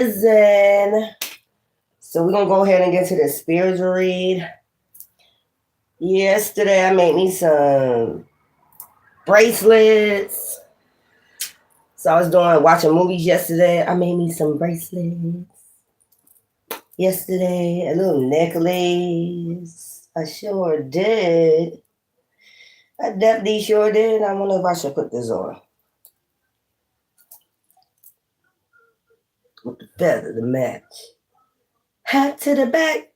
Zen. So we're gonna go ahead and get to the spiritual read. Yesterday I made me some bracelets. So I was watching movies yesterday. I made me some bracelets yesterday, a little necklace. I sure did. I definitely sure did. I wonder if I should put this on. With the feather to match. Hat to the back.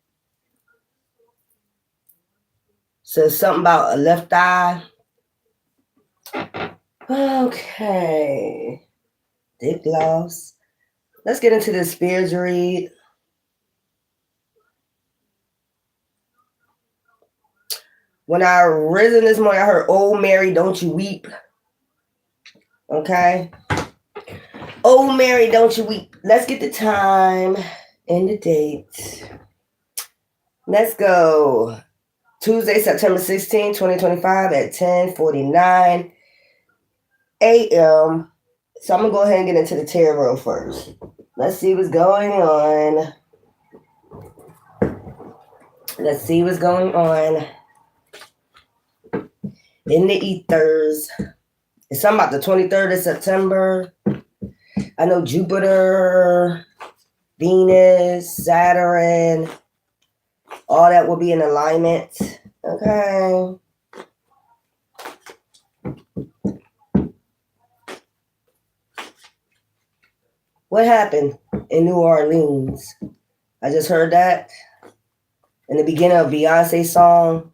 Says something about a left eye. Okay. Lip gloss. Let's get into the spiritual read. When I risen this morning, I heard, "Oh Mary, don't you weep." Okay. "Oh Mary, don't you weep." Let's get the time and the date. Let's go. Tuesday, September 16, 2025 at 10:49 a.m. So I'm going to go ahead and get into the tarot first. Let's see what's going on. Let's see what's going on in the ethers. It's something about the 23rd of September. I know Jupiter, Venus, Saturn, all that will be in alignment. Okay. What happened in New Orleans? I just heard that in the beginning of Beyonce's song.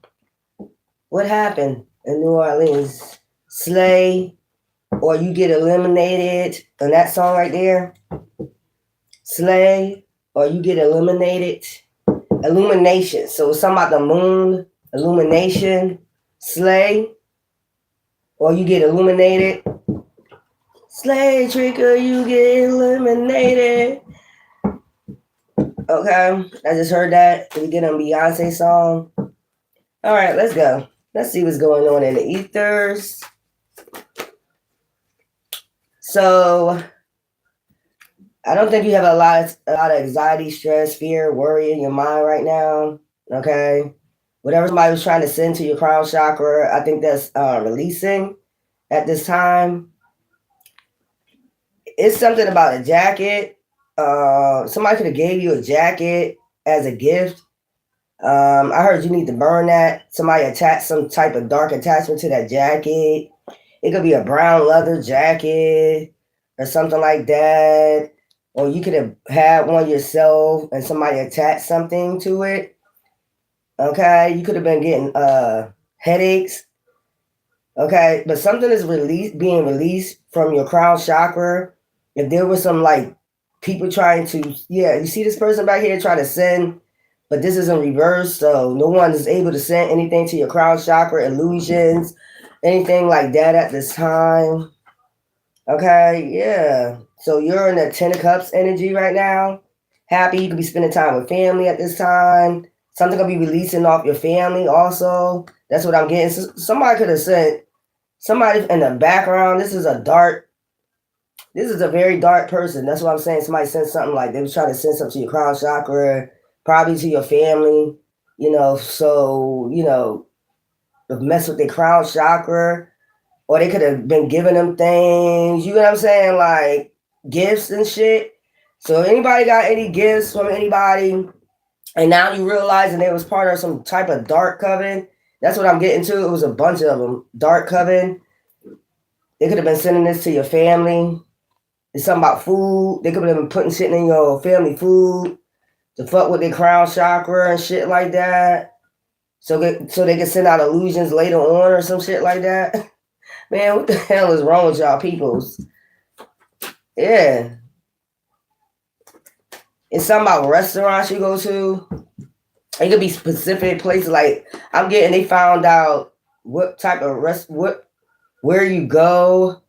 What happened in New Orleans? Slay or you get eliminated. In that song right there. Slay or you get eliminated. Illumination. So it's something about the moon. Illumination. Slay or you get illuminated. Slay trick or you get eliminated. Okay, I just heard that at the beginning of Beyonce's song. All right, let's go. Let's see what's going on in the ethers. So, I don't think you have a lot of anxiety, stress, fear, worry in your mind right now. Okay, whatever somebody was trying to send to your crown chakra, I think that's releasing at this time. It's something about a jacket. Somebody could have gave you a jacket as a gift. I heard you need to burn that. Somebody attached some type of dark attachment to that jacket. It could be a brown leather jacket or something like that. Or you could have had one yourself and somebody attached something to it. Okay, you could have been getting headaches. Okay, but something is being released from your crown chakra. If there was some like people trying to, you see this person back here trying to send, but this is in reverse, so no one is able to send anything to your crown chakra, illusions, anything like that at this time. Okay, yeah. So you're in the 10 of Cups energy right now. Happy, you could be spending time with family at this time. Something could be releasing off your family also. That's what I'm getting. So somebody could have sent somebody in the background. This is a very dark person. That's what I'm saying. Somebody sent something like they was trying to send something to your crown chakra, probably to your family, so, mess with their crown chakra, or they could have been giving them things, you know what I'm saying? Like gifts and shit. So anybody got any gifts from anybody, and now you realizing they was part of some type of dark coven. That's what I'm getting to. It was a bunch of them. Dark coven. They could have been sending this to your family. It's something about food. They could have been putting shit in your family food to fuck with their crown chakra and shit like that. So they can send out illusions later on or some shit like that. Man, what the hell is wrong with y'all peoples? Yeah. It's something about restaurants you go to. It could be specific places. Like I'm getting, they found out what type of where you go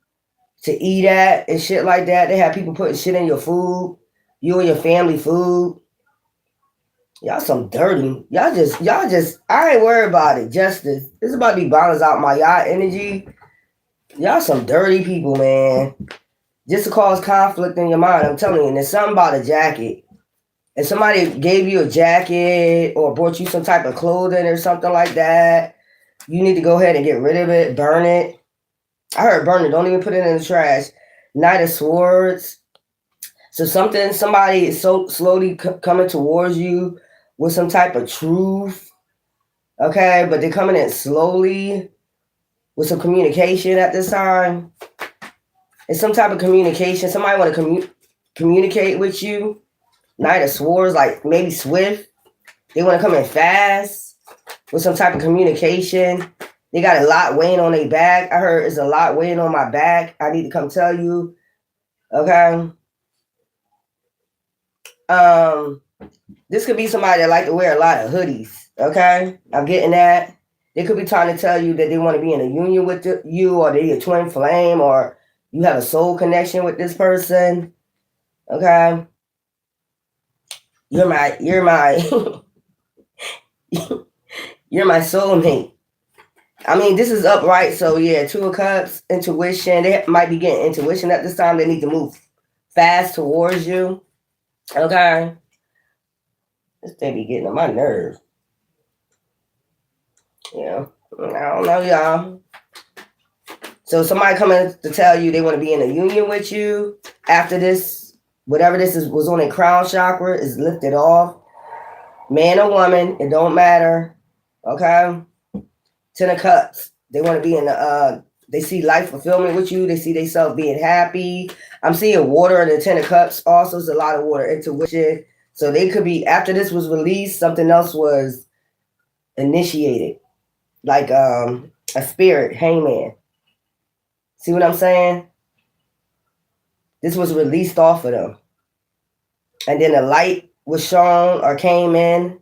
to eat at and shit like that. They have people putting shit in your food, you and your family food. Y'all some dirty. Y'all just, I ain't worried about it. Justice. This is about to be balanced out my y'all energy. Y'all some dirty people, man. just to cause conflict in your mind. I'm telling you, and there's something about a jacket. If somebody gave you a jacket or bought you some type of clothing or something like that, you need to go ahead and get rid of it, burn it. I heard burn it, don't even put it in the trash. Knight of Swords. So somebody is so slowly coming towards you with some type of truth, okay? But they're coming in slowly with some communication at this time. It's some type of communication. Somebody want to communicate with you. Knight of Swords, like maybe swift. They want to come in fast with some type of communication. They got a lot weighing on their back. I heard it's a lot weighing on my back. I need to come tell you, okay? This could be somebody that like to wear a lot of hoodies, okay? I'm getting that. They could be trying to tell you that they want to be in a union with you, or they're a twin flame, or you have a soul connection with this person, okay? You're my you're my soulmate. I mean, this is upright, so yeah, Two of Cups, intuition. They might be getting intuition at this time. They need to move fast towards you, okay? This thing be getting on my nerves. Yeah, I don't know, y'all. So somebody coming to tell you they want to be in a union with you after this, whatever this was on their crown chakra is lifted off. Man or woman, it don't matter. Okay? Ten of Cups. They want to be in the they see life fulfillment with you. They see themselves being happy. I'm seeing water in the Ten of Cups. Also, it's a lot of water, intuition. So they could be, after this was released, something else was initiated. Like a spirit, hangman. See what I'm saying? This was released off of them. And then a light was shown or came in.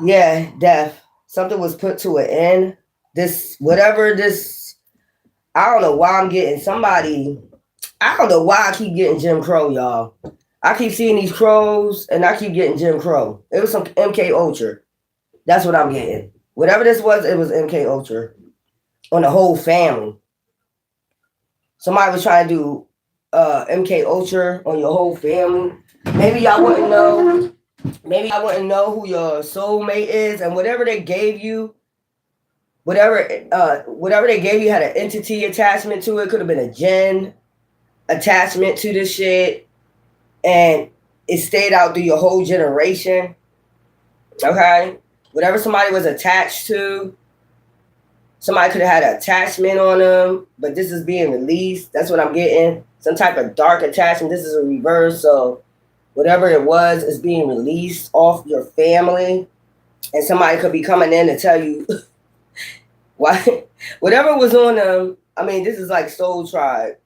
Yeah, death. Something was put to an end. I don't know why I'm getting somebody. I don't know why I keep getting Jim Crow, y'all. I keep seeing these crows and I keep getting Jim Crow. It was some MK Ultra. That's what I'm getting. Whatever this was, it was MK Ultra on the whole family. Somebody was trying to do MK Ultra on your whole family. Maybe y'all wouldn't know. Maybe I wouldn't know who your soulmate is, and whatever they gave you, whatever they gave you had an entity attachment to it. Could have been a jinn attachment to this shit, and it stayed out through your whole generation. Okay, whatever somebody was attached to, somebody could have had an attachment on them, but this is being released. That's what I'm getting. Some type of dark attachment. This is a reverse, so whatever it was is being released off your family, and somebody could be coming in to tell you why, whatever was on them. I mean, this is like Soul Tribe.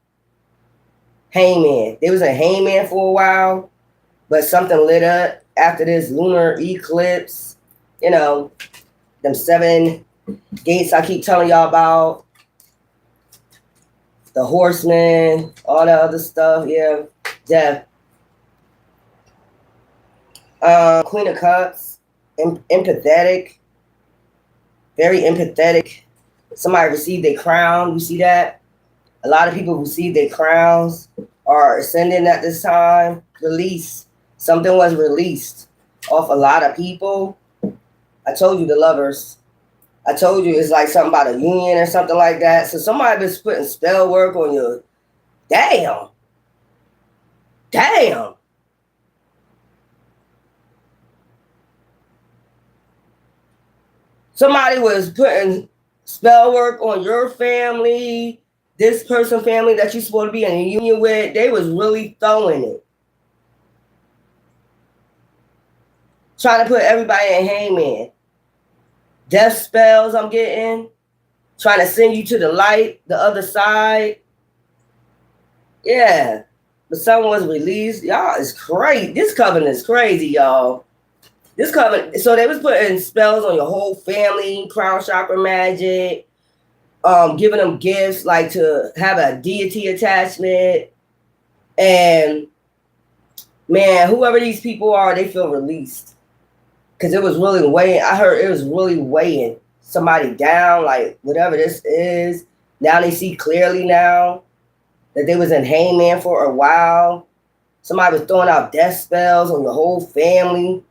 Hangman. There was a hangman for a while, but something lit up after this lunar eclipse. You know, them 7 gates I keep telling y'all about. The horseman, all that other stuff. Yeah, death. Queen of Cups, empathetic, very empathetic. Somebody received their crown. You see that? A lot of people received their crowns, are ascending at this time. Release. Something was released off a lot of people. I told you the Lovers. I told you it's like something about a union or something like that. So somebody been putting spell work on you. Damn. Somebody was putting spell work on your family, this person family that you're supposed to be in a union with. They was really throwing it. Trying to put everybody in hangman. Death spells I'm getting. Trying to send you to the light, the other side. Yeah. But someone was released. Y'all is crazy. This coven is crazy, y'all. This coven, so they was putting spells on your whole family, crown chakra magic, giving them gifts like to have a deity attachment. And man, whoever these people are, they feel released. Because it was really weighing, I heard it was really weighing somebody down, like whatever this is. Now they see clearly now that they was in hangman for a while. Somebody was throwing out death spells on your whole family.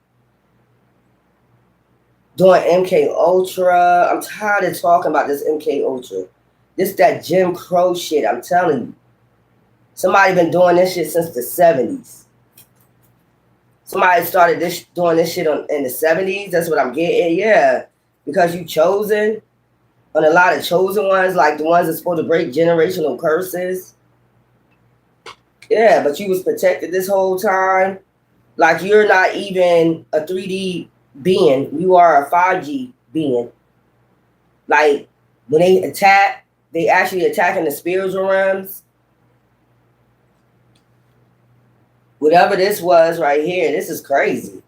Doing MK Ultra. I'm tired of talking about this MK Ultra. This that Jim Crow shit, I'm telling you. Somebody been doing this shit since the 70s. Somebody started doing this shit in the 70s. That's what I'm getting. Yeah. Because you chosen. On a lot of chosen ones, like the ones that's supposed to break generational curses. Yeah, but you was protected this whole time. Like you're not even a 3D being. You are a 5G being. Like when they attack, they actually attacking the spiritual realms. Whatever this was right here, this is crazy.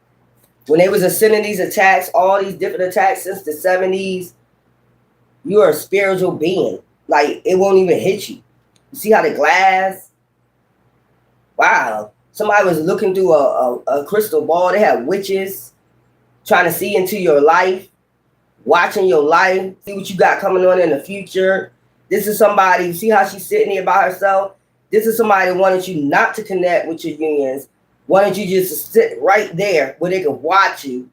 When they was ascending these attacks, all these different attacks since the 70s, you are a spiritual being. Like it won't even hit you. You see how the glass? Wow. Somebody was looking through a crystal ball. They had witches trying to see into your life, watching your life, see what you got coming on in the future. This is somebody, you see how she's sitting here by herself? This is somebody that wanted you not to connect with your unions, wanted you just to sit right there where they could watch you.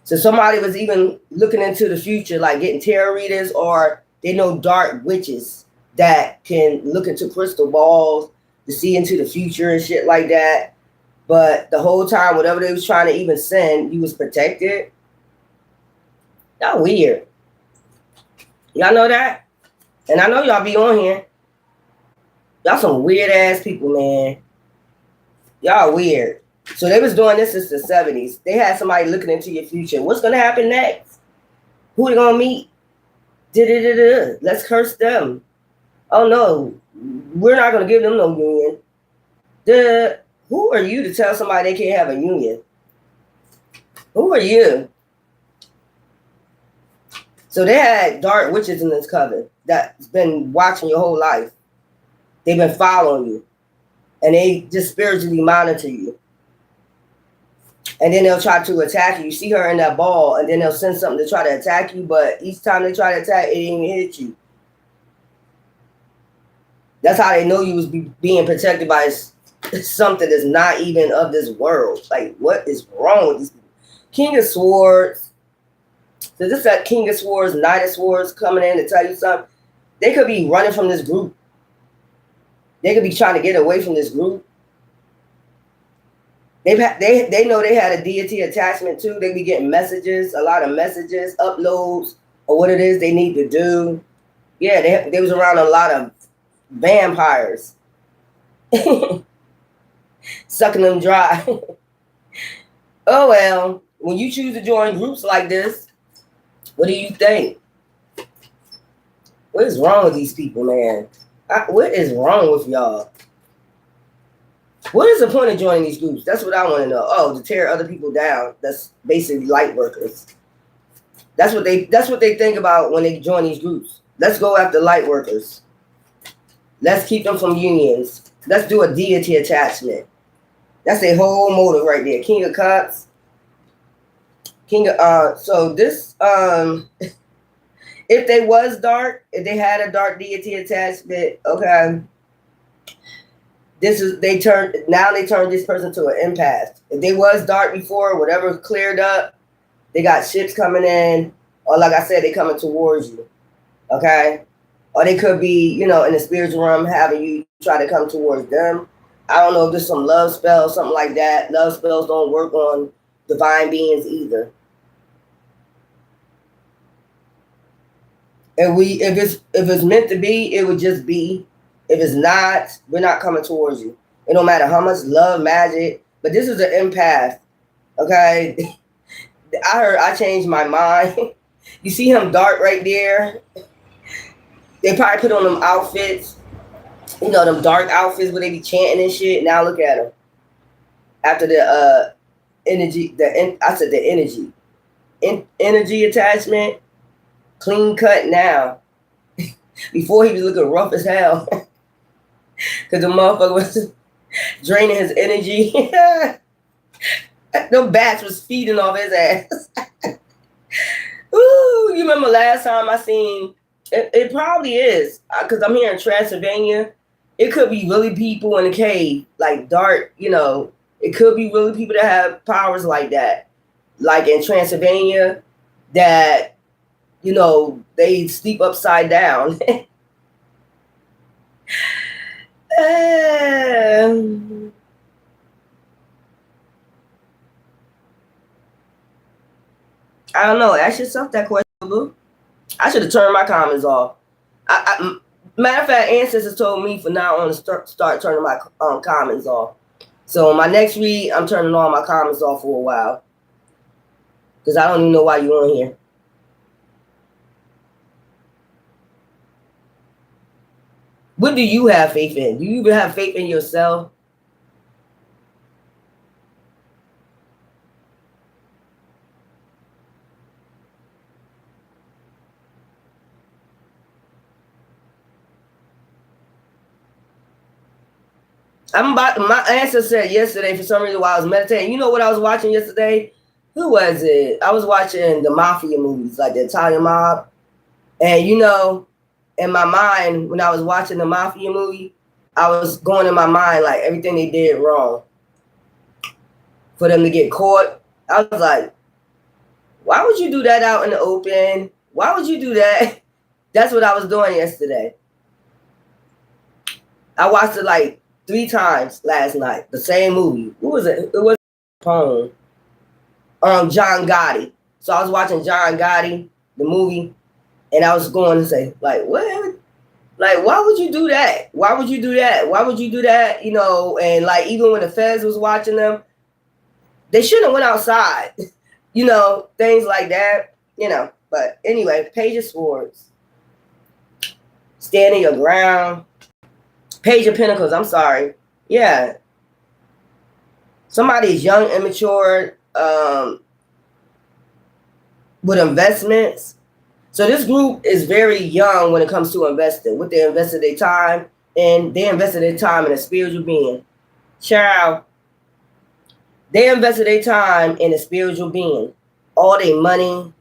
So somebody was even looking into the future, like getting tarot readers, or they know dark witches that can look into crystal balls to see into the future and shit like that. But the whole time, whatever they was trying to even send, you was protected. Y'all weird. Y'all know that? And I know y'all be on here. Y'all some weird ass people, man. Y'all weird. So they was doing this since the 70s. They had somebody looking into your future. What's gonna happen next? Who they gonna meet? Da-da-da-da. Let's curse them. Oh no, we're not gonna give them no union. Who are you to tell somebody they can't have a union? Who are you? So they had dark witches in this coven that's been watching your whole life. They've been following you. And they just spiritually monitor you. And then they'll try to attack you. You see her in that ball, and then they'll send something to try to attack you, but each time they try to attack, it didn't even hit you. That's how they know you was being protected by something that's not even of this world. Like, what is wrong with these people? King of Swords. So this is that King of Swords, Knight of Swords coming in to tell you something. They could be running from this group. They could be trying to get away from this group. They know they had a deity attachment too. They be getting messages, a lot of messages, uploads, or what it is they need to do. Yeah, they was around a lot of vampires. Sucking them dry. Oh well, when you choose to join groups like this, what do you think? What is wrong with these people, man? What is wrong with y'all? What is the point of joining these groups? That's what I want to know. Oh, to tear other people down. That's basically light workers. That's what they think about when they join these groups. Let's go after light workers. Let's keep them from unions. Let's do a deity attachment. That's their whole motive right there. King of Cups. So this if they was dark, if they had a dark deity attachment, okay. They turned this person to an empath. If they was dark before, whatever cleared up, they got ships coming in, or like I said, they coming towards you. Okay? Or they could be, in the spiritual realm having you try to come towards them. I don't know if there's some love spells, something like that. Love spells don't work on divine beings either. If it's meant to be, it would just be. If it's not, we're not coming towards you. It don't matter how much love, magic, but this is an empath. Okay? I changed my mind. You see him dark right there? They probably put on them outfits. Them dark outfits where they be chanting and shit. Now look at them. After the energy, the energy attachment, clean cut now. Before he was looking rough as hell. Because the motherfucker was draining his energy. Them bats was feeding off his ass. Ooh, you remember last time I seen It probably is, because I'm here in Transylvania. It could be really people in a cave, like dark, it could be really people that have powers like that, like in Transylvania, that, they sleep upside down. I don't know. Ask yourself that question, Boo. I should have turned my comments off. Matter of fact, ancestors told me for now on to start turning my comments off. So my next read, I'm turning all my comments off for a while, because I don't even know why you're on here. What do you have faith in? Do you even have faith in yourself? My ancestor said yesterday, for some reason, while I was meditating, you know what I was watching yesterday? Who was it? I was watching the mafia movies, like the Italian mob. And in my mind, when I was watching the mafia movie, I was going in my mind like everything they did wrong for them to get caught. I was like, why would you do that out in the open? Why would you do that? That's what I was doing yesterday. I watched it like 3 times last night. The same movie. What was it? It was a poem. John Gotti. So I was watching John Gotti, the movie, and I was going to say, like, what? Like, why would you do that? Why would you do that? Why would you do that? And like, even when the feds was watching them, they shouldn't have went outside. Things like that. But anyway, Page of Swords. Standing your ground. Page of Pentacles, I'm sorry. Yeah. Somebody's young, immature, with investments. So this group is very young when it comes to investing. What they invested their time, and they invested their time in a spiritual being. Child, they invested their time in a spiritual being. All their money,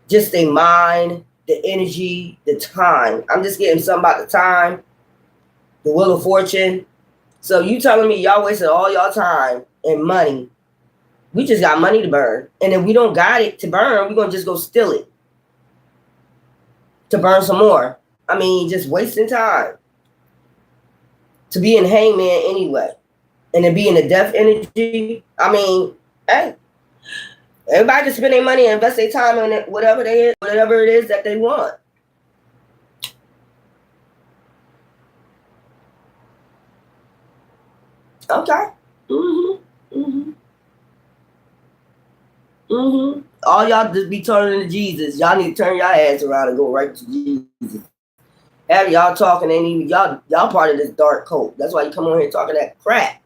just their mind, the energy, the time. I'm just getting something about the time, the Wheel of Fortune. So you telling me y'all wasted all y'all time and money. We just got money to burn. And if we don't got it to burn, we're going to just go steal it to burn some more. I mean, just wasting time. To be in hangman anyway. And to be in the death energy. I mean, hey, everybody can spend their money and invest their time in it, whatever it is that they want. Okay. All y'all just be turning to Jesus. Y'all need to turn your ass around and go right to Jesus. Have y'all talking, ain't even y'all part of this dark cult. That's why you come on here talking that crap.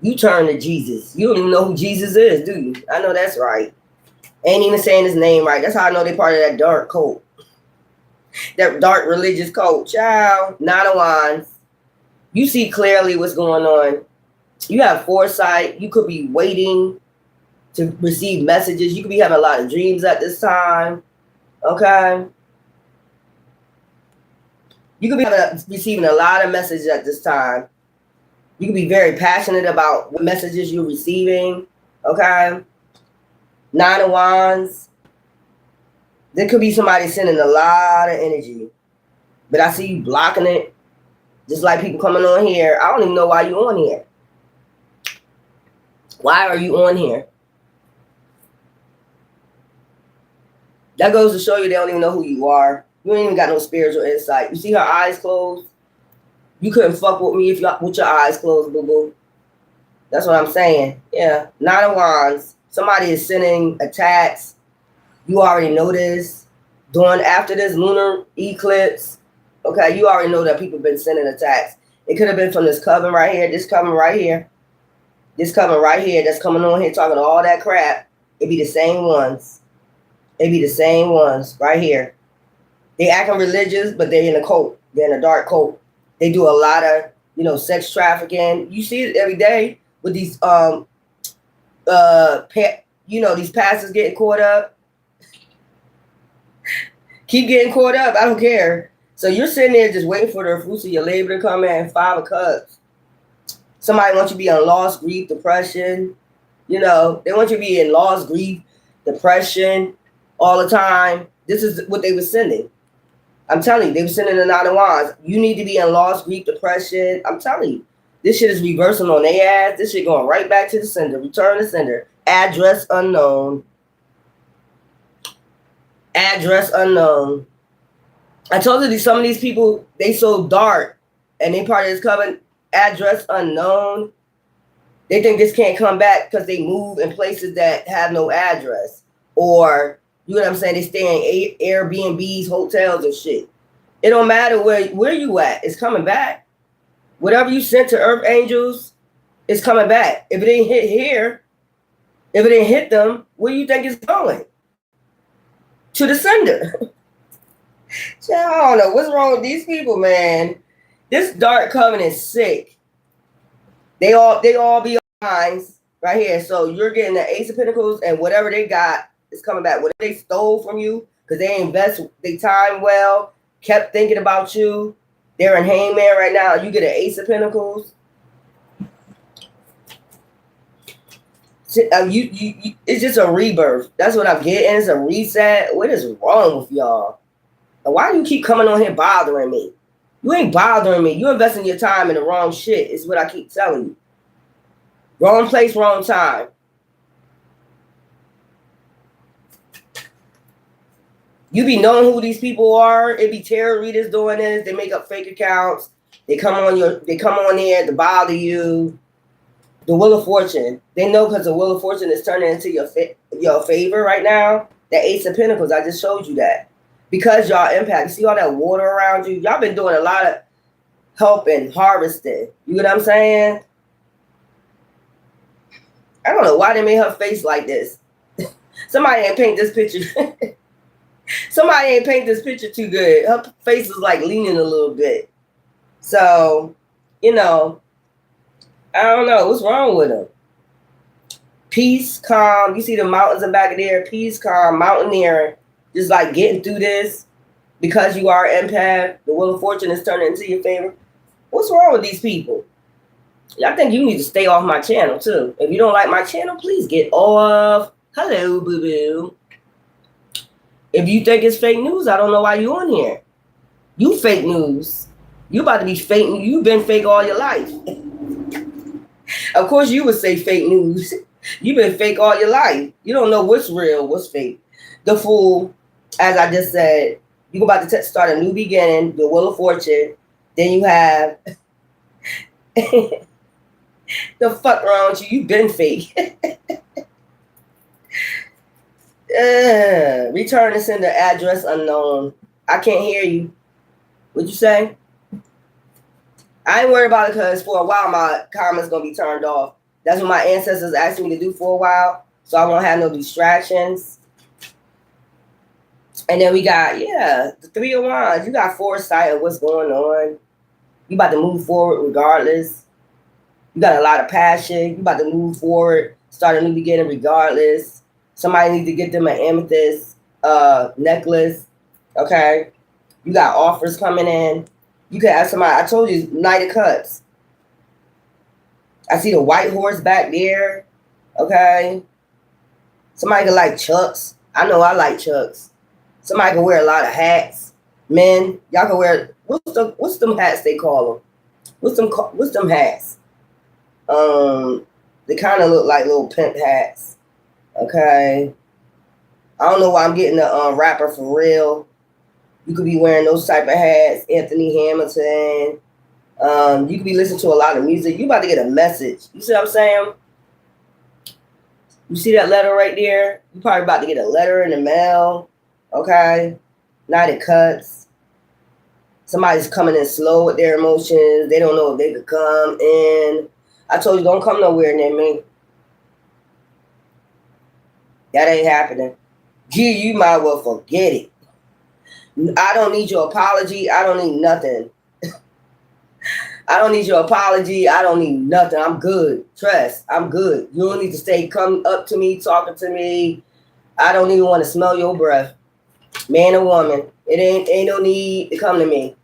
You turn to Jesus. You don't even know who Jesus is, do you? I know that's right. Ain't even saying his name right. That's how I know they part of that dark cult. That dark religious cult. Child, Nine of Wands. You see clearly what's going on. You have foresight. You could be waiting to receive messages. You could be having a lot of dreams at this time. Okay? You could be receiving a lot of messages at this time. You could be very passionate about what messages you're receiving. Okay? Nine of Wands. There could be somebody sending a lot of energy. But I see you blocking it. Just like people coming on here. I don't even know why you're on here. Why are you on here? That goes to show you they don't even know who you are. You ain't even got no spiritual insight. You see her eyes closed? You couldn't fuck with me with your eyes closed, boo-boo. That's what I'm saying. Yeah. Nine of Wands. Somebody is sending attacks. You already know this. After this lunar eclipse, okay, you already know that people have been sending attacks. It could have been from this coven right here, this coven right here, this coven right here that's coming on here talking all that crap. It'd be the same ones. It'd be the same ones right here. They acting religious, but they're in a cult. They're in a dark cult. They do a lot of, sex trafficking. You see it every day with these, these pastors getting caught up. Keep getting caught up. I don't care. So you're sitting there just waiting for the fruits of your labor to come in. 5 of Cups. Somebody wants you to be on loss, grief, depression. You know, they want you to be in loss, grief, depression all the time. This is what they were sending. I'm telling you, they were sending the 9 of Wands. You need to be in loss, grief, depression. I'm telling you, this shit is reversing on their ass. This shit going right back to the sender. Return to sender. Address unknown. Address unknown. I told you some of these people, they so dark and they part of this coven. Address unknown. They think this can't come back because they move in places that have no address. Or, you know what I'm saying, they stay in Airbnbs, hotels and shit. It don't matter where you at. It's coming back. Whatever you sent to Earth Angels, it's coming back. If it ain't hit here, if it ain't hit them, where do you think it's going? To the sender. I don't know what's wrong with these people, man. This dark coven is sick. They all be lines right here. So you're getting the Ace of Pentacles, and whatever they got is coming back. Whatever they stole from you because they invest their time well, kept thinking about you. They're in Hangman right now. You get an Ace of Pentacles. It's just a rebirth. That's what I'm getting. It's a reset. What is wrong with y'all? And why do you keep coming on here bothering me? You ain't bothering me. You investing your time in the wrong shit is what I keep telling you. Wrong place, wrong time. You be knowing who these people are. It be tarot readers doing this. They make up fake accounts. They come on there to bother you. The Wheel of Fortune. They know because the Wheel of Fortune is turning into your favor right now. The Ace of Pentacles. I just showed you that. Because y'all impact. You see all that water around you? Y'all been doing a lot of helping, harvesting. You know what I'm saying? I don't know why they made her face like this. Somebody ain't paint this picture. Somebody ain't paint this picture too good. Her face is like leaning a little bit. So, you know, I don't know. What's wrong with them? Peace, calm. You see the mountains in the back of there? Peace, calm, mountaineering. Just like getting through this because you are an empath. The Wheel of Fortune is turning into your favor. What's wrong with these people? I think you need to stay off my channel too. If you don't like my channel, please get off. Hello, boo-boo. If you think it's fake news, I don't know why you on here. You fake news. You about to be fake. You've been fake all your life. Of course, you would say fake news. You've been fake all your life. You don't know what's real, what's fake. The Fool, as I just said, you're about to start a new beginning, the Wheel of Fortune. Then you have the fuck wrong with you? You've been fake. Return to sender, address unknown. I can't hear you. What'd you say? I ain't worried about it because for a while my comments gonna be turned off. That's what my ancestors asked me to do for a while, so I won't have no distractions. And then we got, the 3 of Wands. You got foresight of what's going on. You about to move forward regardless. You got a lot of passion. You about to move forward, start a new beginning regardless. Somebody needs to get them an amethyst necklace. Okay. You got offers coming in. You can ask somebody. I told you, Knight of Cups. I see the white horse back there. Okay. Somebody can like Chucks. I know I like Chucks. Somebody can wear a lot of hats. Men, y'all can wear what's them hats they call them? What's them hats? They kind of look like little pimp hats. Okay. I don't know why I'm getting the rapper for real. You could be wearing those type of hats. Anthony Hamilton. You could be listening to a lot of music. You about to get a message. You see what I'm saying? You see that letter right there? You probably about to get a letter in the mail. Okay. Knight of Cups. Somebody's coming in slow with their emotions. They don't know if they could come in. I told you, don't come nowhere near me. That ain't happening. You might well forget it. I don't need your apology. I don't need nothing. I don't need your apology. I don't need nothing. I'm good. Trust. I'm good. You don't need to stay come up to me, talking to me. I don't even want to smell your breath. Man or woman, it ain't no need to come to me.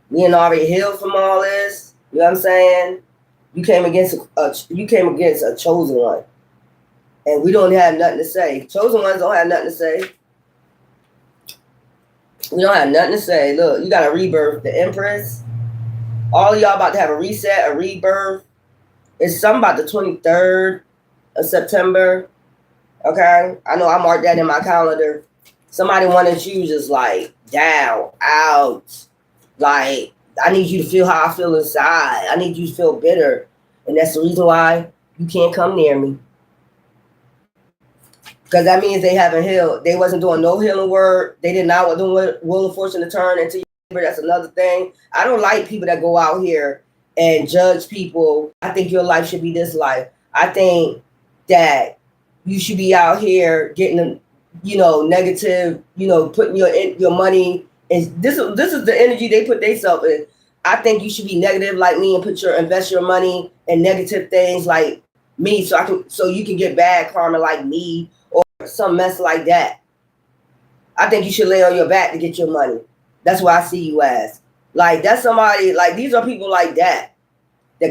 We ain't already healed from all this. You know what I'm saying? You came against a chosen one, and we don't have nothing to say. Chosen ones don't have nothing to say. We don't have nothing to say. Look, you got a rebirth. The Empress. All of y'all about to have a reset, a rebirth. It's something about the 23rd of September. Okay? I know I marked that in my calendar. Somebody wanted you just like down, out. Like, I need you to feel how I feel inside. I need you to feel bitter. And that's the reason why you can't come near me. Because that means they haven't healed. They wasn't doing no healing work. They did not want to will of fortune to turn into your. That's another thing. I don't like people that go out here and judge people. I think your life should be this life. I think that you should be out here getting, negative, putting your money. And this is the energy they put themselves in. I think you should be negative like me and invest your money in negative things like me, so you can get bad karma like me or some mess like that. I think you should lay on your back to get your money. That's what I see you as. Like, that's somebody, like, these are people like that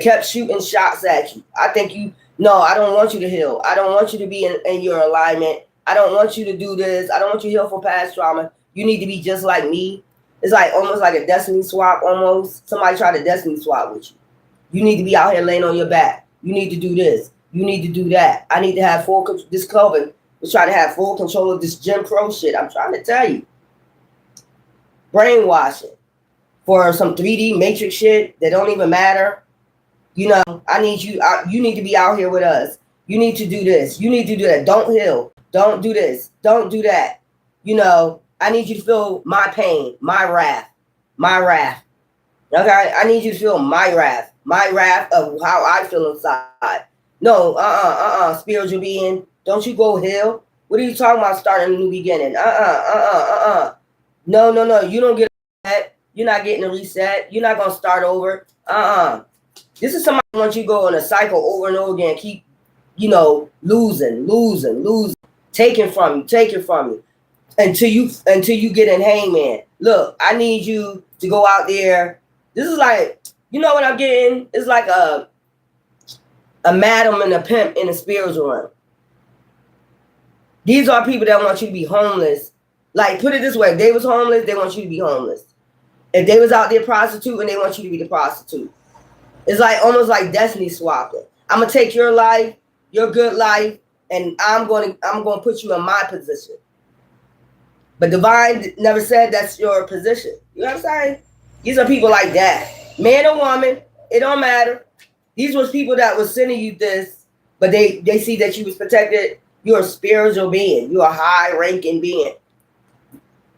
kept shooting shots at you. I think I don't want you to heal. I don't want you to be in your alignment. I don't want you to do this. I don't want you to heal from past trauma. You need to be just like me. It's like almost like a destiny swap almost. Somebody tried to destiny swap with you. You need to be out here laying on your back. You need to do this. You need to do that. I need to have this coven was trying to have full control of this Jim Crow shit. I'm trying to tell you. Brainwashing for some 3D matrix shit that don't even matter. I need you. You need to be out here with us. You need to do this. You need to do that. Don't heal. Don't do this. Don't do that. I need you to feel my pain, my wrath, my wrath. Okay? I need you to feel my wrath of how I feel inside. No, spiritual being. Don't you go heal. What are you talking about starting a new beginning? No. You don't get a reset. You're not getting a reset. You're not going to start over. This is somebody who wants you to go in a cycle over and over again. Keep, losing. Taking from you. Until you get in hangman. Look, I need you to go out there. This is like, what I'm getting? It's like a madam and a pimp in a spiritual realm. These are people that want you to be homeless. Like, put it this way, if they was homeless, they want you to be homeless. If they was out there prostituting, they want you to be the prostitute. It's like almost like destiny swapping. I'm gonna take your life, your good life, and I'm gonna put you in my position. But divine never said that's your position. You know what I'm saying? These are people like that. Man or woman, it don't matter. These was people that was sending you this, but they see that you was protected. You're a spiritual being. You're a high-ranking being.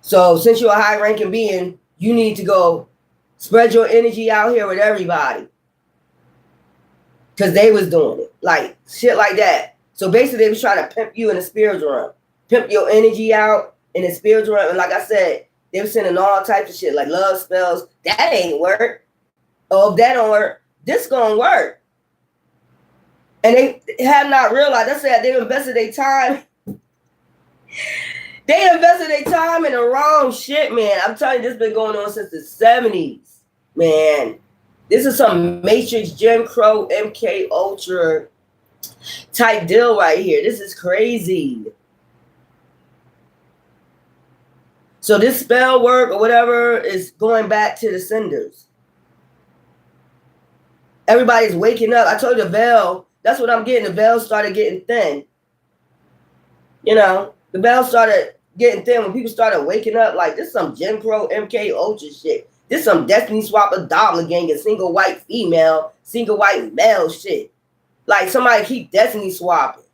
So since you're a high-ranking being, you need to go spread your energy out here with everybody. Because they was doing it. Like, shit like that. So basically, they was trying to pimp you in the spiritual realm. Pimp your energy out in the spiritual realm. And like I said, they were sending all types of shit, like love spells. That ain't work. Oh, if that don't work, this gonna work. And they have not realized, I said they invested their time. They invested their time in the wrong shit, man. I'm telling you, this been going on since the 70s, man. This is some Matrix, Jim Crow, MK Ultra type deal right here. This is crazy. So this spell work or whatever is going back to the senders. Everybody's waking up. I told you the veil, that's what I'm getting. The veil started getting thin. The veil started getting thin when people started waking up. Like, this is some Jim Crow, MK Ultra shit. This is some Destiny Swapper doppelganger, single white female, single white male shit. Like, somebody keep Destiny swapping.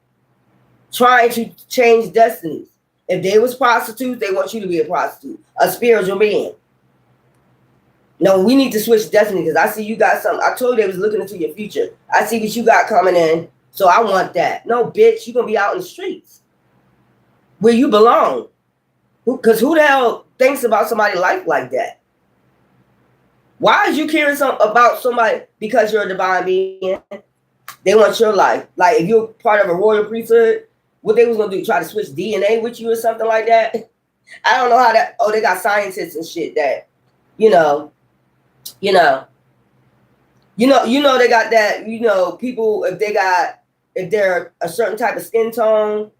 Trying to change destinies. If they was prostitutes, they want you to be a prostitute. A spiritual being. No, we need to switch destiny because I see you got something. I told you they was looking into your future. I see what you got coming in, so I want that. No, bitch, you're going to be out in the streets. Where you belong. Because who the hell thinks about somebody's life like that? Why is you caring about somebody because you're a divine being? They want your life. Like, if you're part of a royal priesthood, what they was gonna do, try to switch DNA with you or something like that. I don't know how that. Oh, they got scientists and shit that, you know, you know, they got that. People if they're a certain type of skin tone,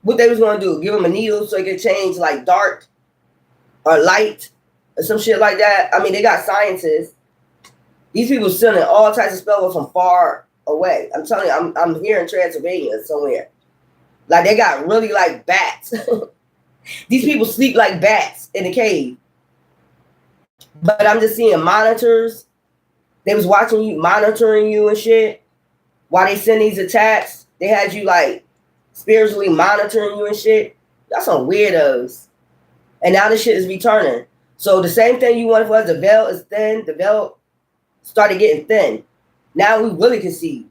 what they was gonna do? Give them a needle so it could change like dark or light or some shit like that. I mean, they got scientists. These people sending all types of spells from far away. I'm telling you, I'm here in Transylvania somewhere. Like they got really like bats. These people sleep like bats in a cave. But I'm just seeing monitors. They was watching you, monitoring you and shit. While they send these attacks, they had you like spiritually monitoring you and shit. That's some weirdos. And now this shit is returning. So the same thing you wanted for us, the veil is thin. The veil started getting thin. Now we really can see you.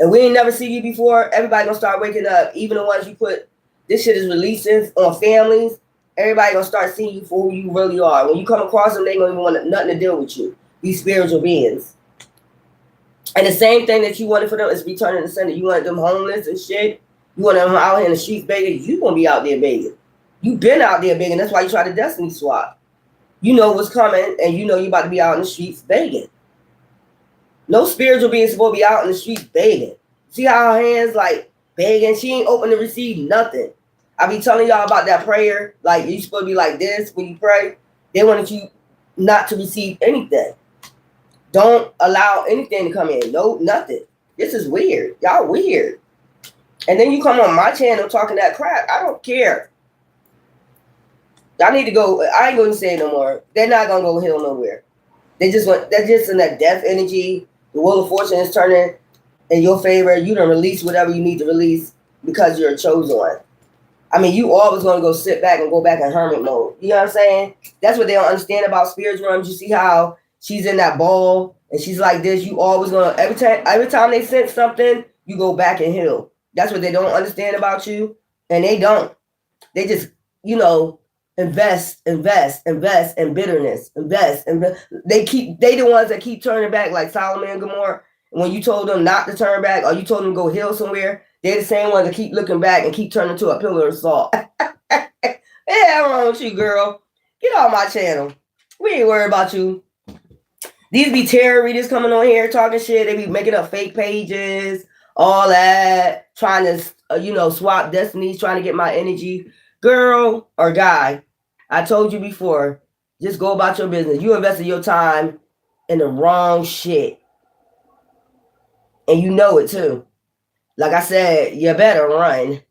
And we ain't never see you before. Everybody gonna start waking up. Even the ones you put, this shit is releasing on families. Everybody gonna start seeing you for who you really are. When you come across them, they gonna even want nothing to deal with you. These spiritual beings. And the same thing that you wanted for them is returning to sender. You wanted them homeless and shit. You wanted them out here in the streets begging. You gonna be out there begging. You been out there begging. That's why you try to destiny swap. You know what's coming, and you know you about to be out in the streets begging. No spiritual being supposed to be out in the streets begging. See how her hands like begging? She ain't open to receive nothing. I be telling y'all about that prayer. Like you supposed to be like this when you pray. They wanted you not to receive anything. Don't allow anything to come in. No, nothing. This is weird. Y'all weird. And then you come on my channel talking that crap. I don't care. Y'all need to go. I ain't going to say it no more. They're not going to go heal nowhere. They're just in that death energy. The wheel of fortune is turning in your favor. You don't release whatever you need to release because you're a chosen one. I mean, you always going to go sit back and go back in hermit mode. You know what I'm saying? That's what they don't understand about spiritual realms. You see how she's in that ball and she's like this. You always going to, every time they sense something, you go back and heal. That's what they don't understand about you. And they don't. They just, invest in bitterness, they the ones that keep turning back, like Solomon and Gomorrah. When you told them not to turn back or you told them to go heal somewhere, they're the same ones that keep looking back and keep turning to a pillar of salt. Yeah, wrong with you, girl. Get off my channel. We ain't worried about you. These be tarot readers coming on here talking shit. They be making up fake pages, all that, trying to swap destinies, trying to get my energy. Girl or guy, I told you before, just go about your business. You invested your time in the wrong shit. And you know it too. Like I said, you better run.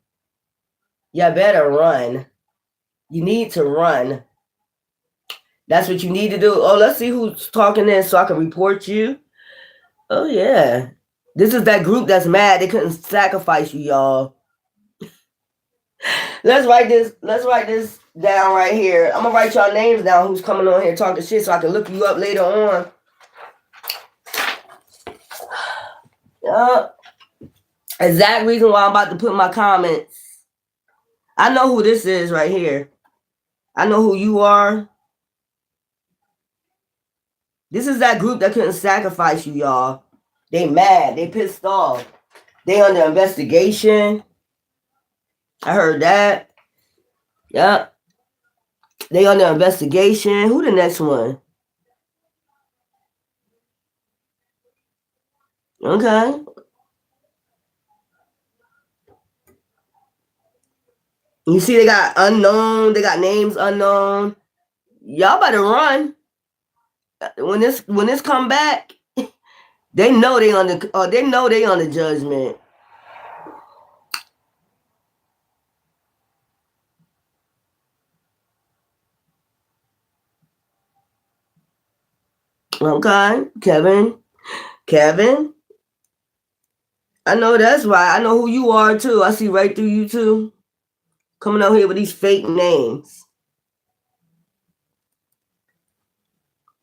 You better run. You need to run. That's what you need to do. Oh, let's see who's talking this so I can report you. Oh, yeah. This is that group that's mad they couldn't sacrifice you, y'all. Let's write this down right here. I'm gonna write y'all names down who's coming on here talking shit so I can look you up later on. Exact reason why I'm about to put my comments. I know who this is right here. I know who you are. This is that group that couldn't sacrifice you, y'all. They mad. They pissed off. They under investigation. I heard that. Yep. They under investigation. Who the next one? Okay. You see they got unknown. They got names unknown. Y'all better run. When this come back, they know they on the judgment. Okay, Kevin. I know that's right. I know who you are too. I see right through you too. Coming out here with these fake names.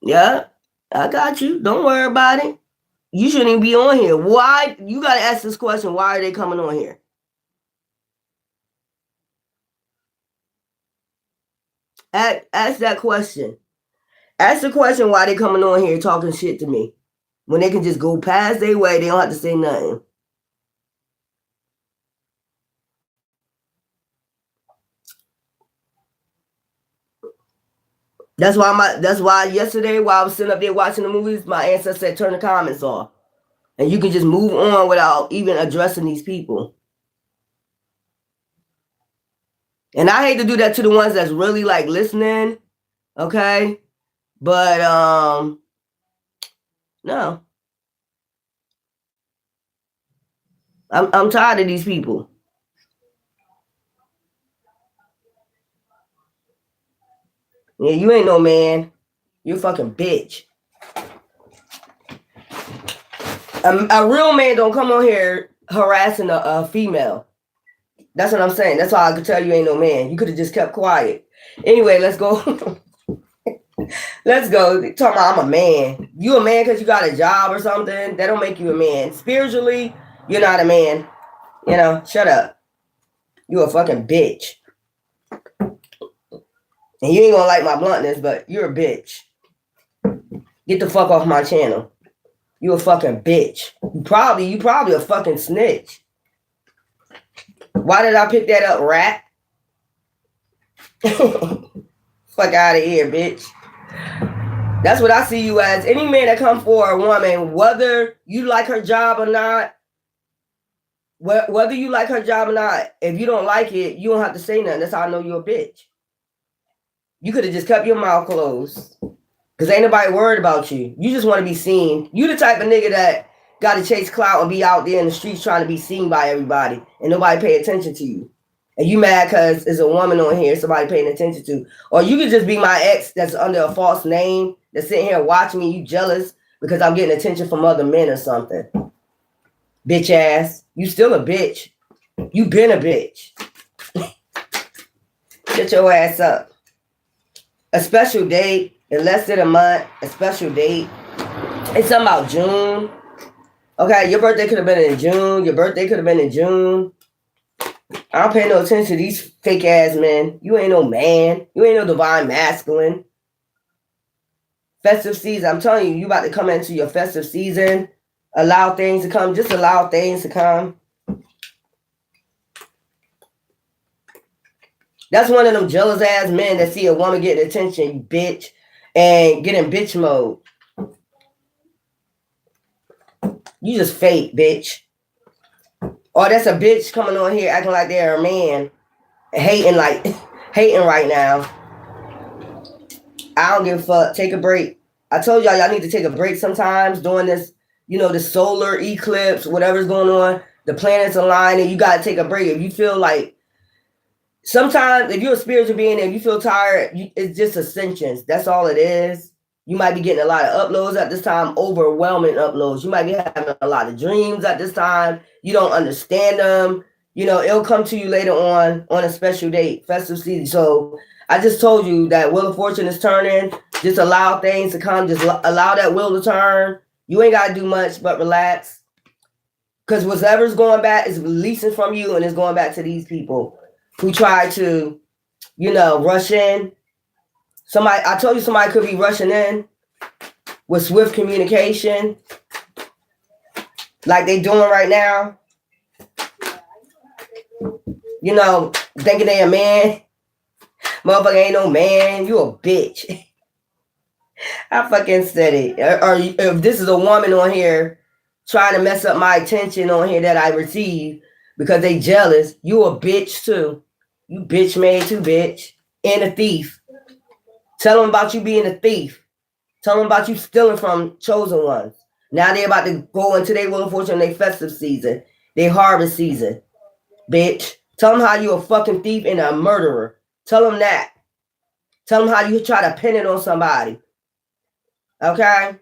Yeah, I got you. Don't worry about it. You shouldn't even be on here. Why? You got to ask this question. Why are they coming on here? Ask that question. Ask the question why they coming on here talking shit to me. When they can just go past their way, they don't have to say nothing. That's why yesterday while I was sitting up there watching the movies, my ancestor said turn the comments off. And you can just move on without even addressing these people. And I hate to do that to the ones that's really like listening, okay? But no. I'm tired of these people. Yeah, you ain't no man. You a fucking bitch. A real man don't come on here harassing a female. That's what I'm saying. That's why I could tell you ain't no man. You could have just kept quiet. Anyway, let's go. Let's go. Talking about I'm a man. You a man because you got a job or something? That don't make you a man. Spiritually, you're not a man. You know, shut up. You a fucking bitch. And you ain't gonna like my bluntness, but you're a bitch. Get the fuck off my channel. You a fucking bitch. You probably a fucking snitch. Why did I pick that up, rat? Fuck out of here, bitch. That's what I see you as. Any man that come for a woman, whether you like her job or not, whether you like her job or not, if you don't like it, you don't have to say nothing. That's how I know you're a bitch. You could have just kept your mouth closed. Because ain't nobody worried about you. You just want to be seen. You the type of nigga that got to chase clout and be out there in the streets trying to be seen by everybody. And nobody pay attention to you. And you mad because there's a woman on here somebody paying attention to. Or you could just be my ex that's under a false name that's sitting here watching me. You jealous because I'm getting attention from other men or something. Bitch ass. You still a bitch. You been a bitch. Get your ass up. A special date. In less than a month, a special date. It's something about June. Okay, your birthday could have been in June. Your birthday could have been in June. I don't pay no attention to these fake ass men. You ain't no man. You ain't no divine masculine. Festive season. I'm telling you, you about to come into your festive season. Allow things to come. Just allow things to come. That's one of them jealous ass men that see a woman getting attention, you bitch. And get in bitch mode. You just fake, bitch. Or that's a bitch coming on here acting like they're a man. Hating right now. I don't give a fuck. Take a break. I told y'all need to take a break sometimes during this, the solar eclipse, whatever's going on. The planets align and you got to take a break. If you feel like, sometimes if you're a spiritual being and you feel tired, it's just ascensions. That's all it is. You might be getting a lot of uploads at this time, overwhelming uploads. You might be having a lot of dreams at this time. You don't understand them. It'll come to you later on a special date, festive season. So I just told you that Wheel of Fortune is turning. Just allow things to come. Just allow that wheel to turn. You ain't got to do much but relax. Because whatever's going back is releasing from you and it's going back to these people who try to, rush in. I told you somebody could be rushing in with swift communication like they doing right now. Thinking they a man. Motherfucker ain't no man. You a bitch. I fucking said it. Or if this is a woman on here trying to mess up my attention on here that I receive because they jealous, you a bitch too. You bitch made too, bitch. And a thief. Tell them about you being a thief. Tell them about you stealing from chosen ones. Now they're about to go into their Wheel of Fortune, their festive season, their harvest season. Bitch. Tell them how you a fucking thief and a murderer. Tell them that. Tell them how you try to pin it on somebody. Okay?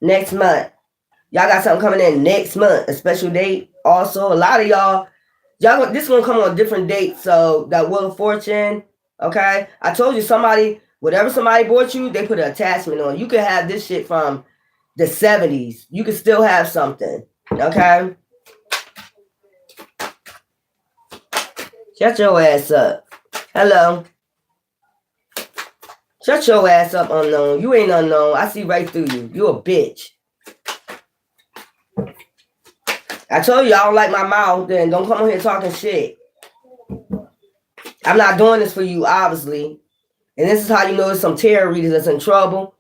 Next month. Y'all got something coming in next month. A special date. Also, a lot of y'all, this is going to come on different dates. So that Wheel of Fortune, okay? I told you whatever somebody bought you, they put an attachment on. You could have this shit from the 70s. You could still have something, okay? Shut your ass up. Hello. Shut your ass up, unknown. You ain't unknown. I see right through you. You a bitch. I told you I don't like my mouth, then don't come on here talking shit. I'm not doing this for you, obviously. And this is how you know it's some tarot readers that's in trouble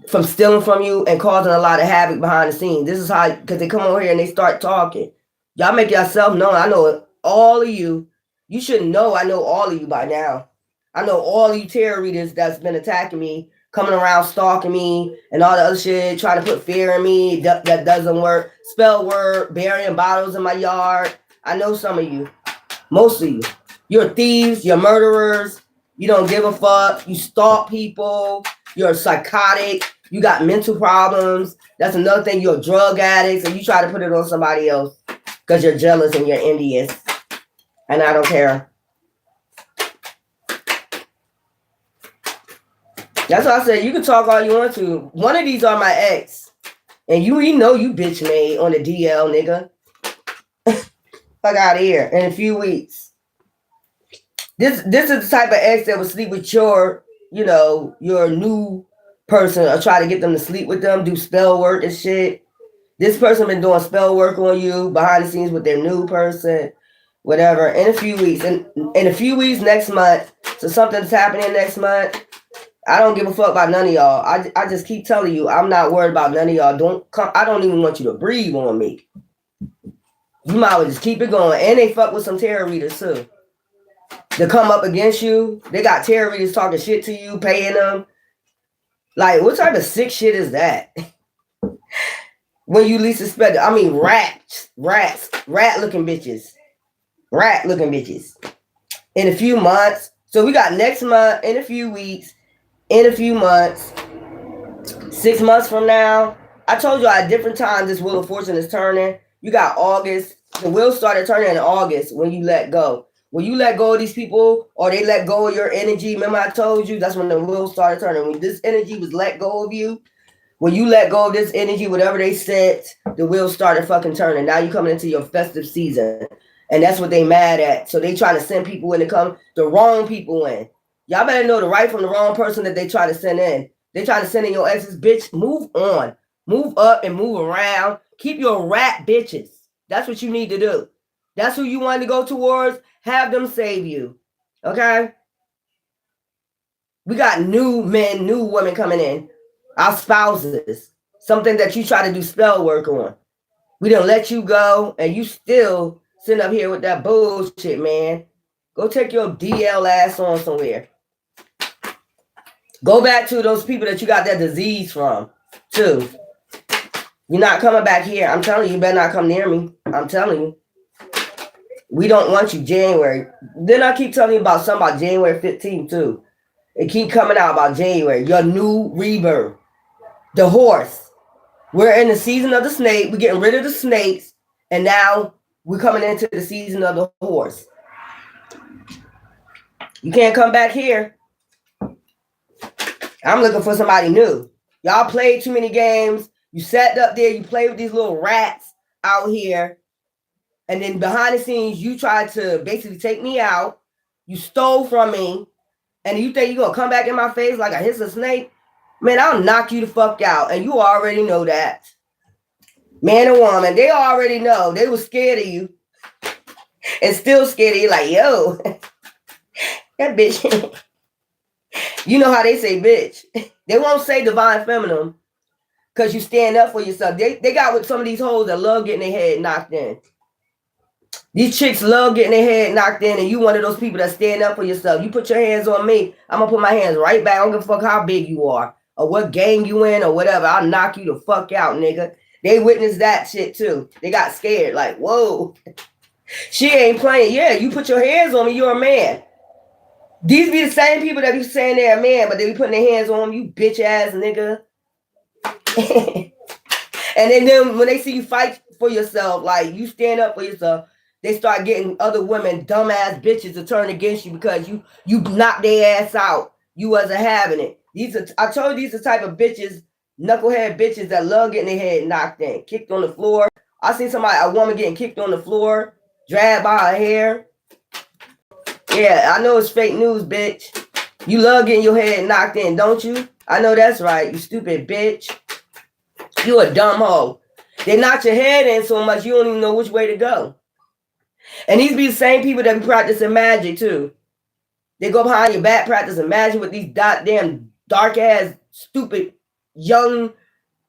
from stealing from you and causing a lot of havoc behind the scenes. This is how, because they come over here and they start talking. Y'all make yourself known. I know all of you. You should know I know all of you by now. I know all of you tarot readers that's been attacking me, coming around stalking me and all the other shit, trying to put fear in me. That doesn't work. Spell word, burying bottles in my yard. I know some of you. Most of you. You're thieves. You're murderers. You don't give a fuck. You stalk people. You're psychotic. You got mental problems. That's another thing. You're drug addicts and you try to put it on somebody else because you're jealous and you're envious. And I don't care. That's why I said you can talk all you want to. One of these are my ex. And you know you bitch made on the DL, nigga. Fuck out of here in a few weeks. This is the type of ex that would sleep with your new person or try to get them to sleep with them, do spell work and shit. This person been doing spell work on you behind the scenes with their new person, whatever. In a few weeks, in a few weeks next month. So something's happening next month. I don't give a fuck about none of y'all. I just keep telling you, I'm not worried about none of y'all. I don't even want you to breathe on me. You might well just keep it going. And they fuck with some tarot readers too. They come up against you. They got tarot readers talking shit to you, paying them. Like, what type of sick shit is that? When you least expect it. I mean, rat looking bitches. Rat looking bitches. In a few months. So we got next month, in a few weeks, in a few months, 6 months from now. I told you at different times this Wheel of Fortune is turning. You got August. The wheel started turning in August when you let go. When you let go of these people or they let go of your energy, remember I told you that's when the wheel started turning. When this energy was let go of you, when you let go of this energy, whatever they said, the wheel started fucking turning. Now you're coming into your festive season. And that's what they mad at. So they trying to send people in to come, the wrong people in. Y'all better know the right from the wrong person that they try to send in. They try to send in your exes. Bitch, move on. Move up and move around. Keep your rat bitches. That's what you need to do. That's who you want to go towards. Have them save you. Okay? We got new men, new women coming in. Our spouses. Something that you try to do spell work on. We done let you go and you still sitting up here with that bullshit, man. Go take your DL ass on somewhere. Go back to those people that you got that disease from, too. You're not coming back here. I'm telling you, you better not come near me. I'm telling you. We don't want you January. Then I keep telling you about something about January 15th, too. It keep coming out about January. Your new rebirth. The horse. We're in the season of the snake. We're getting rid of the snakes. And now we're coming into the season of the horse. You can't come back here. I'm looking for somebody new. Y'all played too many games. You sat up there. You played with these little rats out here. And then behind the scenes, you tried to basically take me out. You stole from me. And you think you're going to come back in my face like I hit a snake? Man, I'll knock you the fuck out. And you already know that. Man and woman, they already know. They were scared of you. And still scared of you. Like, yo, that bitch. You know how they say bitch. They won't say divine feminine because you stand up for yourself. They got with some of these hoes that love getting their head knocked in. These chicks love getting their head knocked in, and you one of those people that stand up for yourself. You put your hands on me, I'm going to put my hands right back. I don't give a fuck how big you are or what gang you in or whatever. I'll knock you the fuck out, nigga. They witnessed that shit, too. They got scared. Like, whoa. She ain't playing. Yeah, you put your hands on me, you're a man. These be the same people that be saying they're a man, but they be putting their hands on them, you bitch ass nigga. And then when they see you fight for yourself, like you stand up for yourself, they start getting other women, dumbass bitches, to turn against you because you knocked their ass out. You wasn't having it. I told you these are the type of bitches, knucklehead bitches that love getting their head knocked in, kicked on the floor. I seen a woman getting kicked on the floor, dragged by her hair. Yeah, I know it's fake news, bitch. You love getting your head knocked in, don't you? I know that's right, you stupid bitch. You a dumb hoe. They knock your head in so much you don't even know which way to go. And these be the same people that be practicing magic, too. They go behind your back, practicing magic with these goddamn dark ass, stupid, young,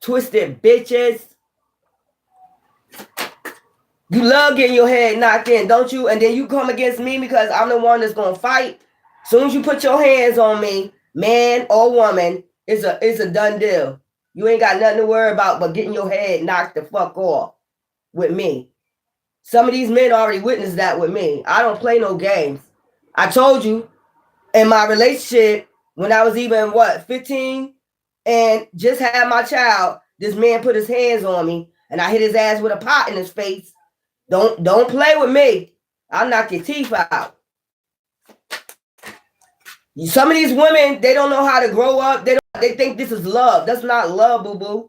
twisted bitches. You love getting your head knocked in, don't you? And then you come against me because I'm the one that's gonna fight. As soon as you put your hands on me, man or woman, it's a done deal. You ain't got nothing to worry about but getting your head knocked the fuck off with me. Some of these men already witnessed that with me. I don't play no games. I told you in my relationship when I was even 15 and just had my child, this man put his hands on me and I hit his ass with a pot in his face. Don't play with me. I'll knock your teeth out. Some of these women, they don't know how to grow up. They think this is love. That's not love, boo-boo.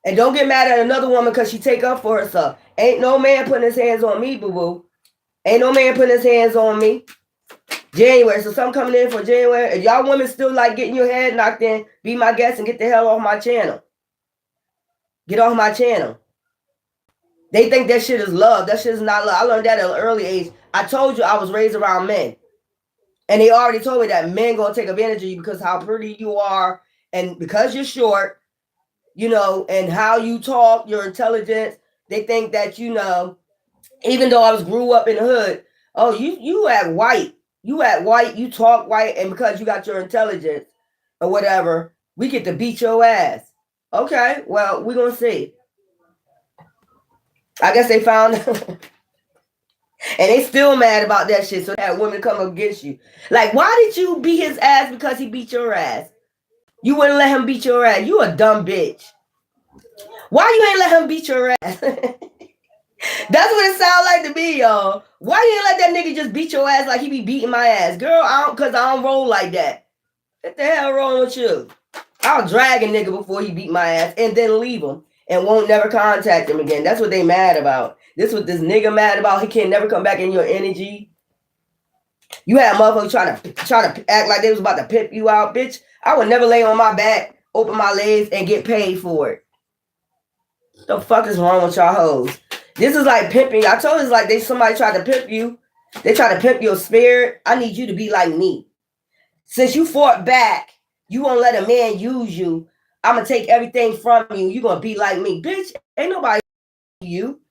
And don't get mad at another woman because she take up for herself. Ain't no man putting his hands on me, boo-boo. Ain't no man putting his hands on me. January, so something coming in for January. If y'all women still like getting your head knocked in, be my guest and get the hell off my channel. Get off my channel. They think that shit is love. That shit is not love. I learned that at an early age. I told you I was raised around men. And they already told me that men gonna take advantage of you because how pretty you are and because you're short, you know, and how you talk, your intelligence. They think that, you know, even though I grew up in the hood, oh, you act white. You act white, you talk white, and because you got your intelligence or whatever, we get to beat your ass. Okay, well, we're gonna see. I guess they found and they still mad about that shit, so that women come against you. Like, why did you beat his ass because he beat your ass? You wouldn't let him beat your ass. You a dumb bitch. Why you ain't let him beat your ass? That's what it sounds like to me, y'all. Why you ain't let that nigga just beat your ass like he be beating my ass? Girl, because I don't roll like that. What the hell wrong with you? I'll drag a nigga before he beat my ass and then leave him and won't never contact him again. That's what they mad about. This is what this nigga mad about. He can never come back in your energy. You had motherfuckers trying to act like they was about to pimp you out, bitch. I would never lay on my back, open my legs, and get paid for it. What the fuck is wrong with y'all hoes? This is like pimping. I told you it's like somebody tried to pimp you. They try to pimp your spirit. I need you to be like me. Since you fought back, you won't let a man use you. I'm going to take everything from you. You're going to be like me. Bitch, ain't nobody you.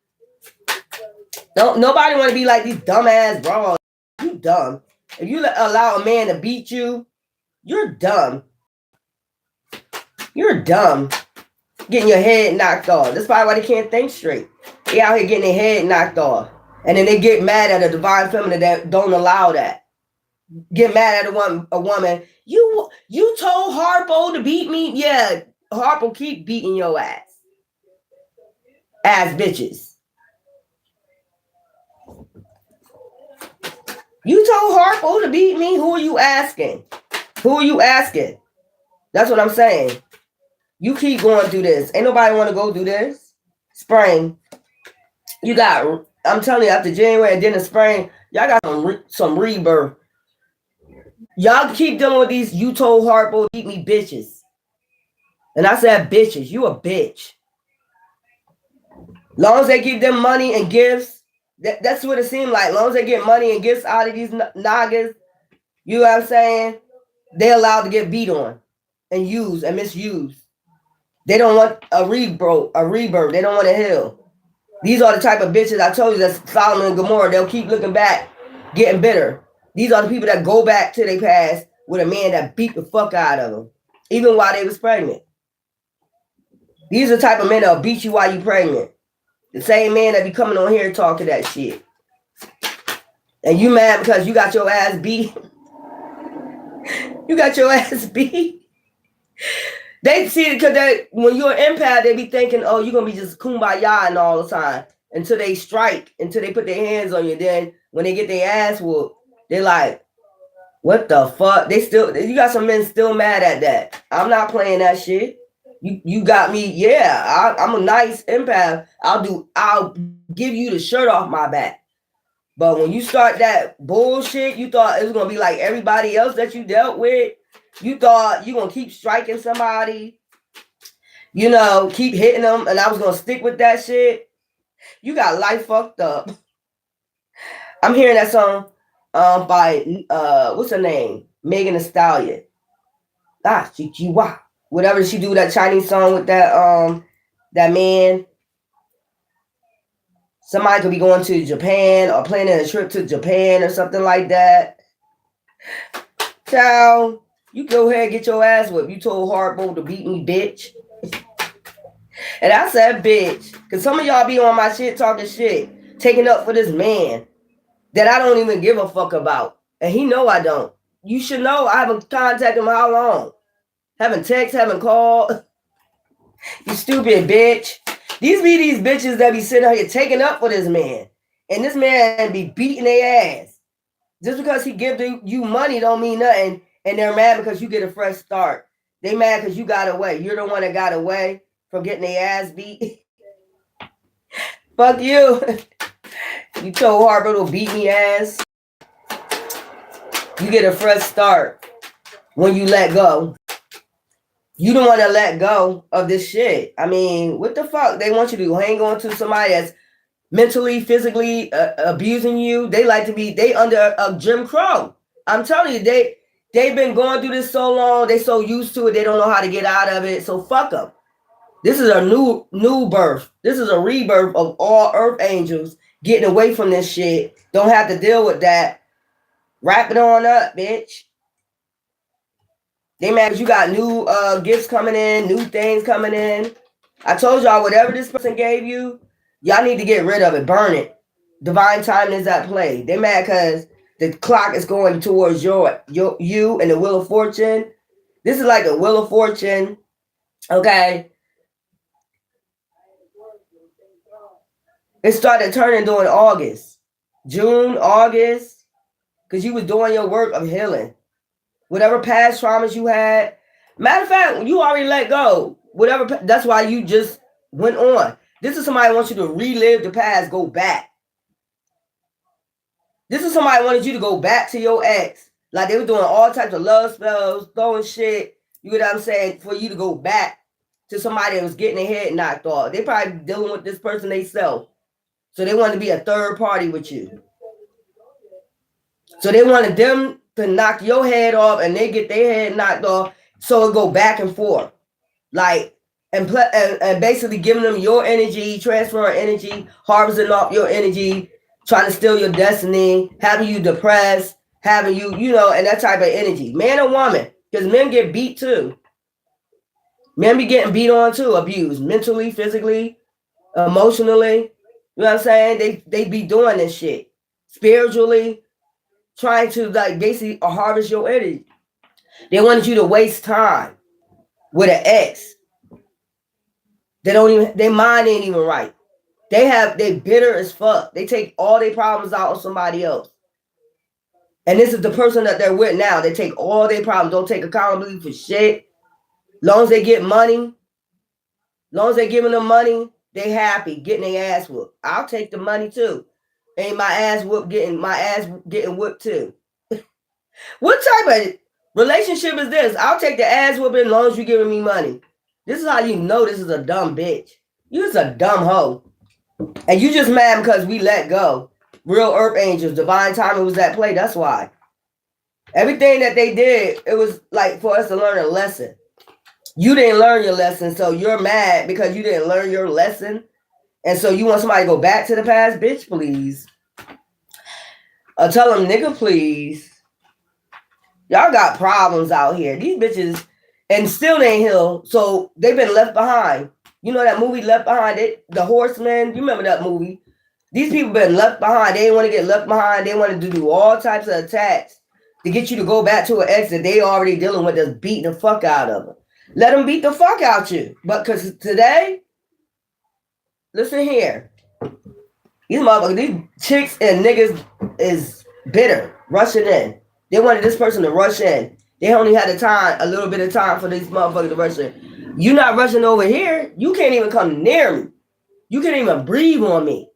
Nobody want to be like these dumbass bras. You dumb. If you allow a man to beat you, you're dumb. You're dumb. Getting your head knocked off. That's probably why they can't think straight. They out here getting their head knocked off. And then they get mad at a divine feminine that don't allow that. Get mad at a woman. You told Harpo to beat me? Yeah, Harpo keep beating your ass. Ass bitches. You told Harpo to beat me? Who are you asking? Who are you asking? That's what I'm saying. You keep going through this. Ain't nobody want to go through this. Spring. You got, I'm telling you, after January and then the spring, y'all got some rebirth. Y'all keep dealing with these you told Harpo beat me bitches. And I said bitches. You a bitch. Long as they give them money and gifts, that's what it seemed like. Long as they get money and gifts out of these niggas, you know what I'm saying? They allowed to get beat on and used and misused. They don't want a rebirth. They don't want to heal. These are the type of bitches I told you that's Solomon and Gomorrah. They'll keep looking back, getting bitter. These are the people that go back to their past with a man that beat the fuck out of them, even while they was pregnant. These are the type of men that'll beat you while you pregnant. The same man that be coming on here talking that shit. And you mad because you got your ass beat. You got your ass beat. They see it because when you're an empath, they be thinking, oh, you're going to be just kumbaya and all the time until they strike, until they put their hands on you. Then when they get their ass whooped, they're like, what the fuck? You got some men still mad at that. I'm not playing that shit. You got me. Yeah, I'm a nice empath. I'll give you the shirt off my back. But when you start that bullshit, you thought it was going to be like everybody else that you dealt with. You thought you're going to keep striking somebody, you know, keep hitting them, and I was going to stick with that shit. You got life fucked up. I'm hearing that song. by what's her name? Megan Thee Stallion. Whatever she do that Chinese song with that man. Somebody could be going to Japan or planning a trip to Japan or something like that. Child, you go ahead and get your ass whipped. You told Harpo to beat me, bitch. And I said, bitch, because some of y'all be on my shit talking shit, taking up for this man that I don't even give a fuck about. And he know I don't. You should know I haven't contacted him how long? Haven't text, haven't called. You stupid bitch. These bitches that be sitting out here taking up for this man. And this man be beating their ass. Just because he give you money don't mean nothing. And they're mad because you get a fresh start. They mad because you got away. You're the one that got away from getting their ass beat. Fuck you. You told Harper to beat me ass. You get a fresh start when you let go. You don't want to let go of this shit. I mean, what the fuck? They want you to hang on to somebody that's mentally, physically abusing you. They like to be, they under a Jim Crow. I'm telling you, they've been going through this so long. They so used to it. They don't know how to get out of it. So fuck them. This is a new birth. This is a rebirth of all earth angels getting away from this shit. Don't have to deal with that. Wrap it on up, bitch. They mad because you got new gifts coming in, new things coming in. I told y'all, whatever this person gave you, y'all need to get rid of it. Burn it. Divine timing is at play. They mad because the clock is going towards you and the Wheel of Fortune. This is like the Wheel of Fortune. Okay. It started turning during August. June, August. Because you was doing your work of healing. Whatever past traumas you had. Matter of fact, you already let go. Whatever. That's why you just went on. This is somebody who wants you to relive the past, go back. This is somebody who wanted you to go back to your ex. Like they were doing all types of love spells, throwing shit. You know what I'm saying? For you to go back to somebody that was getting their head knocked off. They probably dealing with this person themselves. So they wanted to be a third party with you. So they wanted them to knock your head off and they get their head knocked off. So it go back and forth. Like, and basically giving them your energy, transferring energy, harvesting off your energy, trying to steal your destiny, having you depressed, having you, and that type of energy. Man or woman, because men get beat too. Men be getting beat on too, abused, mentally, physically, emotionally. You know what I'm saying? They be doing this shit. Spiritually, trying to like basically harvest your energy. They wanted you to waste time with an ex. Their mind ain't even right. They bitter as fuck. They take all their problems out on somebody else. And this is the person that they're with now. They take all their problems, don't take accountability for shit. Long as they get money, long as they're giving them money, they happy getting their ass whooped. I'll take the money too. Ain't my ass getting whooped too. What type of relationship is this? I'll take the ass whooping as long as you're giving me money. This is how you know this is a dumb bitch. You just a dumb hoe. And you just mad because we let go. Real earth angels, divine timing was at play. That's why. Everything that they did, it was like for us to learn a lesson. You didn't learn your lesson, so you're mad because you didn't learn your lesson. And so you want somebody to go back to the past? Bitch, please. Tell them, nigga, please. Y'all got problems out here. These bitches, and still they ain't healed. So they've been left behind. You know that movie Left Behind? The Horseman? You remember that movie? These people been left behind. They didn't want to get left behind. They wanted to do all types of attacks to get you to go back to an ex that they already dealing with that's beating the fuck out of them. Let them beat the fuck out you. But because today, listen here. These motherfuckers, these chicks and niggas is bitter, rushing in. They wanted this person to rush in. They only had a little bit of time for these motherfuckers to rush in. You not rushing over here. You can't even come near me. You can't even breathe on me.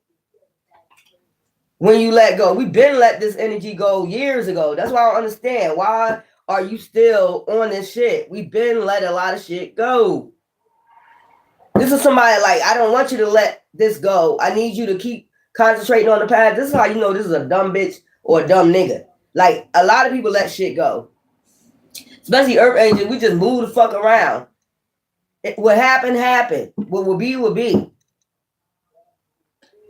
When you let go. We've been let this energy go years ago. That's why I don't understand. Why are you still on this shit? We've been let a lot of shit go. This is somebody like, I don't want you to let this go. I need you to keep concentrating on the past. This is how you know this is a dumb bitch or a dumb nigga. Like, a lot of people let shit go. Especially Earth Angels, we just move the fuck around. What happened, happened. What will be, will be.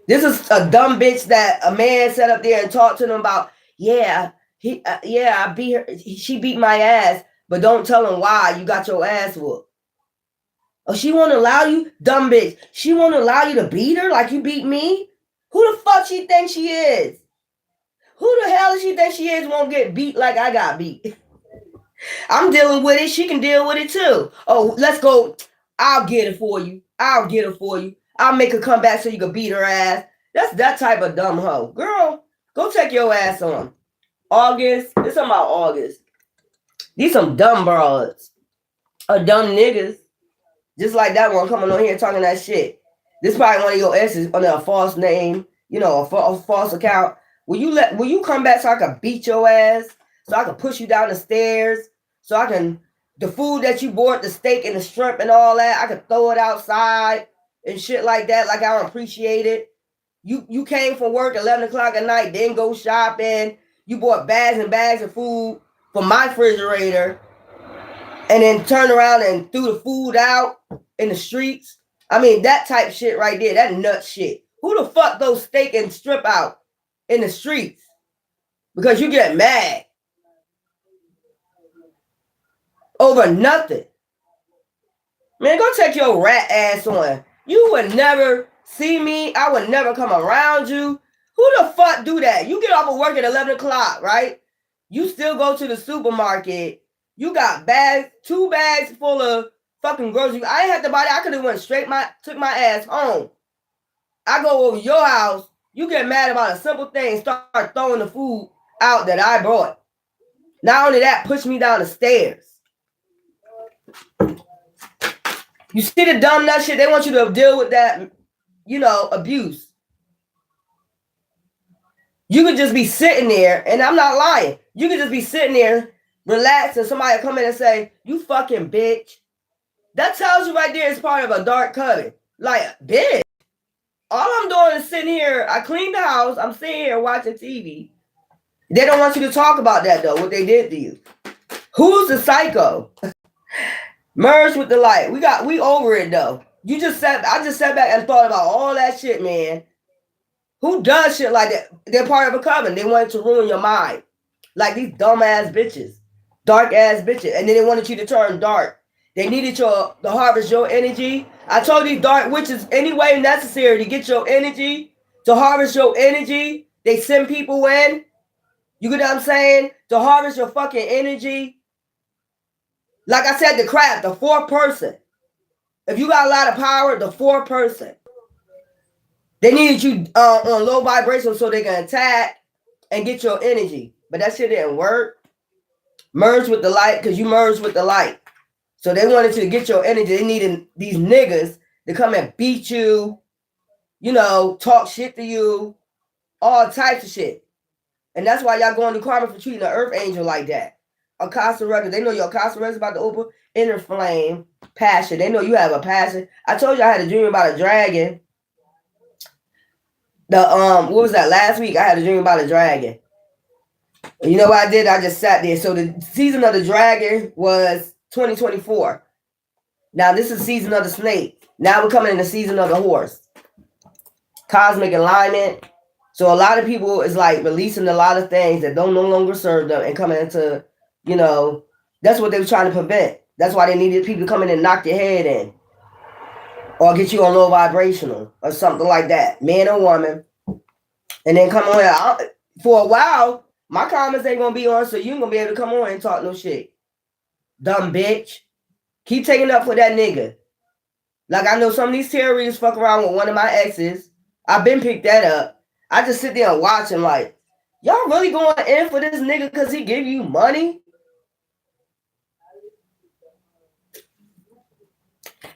This is a dumb bitch that a man sat up there and talked to them about, I beat her. She beat my ass, but don't tell him why you got your ass whooped. Oh, she won't allow you? Dumb bitch. She won't allow you to beat her like you beat me? Who the fuck she think she is? Who the hell does she think she is won't get beat like I got beat? I'm dealing with it. She can deal with it too. Oh, let's go. I'll get it for you. I'll get it for you. I'll make her come back so you can beat her ass. That's that type of dumb hoe. Girl, go take your ass on. August. It's about August. These some dumb broads. Or dumb niggas. Just like that one coming on here talking that shit. This probably one of your exes under a false name, a false account. Will you come back so I can beat your ass? So I can push you down the stairs? So I can, the food that you bought, the steak and the shrimp and all that, I can throw it outside and shit like that, like I don't appreciate it. You came from work 11 o'clock at night, then go shopping. You bought bags and bags of food from my refrigerator and then turned around and threw the food out in the streets. I mean, that type shit right there, that nut shit. Who the fuck those steak and strip out in the streets? Because you get mad over nothing. Man, go take your rat ass on. You would never see me. I would never come around you. Who the fuck do that? You get off of work at 11 o'clock, right? You still go to the supermarket. You got bags, 2 bags full of fucking groceries. I ain't had to buy that. I could have went straight, took my ass home. I go over your house. You get mad about a simple thing. Start throwing the food out that I brought. Not only that, push me down the stairs. You see the dumb nut shit? They want you to deal with that, abuse. You could just be sitting there, and I'm not lying. You could just be sitting there, relax, and somebody come in and say, you fucking bitch. That tells you right there it's part of a dark coven. Like, bitch. All I'm doing is sitting here. I cleaned the house. I'm sitting here watching TV. They don't want you to talk about that, though, what they did to you. Who's the psycho? Merge with the light. We over it, though. I just sat back and thought about all that shit, man. Who does shit like that? They're part of a coven. They wanted to ruin your mind. Like these dumb-ass bitches. Dark-ass bitches. And then they wanted you to turn dark. They needed to harvest your energy. I told these dark witches, any way necessary to get your energy, to harvest your energy, they send people in. You get what I'm saying? To harvest your fucking energy. Like I said, the crap, the 4th person. If you got a lot of power, the 4th person. They needed you on low vibration so they can attack and get your energy. But that shit didn't work. Merge with the light, because you merged with the light. So they wanted to get your energy. They needed these niggas to come and beat you, talk shit to you, all types of shit. And that's why y'all going to karma for treating an Earth Angel like that. Akasha record. They know your Akasha record is about to open. Inner flame, passion. They know you have a passion. I told you I had a dream about a dragon. What was that? Last week I had a dream about a dragon. And you know what I did? I just sat there. So the season of the dragon was 2024. Now this is season of the snake. Now we're coming in the season of the horse. Cosmic alignment. So a lot of people is like releasing a lot of things that don't no longer serve them and coming into, that's what they were trying to prevent. That's why they needed people to come in and knock your head in. Or get you on low vibrational or something like that. Man or woman. And then come on. For a while, my comments ain't going to be on, so you ain't going to be able to come on and talk no shit. Dumb bitch. Keep taking up for that nigga. Like I know some of these terrorists fuck around with one of my exes. I've been picked that up. I just sit there and watch him like, y'all really going in for this nigga because he give you money?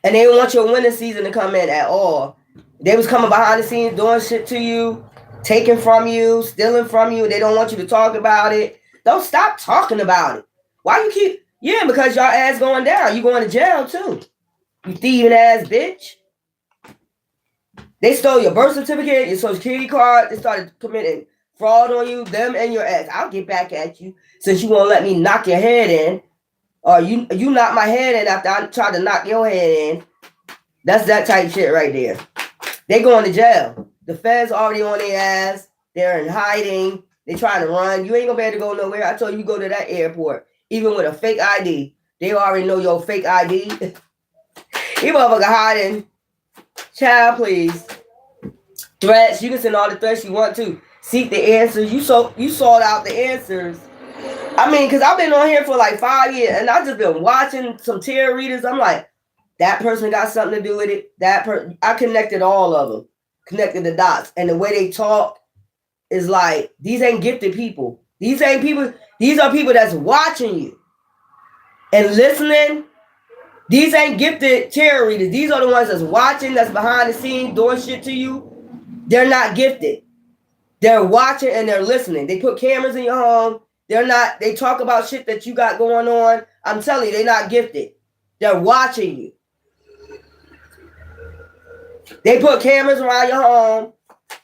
And they don't want your winning season to come in at all. They was coming behind the scenes doing shit to you, taking from you, stealing from you. They don't want you to talk about it. Don't stop talking about it. Why you keep... Yeah, because y'all ass going down. You going to jail too. You thieving ass bitch. They stole your birth certificate, your social security card. They started committing fraud on you, them and your ex. I'll get back at you since you won't let me knock your head in. Or you knock my head in after I tried to knock your head in. That's that type shit right there. They going to jail. The feds already on their ass. They're in hiding. They trying to run. You ain't gonna be able to go nowhere. I told you go to that airport. Even with a fake ID. They already know your fake ID. You motherfucker hiding. Child, please. Threats. You can send all the threats you want to. Seek the answers. You sought out the answers. I mean, because I've been on here for like 5 years and I've just been watching some tarot readers. I'm like, that person got something to do with it. I connected all of them. Connected the dots. And the way they talk is like, these ain't gifted people. These ain't people. These are people that's watching you and listening. These ain't gifted tarot readers. These are the ones that's watching, that's behind the scenes, doing shit to you. They're not gifted. They're watching and they're listening. They put cameras in your home. They talk about shit that you got going on. I'm telling you, they're not gifted. They're watching you. They put cameras around your home.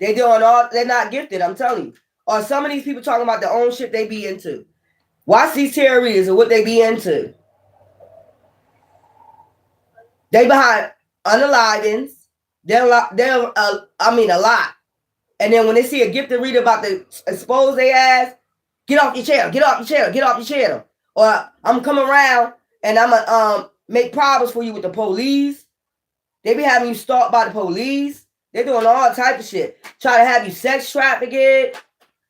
They're not gifted, I'm telling you. Or some of these people talking about their own shit they be into. Watch these tarot readers and what they be into. They behind unalivings. They're a lot. And then when they see a gifted reader about to expose their ass, get off your channel, get off your channel, get off your channel. Or I'm coming around and I'm gonna make problems for you with the police. They be having you stalked by the police. They're doing all type of shit. Try to have you sex trafficked.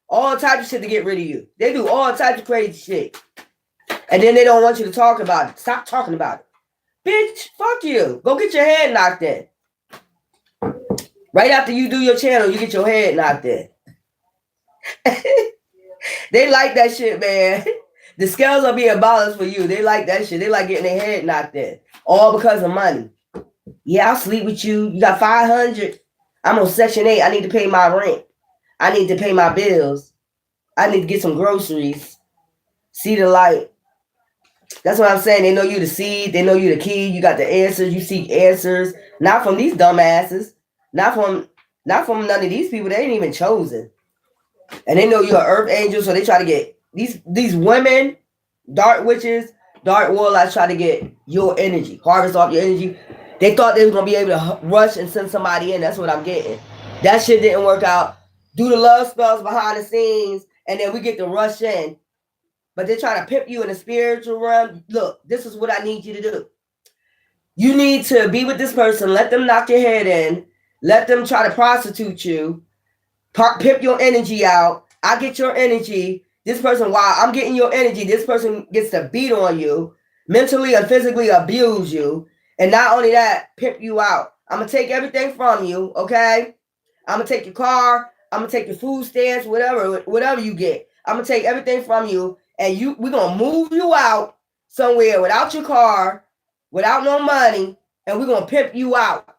All type of shit to get rid of you. They do all types of crazy shit. And then they don't want you to talk about it. Stop talking about it. Bitch, fuck you. Go get your head knocked in. Right after you do your channel, you get your head knocked in. They like that shit, man. The scales are being balanced for you. They like that shit. They like getting their head knocked in. All because of money. Yeah, I'll sleep with you. You got 500. I'm on Section 8. I need to pay my rent. I need to pay my bills. I need to get some groceries. See the light. That's what I'm saying. They know you the seed. They know you the key. You got the answers. You seek answers. Not from these dumbasses. Not from none of these people. They ain't even chosen. And they know you're an earth angel, so they try to get these women, dark witches, dark warlocks try to get your energy, harvest off your energy. They thought they was gonna be able to rush and send somebody in. That's what I'm getting. That shit didn't work out. Do the love spells behind the scenes, and then we get to rush in. But they're trying to pimp you in the spiritual realm. Look, this is what I need you to do. You need to be with this person. Let them knock your head in. Let them try to prostitute you. Pimp your energy out. I get your energy. This person, while I'm getting your energy, this person gets to beat on you, mentally or physically abuse you. And not only that, pimp you out. I'm going to take everything from you, okay? I'm going to take your car. I'm going to take your food stamps, whatever you get. I'm going to take everything from you. And we're going to move you out somewhere without your car, without no money, and we're going to pimp you out.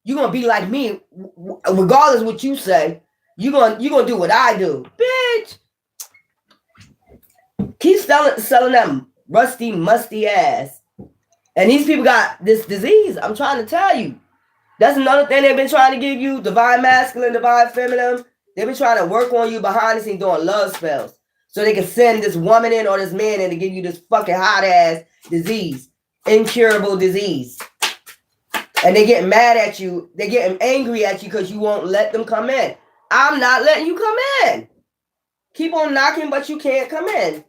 You're going to be like me, regardless of what you say. You're gonna do what I do. Bitch. Keep selling that rusty, musty ass. And these people got this disease. I'm trying to tell you. That's another thing they've been trying to give you. Divine masculine, divine feminine. They've been trying to work on you behind the scenes doing love spells. So they can send this woman in or this man in to give you this fucking hot ass disease. Incurable disease. And they get mad at you. They getting angry at you because you won't let them come in. I'm not letting you come in. Keep on knocking, but you can't come in.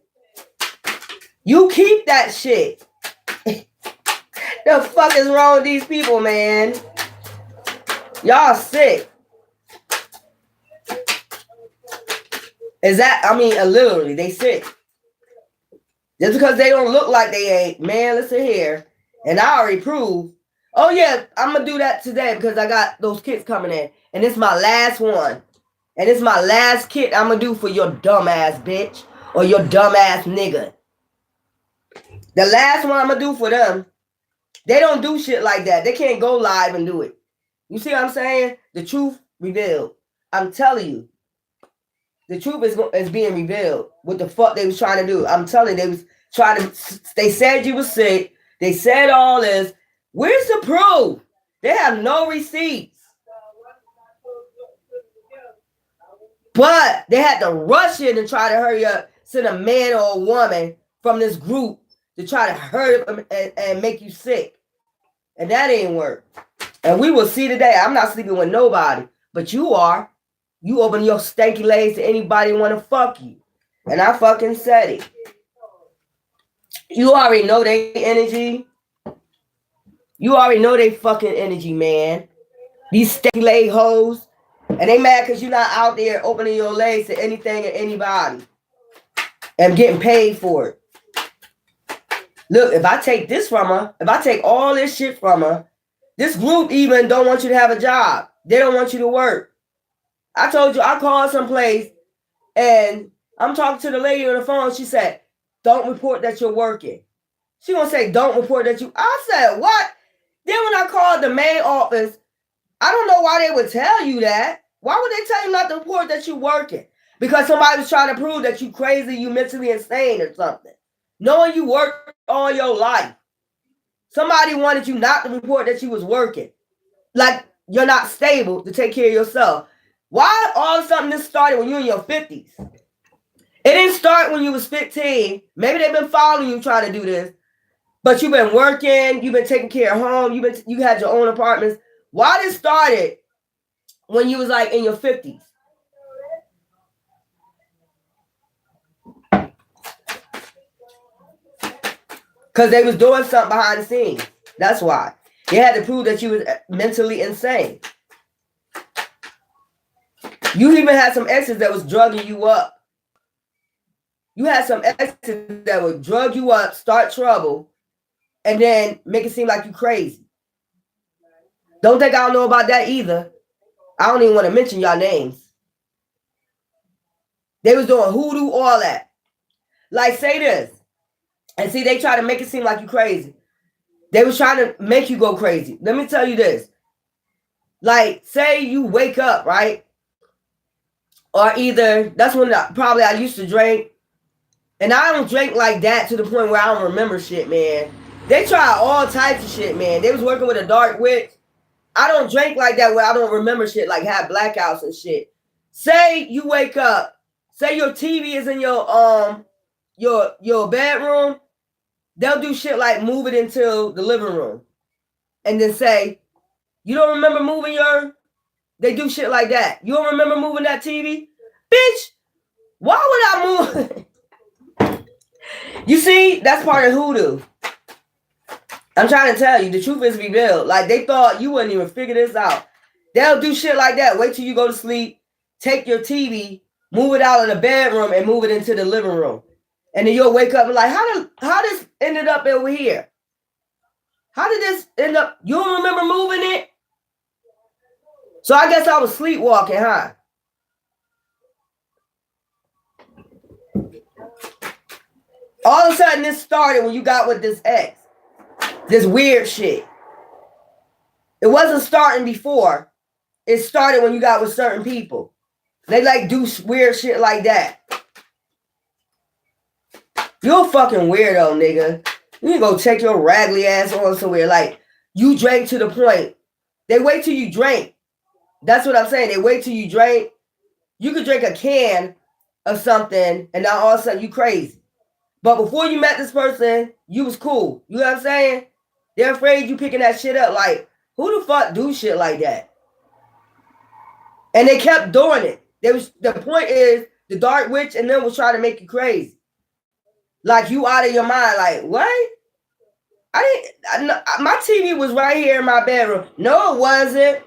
You keep that shit. The fuck is wrong with these people, man? Y'all sick. Literally, they sick. Just because they don't look like they ain't. Man, listen here. And I already proved. Oh, yeah, I'm going to do that today because I got those kits coming in. And it's my last one. And it's my last kit I'm going to do for your dumb ass bitch. Or your dumb ass nigga. The last one I'm going to do for them. They don't do shit like that. They can't go live and do it. You see what I'm saying? The truth revealed. I'm telling you. The truth is being revealed. What the fuck they was trying to do. I'm telling you, they said you was sick. They said all this. Where's the proof? They have no receipts. But they had to rush in and try to hurry up, send a man or a woman from this group to try to hurt them and make you sick. And that ain't work. And we will see today. I'm not sleeping with nobody, but you are. You open your stanky legs to anybody want to fuck you. And I fucking said it. You already know they energy. You already know they fucking energy, man. These stanky leg hoes. And they mad because you're not out there opening your legs to anything and anybody. And getting paid for it. Look, if I take this from her, if I take all this shit from her, this group even don't want you to have a job. They don't want you to work. I told you, I called someplace and I'm talking to the lady on the phone. She said, don't report that you're working. She gonna say, don't report that you. I said, what? Then when I called the main office, I don't know why they would tell you that. Why would they tell you not to report that you're working? Because somebody was trying to prove that you crazy, you mentally insane or something. Knowing you work all your life. Somebody wanted you not to report that you was working. Like you're not stable to take care of yourself. Why all of a sudden this started when you were in your 50s? It didn't start when you was 15. Maybe they've been following you trying to do this. But you've been working, you've been taking care of home, you had your own apartments. Why this started when you was like in your 50s? Because they was doing something behind the scenes. That's why. They had to prove that you was mentally insane. You even had some exes that was drugging you up. You had some exes that would drug you up, start trouble, and then make it seem like you crazy. Don't think I don't know about that either. I don't even want to mention y'all names. They was doing hoodoo, all that. Like, say this. And see, they try to make it seem like you crazy. They was trying to make you go crazy. Let me tell you this. Like, say you wake up, right? Or either, that's when probably I used to drink. And I don't drink like that to the point where I don't remember shit, man. They try all types of shit, man. They was working with a dark witch. I don't drink like that where I don't remember shit, like have blackouts and shit. Say you wake up. Say your TV is in your bedroom. They'll do shit like move it into the living room. And then say, you don't remember moving They do shit like that. You don't remember moving that TV? Bitch, why would I move? You see, that's part of hoodoo. I'm trying to tell you, the truth is revealed. Like, they thought you wouldn't even figure this out. They'll do shit like that. Wait till you go to sleep, take your TV, move it out of the bedroom, and move it into the living room. And then you'll wake up and like, how this ended up over here? How did this end up? You don't remember moving it? So I guess I was sleepwalking, huh? All of a sudden, this started when you got with this ex. This weird shit. It wasn't starting before. It started when you got with certain people. They like do weird shit like that. You're a fucking weirdo, nigga. You need to go take your raggedy ass on somewhere. Like, you drank to the point. They wait till you drink. That's what I'm saying. They wait till you drink. You could drink a can of something and now all of a sudden you crazy. But before you met this person, you was cool. You know what I'm saying? They're afraid you picking that shit up. Like, who the fuck do shit like that? And they kept doing it. The point is, the dark witch and them was trying to make you crazy. Like, you out of your mind. Like, what? My TV was right here in my bedroom. No, it wasn't.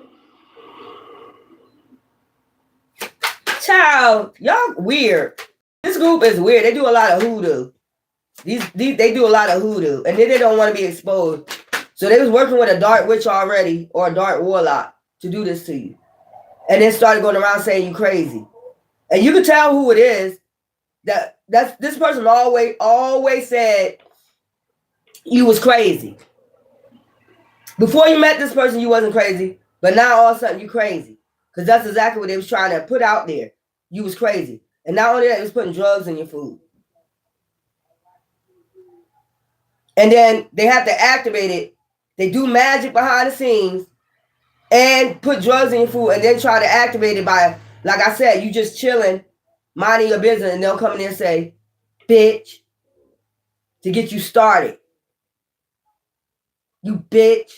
Child, y'all weird. This group is weird. They do a lot of hoodoo. They do a lot of hoodoo. And then they don't want to be exposed. So they was working with a dark witch already or a dark warlock to do this to you. And then started going around saying you crazy. And you can tell who it is. This person always said you was crazy. Before you met this person, you wasn't crazy. But now all of a sudden you crazy. Because that's exactly what they was trying to put out there. You was crazy. And not only that, it was putting drugs in your food. And then they have to activate it. They do magic behind the scenes and put drugs in your food and then try to activate it by Like I said, you just chilling, minding your business, and they'll come in there and say, bitch, to get you started. You bitch.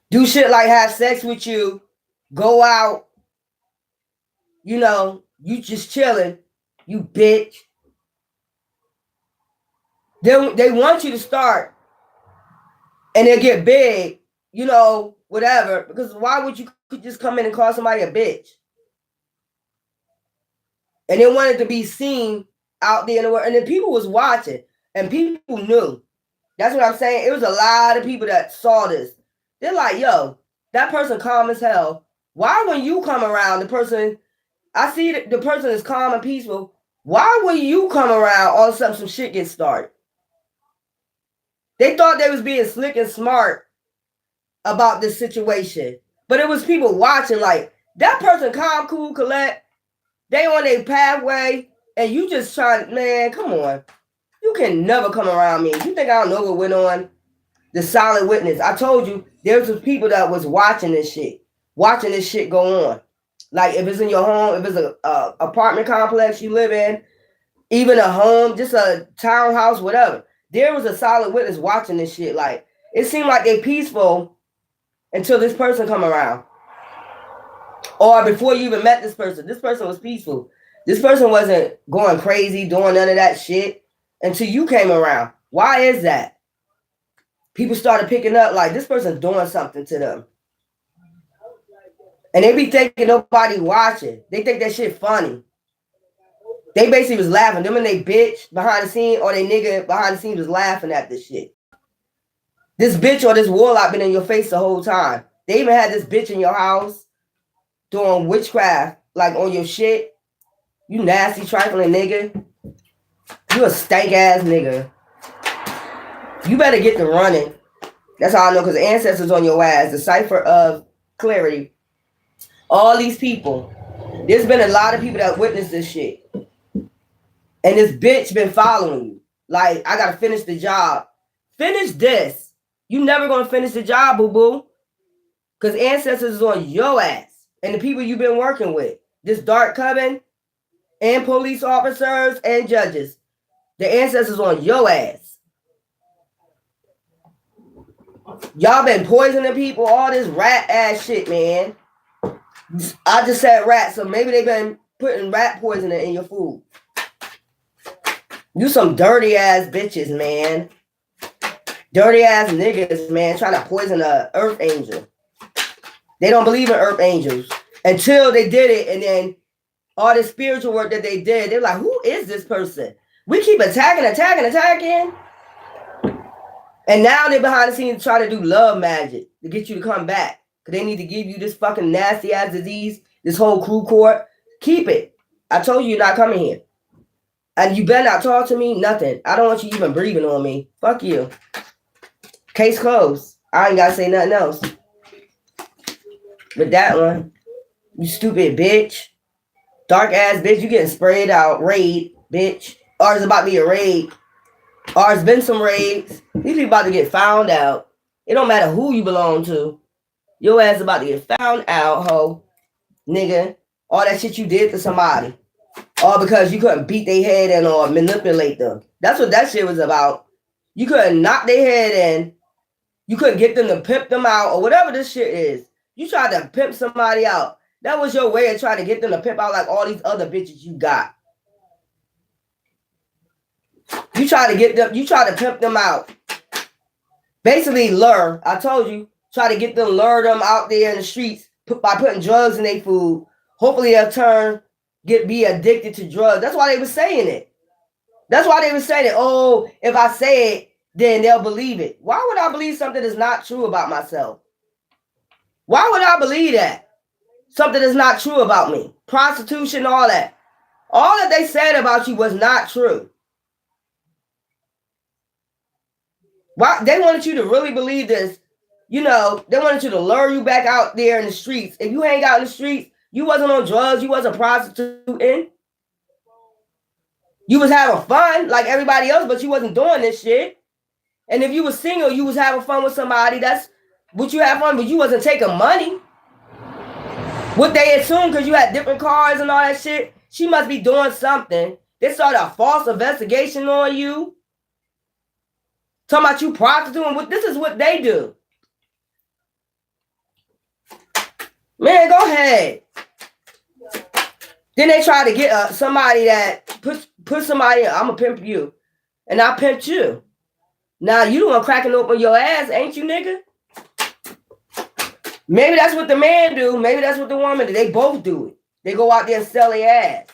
Do shit like have sex with you, go out, you know, you just chilling, you bitch. They want you to start and they'll get big, you know, whatever, because why would you just come in and call somebody a bitch? And they wanted to be seen out there in the world. And then people was watching and people knew. That's what I'm saying. It was a lot of people that saw this. They're like, yo, that person calm as hell. Why when you come around, the person, I see the person is calm and peaceful. Why when you come around, all of a sudden some shit gets started? They thought they was being slick and smart about this situation. But it was people watching like, that person calm, cool, collect. They on their pathway, and you just trying, man, come on. You can never come around me. You think I don't know what went on? The silent witness. I told you, there was people that was watching this shit go on. Like if it's in your home, if it's a apartment complex you live in, even a home, just a townhouse, whatever. There was a silent witness watching this shit. Like it seemed like they peaceful until this person come around. Or before you even met this person was peaceful. This person wasn't going crazy, doing none of that shit until you came around. Why is that? People started picking up like this person's doing something to them. And they be thinking nobody watching. They think that shit funny. They basically was laughing. Them and they bitch behind the scene or they nigga behind the scenes was laughing at this shit. This bitch or this warlock been in your face the whole time. They even had this bitch in your house doing witchcraft, like on your shit. You nasty, trifling nigga. You a stank ass nigga. You better get to running. That's how I know, because the ancestors on your ass, the cipher of clarity. All these people. There's been a lot of people that witnessed this shit. And this bitch been following you. Like, I gotta finish the job. Finish this. You never gonna finish the job, boo-boo. Because ancestors is on your ass. And the people you've been working with. This dark coven and police officers and judges. The ancestors on your ass. Y'all been poisoning people, all this rat ass shit, man. I just said rat, so maybe they been putting rat poisoning in your food. You some dirty ass bitches, man. Dirty ass niggas, man, trying to poison a earth angel. They don't believe in earth angels until they did it, and then all the spiritual work that they did, they're like, who is this person? We keep attacking. And now they're behind the scenes trying to do love magic to get you to come back. Because they need to give you this fucking nasty ass disease, this whole crew court. Keep it. I told you you're not coming here. And you better not talk to me, nothing. I don't want you even breathing on me. Fuck you. Case closed. I ain't got to say nothing else. But that one, you stupid bitch. Dark ass bitch, you getting sprayed out. Raid, bitch. Or it's about to be a raid. Or it's been some raids. These people about to get found out. It don't matter who you belong to. Your ass about to get found out, ho. Nigga. All that shit you did to somebody. All because you couldn't beat their head in or manipulate them. That's what that shit was about. You couldn't knock their head in. You couldn't get them to pimp them out or whatever this shit is. You tried to pimp somebody out. That was your way of trying to get them to pimp out like all these other bitches you got. You try to get them, you try to pimp them out. Basically lure. I told you, try to get them, lure them out there in the streets by putting drugs in their food. Hopefully they'll be addicted to drugs. That's why they were saying it. That's why they were saying it. Oh, if I say it, then they'll believe it. Why would I believe something that's not true about myself? Why would I believe that? Something that's not true about me. Prostitution, all that. All that they said about you was not true. Why they wanted you to really believe this? You know, they wanted you to lure you back out there in the streets. If you hang out in the streets, you wasn't on drugs, you wasn't prostituting. You was having fun like everybody else, but you wasn't doing this shit. And if you was single, you was having fun with somebody. That's Would you have fun? But you wasn't taking money. What they assume because you had different cars and all that shit, she must be doing something. They started a false investigation on you. Talking about you prostituting. This is what they do. Man, go ahead. Then they try to get somebody that put somebody in. I'm going to pimp you. And I pimped you. Now you the one cracking open your ass, ain't you, nigga? Maybe that's what the man do. Maybe that's what the woman do. They both do it. They go out there and sell their ass.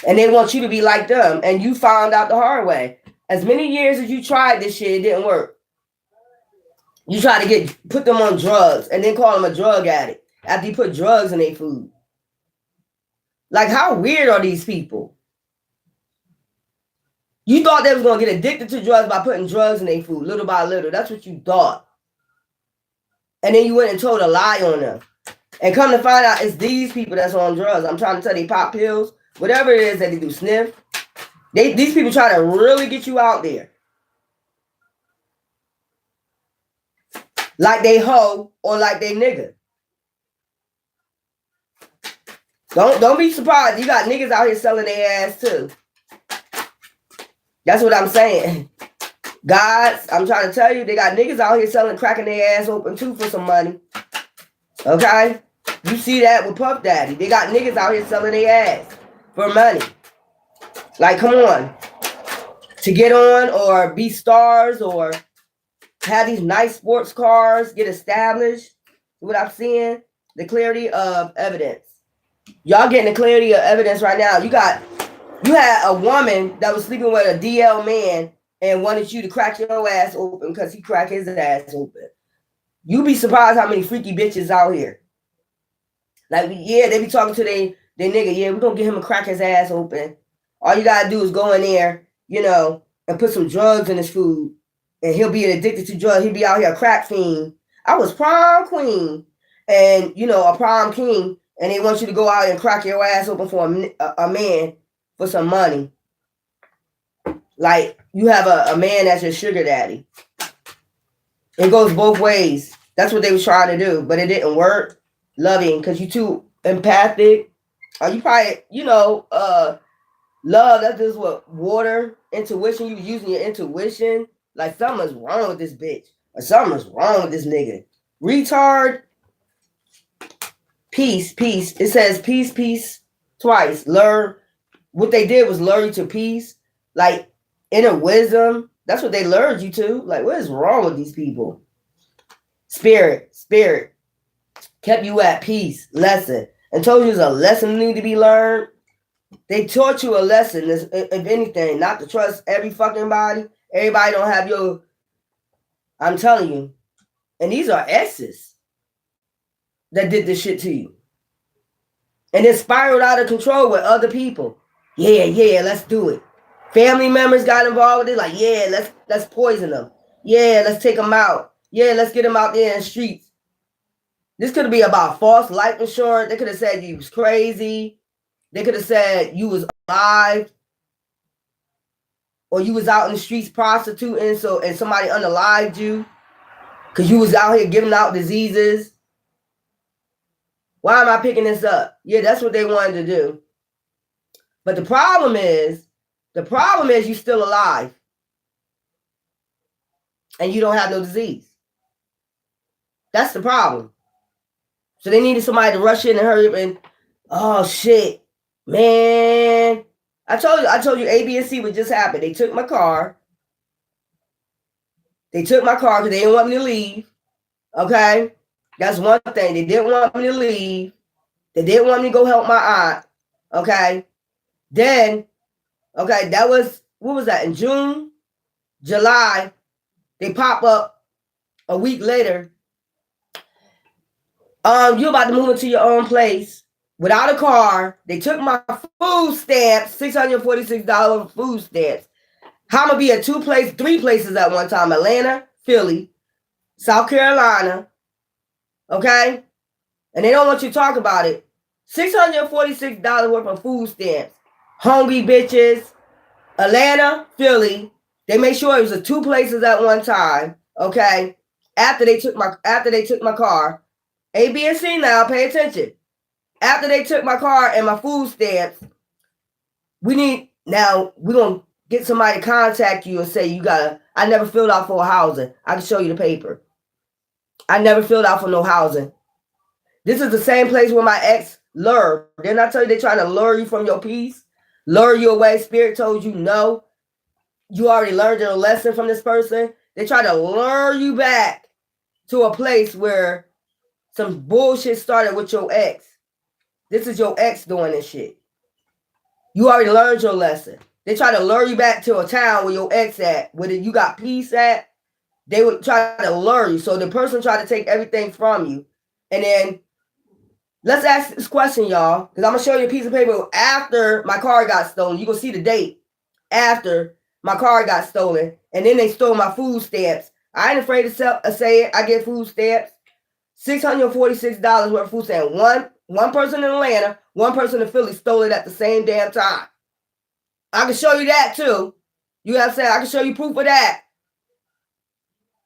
And they want you to be like them. And you found out the hard way. As many years as you tried this shit, it didn't work. You try to put them on drugs and then call them a drug addict after you put drugs in their food. Like, how weird are these people? You thought they was going to get addicted to drugs by putting drugs in their food, little by little. That's what you thought. And then you went and told a lie on them. And come to find out, it's these people that's on drugs. I'm trying to tell you, they pop pills, whatever it is that they do, sniff. These people try to really get you out there. Like they hoe or like they nigga. Don't be surprised. You got niggas out here selling their ass too. That's what I'm saying. Guys, I'm trying to tell you, they got niggas out here cracking their ass open too for some money. Okay? You see that with Puff Daddy. They got niggas out here selling their ass for money. Like, come on. To get on or be stars or have these nice sports cars, get established. What I'm seeing, the clarity of evidence. Y'all getting the clarity of evidence right now. You had a woman that was sleeping with a DL man and wanted you to crack your ass open because he cracked his ass open. You be surprised how many freaky bitches out here. Like, yeah, they be talking to their nigga. Yeah, we're going to get him to crack his ass open. All you got to do is go in there, and put some drugs in his food. And he'll be addicted to drugs. He'll be out here a crack fiend. I was prom queen and, a prom king. And they want you to go out and crack your ass open for a man for some money. Like, you have a man that's your sugar daddy. It goes both ways. That's what they was trying to do. But it didn't work. Loving, because you too empathic. You probably, love, that's just what, water, intuition. You using your intuition. Like, something's wrong with this bitch. Or something's wrong with this nigga. Retard. Peace. It says peace twice. Learn. What they did was lure you to peace. Like, inner wisdom. That's what they lured you to. Like, what is wrong with these people? Spirit. Kept you at peace. Lesson. And told you there's a lesson need to be learned. They taught you a lesson, if anything, not to trust every fucking body. Everybody don't have your... I'm telling you. And these are exes that did this shit to you. And it spiraled out of control with other people. Yeah, let's do it. Family members got involved with it. Like, yeah, let's poison them. Yeah, let's take them out. Yeah, let's get them out there in the streets. This could be about false life insurance. They could have said you was crazy. They could have said you was alive. Or you was out in the streets prostituting and somebody unalived you. Because you was out here giving out diseases. Why am I picking this up? Yeah, that's what they wanted to do. But the problem is you're still alive. And you don't have no disease. That's the problem. So they needed somebody to rush in and hurry up and, oh shit, man. I told you A, B, and C what just happened. They took my car. They took my car because they didn't want me to leave. Okay? That's one thing. They didn't want me to leave. They didn't want me to go help my aunt. Okay? Then, okay, that was, what was that? In June, July, they pop up a week later. You're about to move into your own place without a car. They took my food stamps, $646 food stamps. I'm going to be at 3 places at one time. Atlanta, Philly, South Carolina. Okay? And they don't want you to talk about it. $646 worth of food stamps. Hungry bitches. Atlanta, Philly. They made sure it was 2 places at one time. Okay? after they took my car. A, B, and C now, pay attention. After they took my car and my food stamps, we're gonna get somebody to contact you and say I never filled out for housing. I can show you the paper. I never filled out for no housing. This is the same place where my ex lured. Didn't I tell you they're trying to lure you from your peace? Lure you away. Spirit told you no. You already learned your lesson from this person. They try to lure you back to a place where some bullshit started with your ex. This is your ex doing this shit. You already learned your lesson. They try to lure you back to a town where your ex at, where you got peace at. They would try to lure you. So the person tried to take everything from you. And then let's ask this question, y'all, because I'm going to show you a piece of paper after my car got stolen. You're going to see the date after my car got stolen. And then they stole my food stamps. I ain't afraid to say it. I get food stamps. $646 worth of food stamps. One person in Atlanta, one person in Philly stole it at the same damn time. I can show you that too. You know what I'm saying? I can show you proof of that.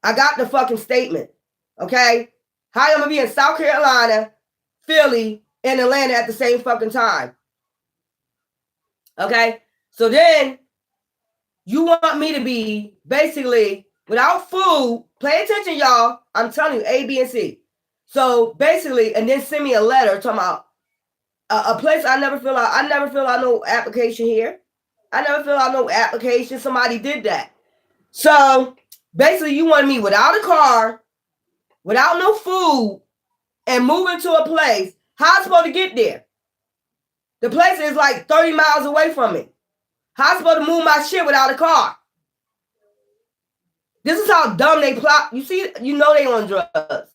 I got the fucking statement. Okay? How am I gonna be in South Carolina, Philly, and Atlanta at the same fucking time? Okay? So then you want me to be basically without food. Pay attention, y'all. I'm telling you, A, B, and C. So basically, and then send me a letter talking about a place I never fill out. I never fill out no application here. I never fill out no application. Somebody did that. So basically, you want me without a car, without no food, and moving to a place. How am I supposed to get there? The place is like 30 miles away from me. How am I supposed to move my shit without a car? This is how dumb they plot. You see, you know they on drugs.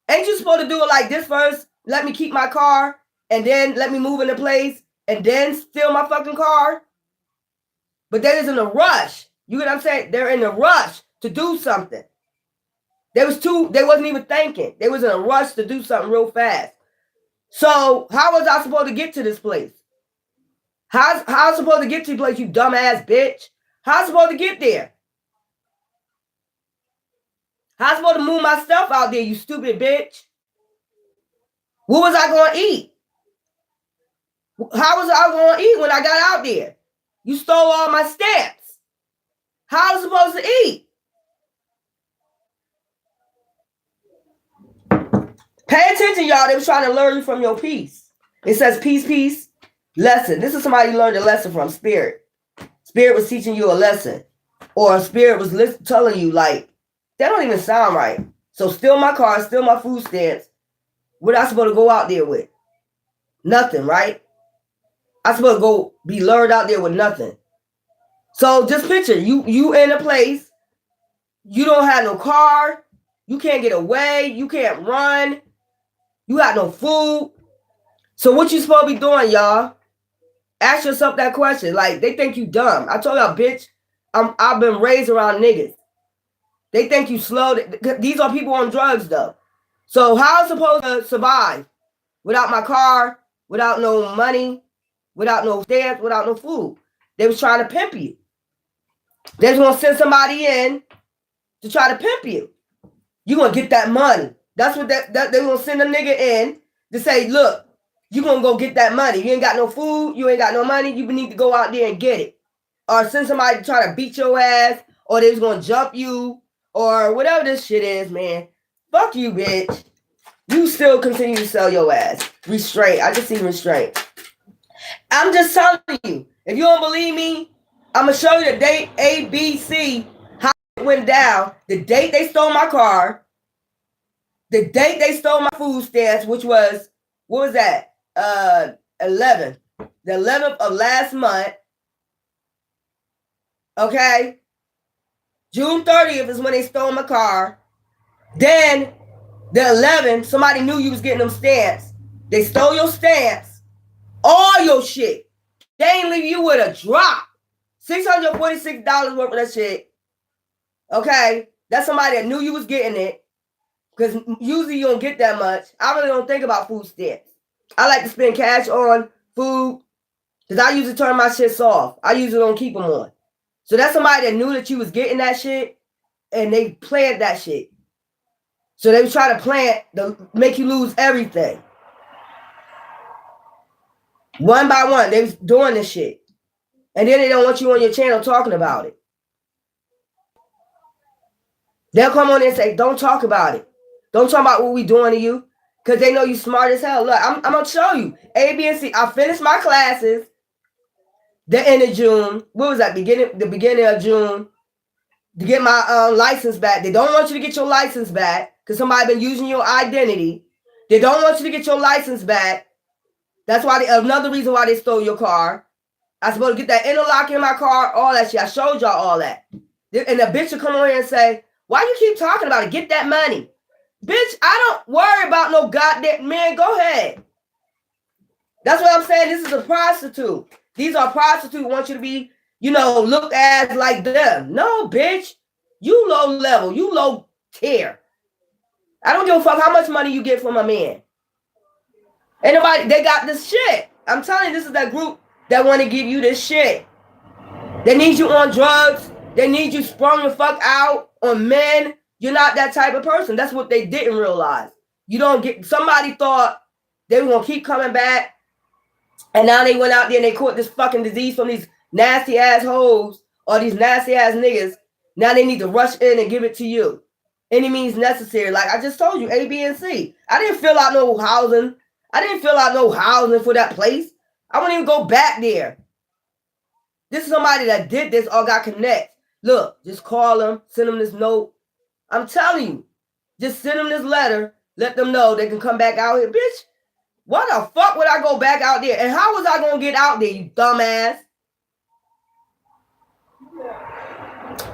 Ain't you supposed to do it like this first? Let me keep my car, and then let me move into place, and then steal my fucking car? But they're in a rush. You get what I'm saying? They're in a rush to do something. They wasn't even thinking. They was in a rush to do something real fast. So how was I supposed to get to this place? How's I supposed to get to the place, you dumbass bitch? How I supposed to get there? How I supposed to move my stuff out there, you stupid bitch? What was I going to eat? How was I going to eat when I got out there? You stole all my stamps. How was I supposed to eat? Pay attention, y'all. They was trying to lure you from your peace. It says peace, peace, lesson. This is somebody you learned a lesson from, Spirit. Spirit was teaching you a lesson. Or Spirit was telling you, like, that don't even sound right. So steal my car, steal my food stamps. What am I supposed to go out there with? Nothing, right? I'm supposed to go be lured out there with nothing. So just picture, you in a place, you don't have no car, you can't get away, you can't run, you got no food. So what you supposed to be doing, y'all? Ask yourself that question. Like, they think you dumb. I told y'all, bitch, I've been raised around niggas. They think you slow. These are people on drugs, though. So how am I supposed to survive without my car, without no money, without no stamps, without no food? They was trying to pimp you. They was going to send somebody in to try to pimp you. You're going to get that money. That's what they going to send a nigga in to say, look, you're going to go get that money. You ain't got no food. You ain't got no money. You need to go out there and get it. Or send somebody to try to beat your ass. Or they was going to jump you. Or whatever this shit is, man. Fuck you, bitch. You still continue to sell your ass. Restraint. I just see restraint. I'm just telling you. If you don't believe me, I'm going to show you the date A, B, C, how it went down. The date they stole my car. The date they stole my food stamps, which was, what was that? 11th. The 11th of last month. Okay? June 30th is when they stole my car. Then, the 11th, somebody knew you was getting them stamps. They stole your stamps. All your shit. They ain't leave you with a drop. $646 worth of that shit. Okay? That's somebody that knew you was getting it. Because usually you don't get that much. I really don't think about food stamps. I like to spend cash on food. Because I usually turn my shits off. I usually don't keep them on. So that's somebody that knew that you was getting that shit. and they planned that shit. So they was trying to plant to make you lose everything. One by one, they was doing this shit. And then they don't want you on your channel talking about it. They'll come on and say, don't talk about it. Don't talk about what we doing to you. Because they know you smart as hell. Look, I'm going to show you. A, B, and C. I finished my classes the end of June. What was that? The beginning of June. To get my license back. They don't want you to get your license back because somebody been using your identity. They don't want you to get your license back. That's why another reason why they stole your car. I was supposed to get that interlock in my car, all that shit. I showed y'all all that. And the bitch will come on here and say, why you keep talking about it? Get that money. Bitch, I don't worry about no goddamn man. Go ahead. That's what I'm saying. This is a prostitute. These are prostitutes who want you to be, looked at like them. No, bitch. You low level. You low tier. I don't give a fuck how much money you get from a man. Ain't nobody, they got this shit. I'm telling you, this is that group that want to give you this shit. They need you on drugs. They need you sprung the fuck out on men. You're not that type of person. That's what they didn't realize. Somebody thought they were going to keep coming back. And now they went out there and they caught this fucking disease from these nasty ass hoes or these nasty ass niggas. Now they need to rush in and give it to you. Any means necessary. Like I just told you, A, B, and C. I didn't fill out no housing. I didn't fill out no housing for that place. I wouldn't even go back there. This is somebody that did this or got connect. Look, just call them, send them this note. I'm telling you, just send them this letter. Let them know they can come back out here. Bitch, what the fuck would I go back out there? And how was I going to get out there, you dumbass?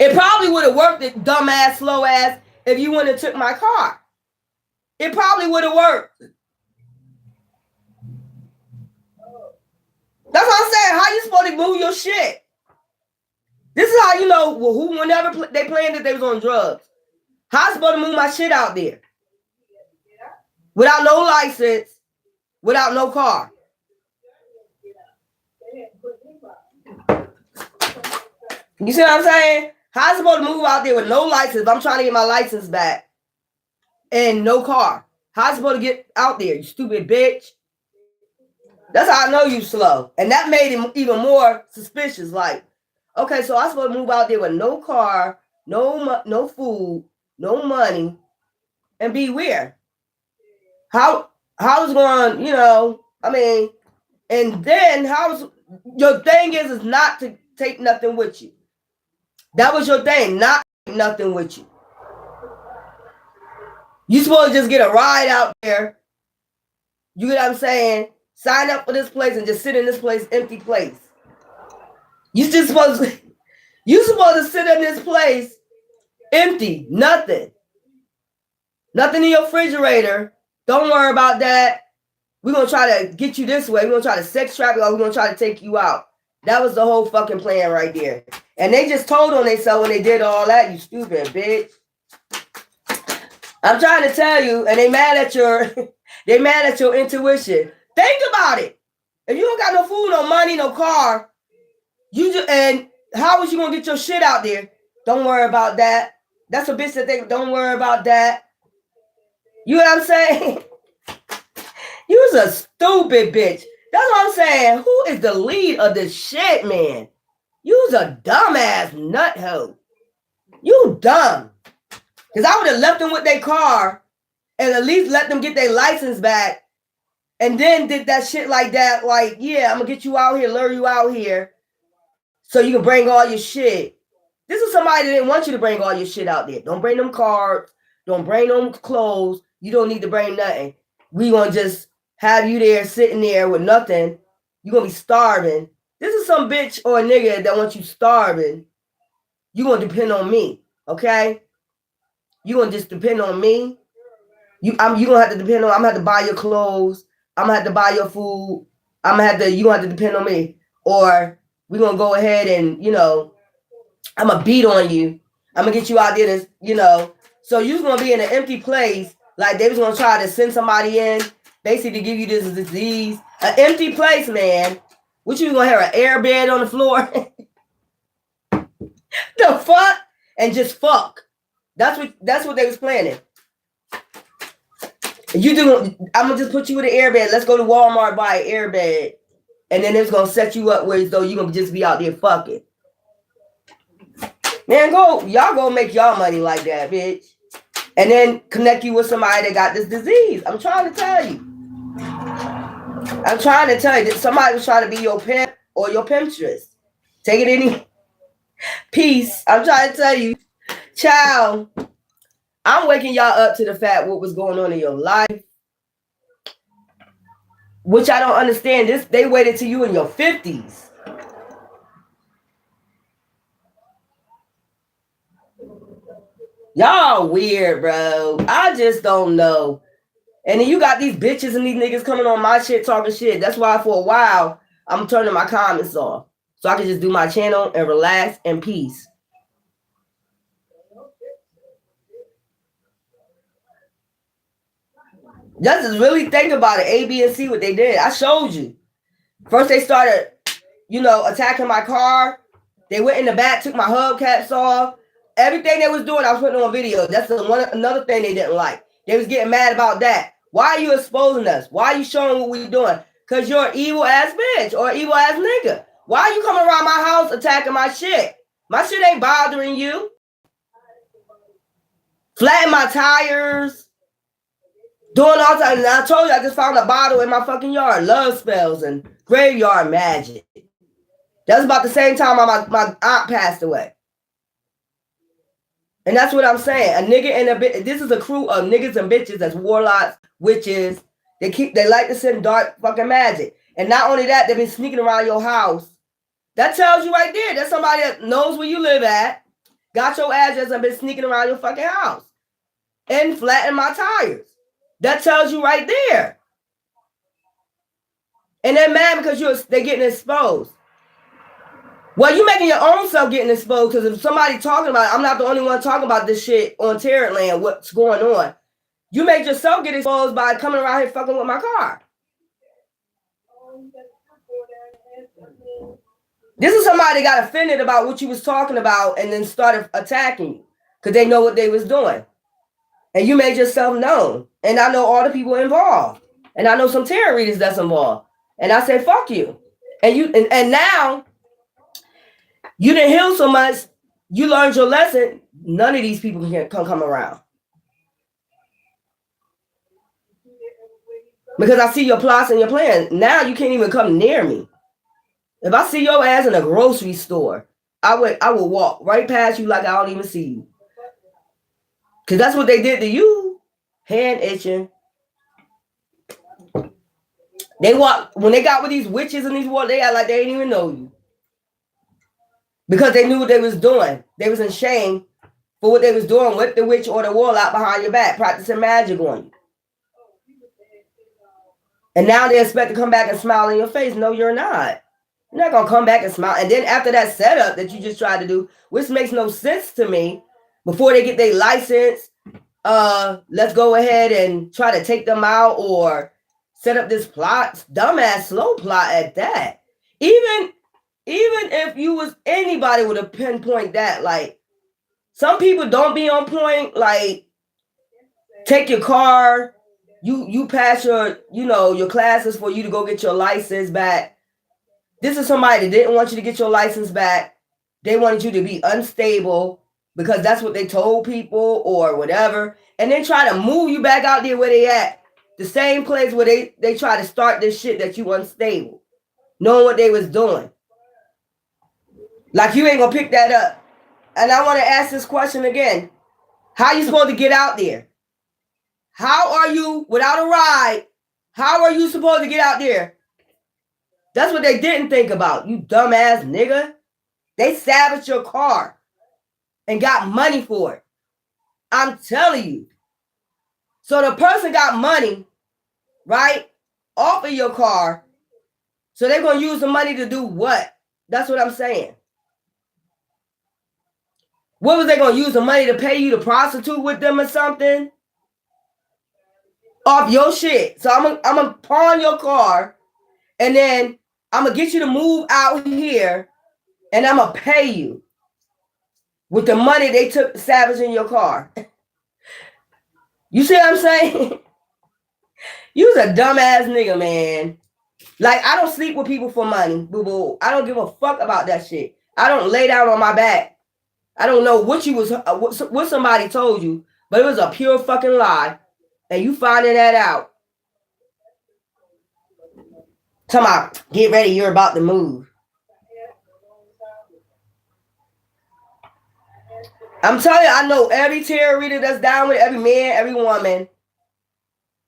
It probably would have worked, it dumbass, slow ass, if you wouldn't have took my car. It probably would have worked. That's what I'm saying. How you supposed to move your shit? This is how you know whenever they planned that they was on drugs. How I supposed to move my shit out there? Without no license, without no car. You see what I'm saying? How I supposed to move out there with no license if I'm trying to get my license back and no car? How I supposed to get out there, you stupid bitch? That's how I know you slow. And that made him even more suspicious. Like, okay, so I'm supposed to move out there with no car, no food, no money, and be weird. How is going, and then your thing is not to take nothing with you. That was your thing, not to take nothing with you. You supposed to just get a ride out there. You get what I'm saying? Sign up for this place and just sit in this place, empty place. You supposed to sit in this place empty, nothing. Nothing in your refrigerator. Don't worry about that. We're going to try to get you this way. We're going to try to sex traffic or we're going to try to take you out. That was the whole fucking plan right there. And they just told on themselves when they did all that, you stupid bitch. I'm trying to tell you, and they mad at your intuition. Think about it. If you don't got no food, no money, no car, and how was you gonna get your shit out there? Don't worry about that. That's a bitch that think, don't worry about that. You know what I'm saying? You's a stupid bitch. That's what I'm saying. Who is the lead of this shit, man? You's a dumbass nuthole. You dumb. Because I would have left them with their car and at least let them get their license back and then did that shit like that. Like, yeah, I'm going to get you out here, lure you out here so you can bring all your shit. This is somebody that didn't want you to bring all your shit out there. Don't bring them cards. Don't bring them clothes. You don't need to bring nothing. We going to just have you there sitting there with nothing. You're going to be starving. This is some bitch or a nigga that wants you starving. You're going to depend on me, okay? You're going to just depend on me. You're going to have to depend on, I'm going to have to buy your clothes. I'm going to have to buy your food. You're going to have to depend on me. Or we're going to go ahead and, I'm going to beat on you. I'm going to get you out there to, So you're going to be in an empty place. Like they was going to try to send somebody in, basically to give you this disease. An empty place, man. What you going to have, an air bed on the floor? The fuck? And just fuck. That's what they was planning. You do. I'm gonna just put you in the airbed. Let's go to Walmart, buy an airbed, and then it's gonna set you up where as though you gonna just be out there fucking. Man, y'all go make y'all money like that, bitch. And then connect you with somebody that got this disease. I'm trying to tell you. I'm trying to tell you that somebody was trying to be your pimp or your pimpstress. Take it any peace. I'm trying to tell you, child, I'm waking y'all up to the fact what was going on in your life, which I don't understand. They waited till you in your 50s. Y'all weird, bro. I just don't know. And then you got these bitches and these niggas coming on my shit talking shit. That's why for a while I'm turning my comments off so I can just do my channel and relax and peace. Just really think about it. A, B, and C, what they did. I showed you. First they started, attacking my car. They went in the back, took my hubcaps off. Everything they was doing, I was putting on video. That's another thing they didn't like. They was getting mad about that. Why are you exposing us? Why are you showing what we're doing? Because you're an evil ass bitch or evil ass nigga. Why are you coming around my house attacking my shit? My shit ain't bothering you. Flatten my tires. Doing all time. And I told you I just found a bottle in my fucking yard. Love spells and graveyard magic. That was about the same time my aunt passed away. And that's what I'm saying. A nigga and a bitch. This is a crew of niggas and bitches that's warlocks, witches. They like to send dark fucking magic. And not only that, they've been sneaking around your house. That tells you right there. That's somebody that knows where you live at. Got your address and been sneaking around your fucking house. And flattening my tires. That tells you right there. And they're mad because they're getting exposed. Well, you making your own self getting exposed because if somebody talking about it, I'm not the only one talking about this shit on Terrorland, what's going on. You make yourself get exposed by coming around here fucking with my car. This is somebody that got offended about what you was talking about and then started attacking you because they know what they was doing. And you made yourself known. And I know all the people involved. And I know some tarot readers that's involved. And I said, fuck you. And now you didn't heal so much. You learned your lesson. None of these people can come around. Because I see your plots and your plans. Now you can't even come near me. If I see your ass in a grocery store, I would walk right past you like I don't even see you. Because that's what they did to you. Hand itching. When they got with these witches and these warlocks, they act like they didn't even know you. Because they knew what they was doing. They was in shame for what they was doing with the witch or the warlock behind your back, practicing magic on you. And now they expect to come back and smile in your face. No, you're not. You're not going to come back and smile. And then after that setup that you just tried to do, which makes no sense to me, before they get their license, let's go ahead and try to take them out or set up this plot, dumbass slow plot at that. Even if you was anybody would have pinpoint that. Like, some people don't be on point. Like, take your car, you pass your classes for you to go get your license back. This is somebody that didn't want you to get your license back. They wanted you to be unstable because that's what they told people or whatever. And then try to move you back out there where they at. The same place where they try to start this shit that you unstable. Knowing what they was doing. Like, you ain't gonna pick that up. And I want to ask this question again. How are you supposed to get out there? How are you, without a ride, how are you supposed to get out there? That's what they didn't think about, you dumbass nigga. They savaged your car and got money for it. I'm telling you. So the person got money, right, off of your car. So they're going to use the money to do what? That's what I'm saying. What was they going to use the money to pay you to prostitute with them or something? Off your shit. So I'm going to pawn your car and then I'm going to get you to move out here and I'm going to pay you. with the money they took salvaging your car. You see what I'm saying? You's a dumbass nigga, man. Like, I don't sleep with people for money, boo-boo. I don't give a fuck about that shit. I don't lay down on my back. I don't know what you was, what somebody told you, but it was a pure fucking lie. And you finding that out. Talking about, get ready, you're about to move. I'm telling you, I know every tarot reader that's down with every man, every woman.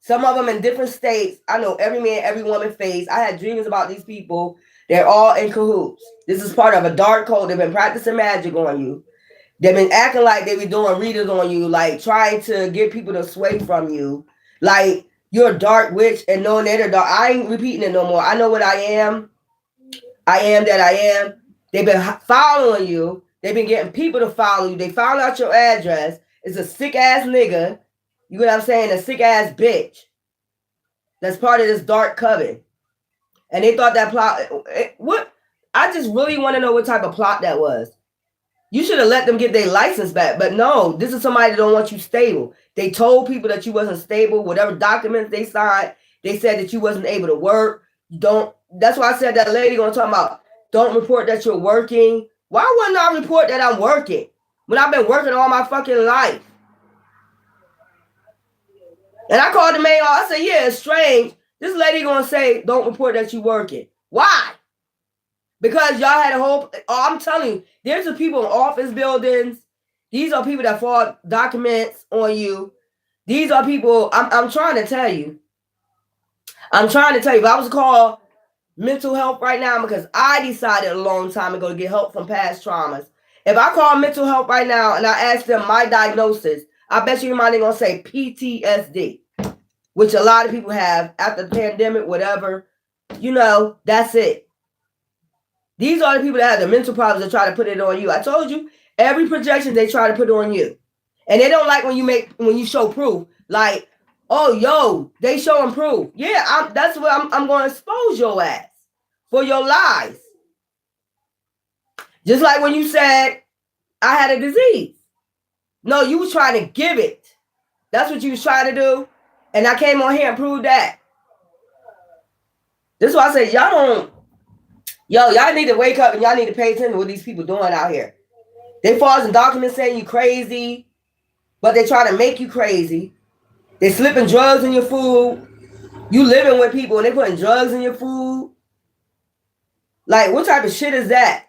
Some of them in different states. I know every man, every woman face. I had dreams about these people. They're all in cahoots. This is part of a dark code. They've been practicing magic on you. They've been acting like they be doing readers on you, like trying to get people to sway from you. Like you're a dark witch and knowing they're the dark. I ain't repeating it no more. I know what I am. I am that I am. They've been following you. They've been getting people to follow you. They found out your address. It's a sick ass nigga. You know what I'm saying? A sick ass bitch. That's part of this dark coven. And they thought that plot. What? I just really want to know what type of plot that was. You should have let them get their license back. But no, this is somebody that don't want you stable. They told people that you wasn't stable. Whatever documents they signed, they said that you wasn't able to work. You don't. That's why I said that lady gonna talk about don't report that you're working. Why wouldn't I report that I'm working when I've been working all my fucking life? And I called the main office. I said, yeah, it's strange. This lady gonna say don't report that you're working. Why? Because y'all had a whole, I'm telling you, there's some people in office buildings. These are people that fraud documents on you. These are people, I'm trying to tell you. I'm trying to tell you, if I was to call mental health right now, because I decided a long time ago to get help from past traumas. If I call mental health right now and I ask them my diagnosis, I bet you money gonna say PTSD, which a lot of people have after the pandemic, whatever. You know, that's it. These are the people that have the mental problems that try to put it on you. I told you, every projection they try to put on you. And they don't like when you show proof. Like, oh, yo, they showing proof. Yeah, that's what I'm going to expose your ass for your lies. Just like when you said, I had a disease. No, you was trying to give it. That's what you was trying to do. And I came on here and proved that. This is why I say, y'all need to wake up and y'all need to pay attention to what these people doing out here. They forging documents saying you crazy, but they trying to make you crazy. They slipping drugs in your food. You living with people and they putting drugs in your food. Like, what type of shit is that?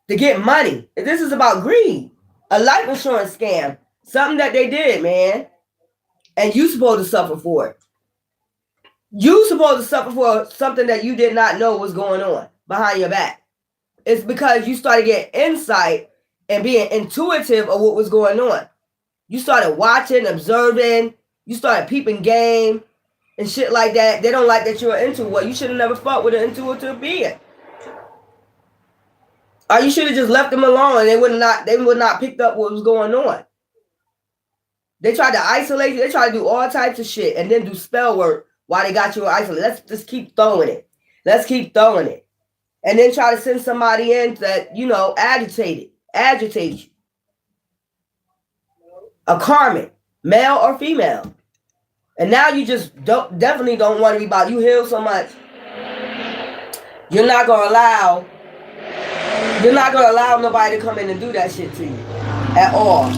To get money. This is about greed. A life insurance scam. Something that they did, man. And you supposed to suffer for it. You supposed to suffer for something that you did not know was going on behind your back. It's because you started getting insight and being intuitive of what was going on. You started watching, observing. You started peeping game and shit like that. They don't like that you're into what you should have never fought with an intuitive being. Or you should have just left them alone and they would not picked up what was going on. They tried to isolate you. They tried to do all types of shit and then do spell work while they got you isolated. Let's just keep throwing it. Let's keep throwing it. And then try to send somebody in that, you know, agitate you. A karmic, male or female. And now you just definitely don't want to be about, you heal so much. You're not going to allow nobody to come in and do that shit to you at all.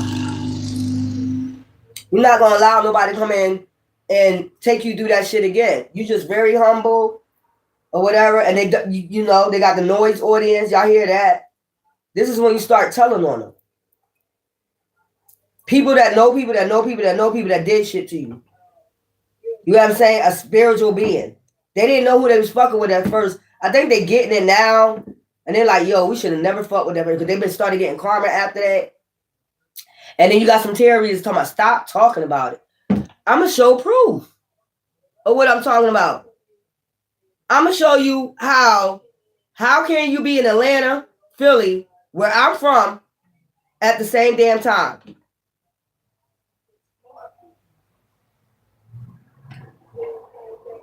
You're not going to allow nobody to come in and take you do that shit again. You just very humble or whatever. And they, you know, they got the noise audience. Y'all hear that? This is when you start telling on them. People that know people that know people that know people that did shit to you. You know what I'm saying? A spiritual being. They didn't know who they was fucking with at first. I think they getting it now. And they're like, yo, we should have never fucked with them because they've been started getting karma after that. And then you got some terrorists talking about, stop talking about it. I'm going to show proof of what I'm talking about. I'm going to show you how can you be in Atlanta, Philly, where I'm from, at the same damn time.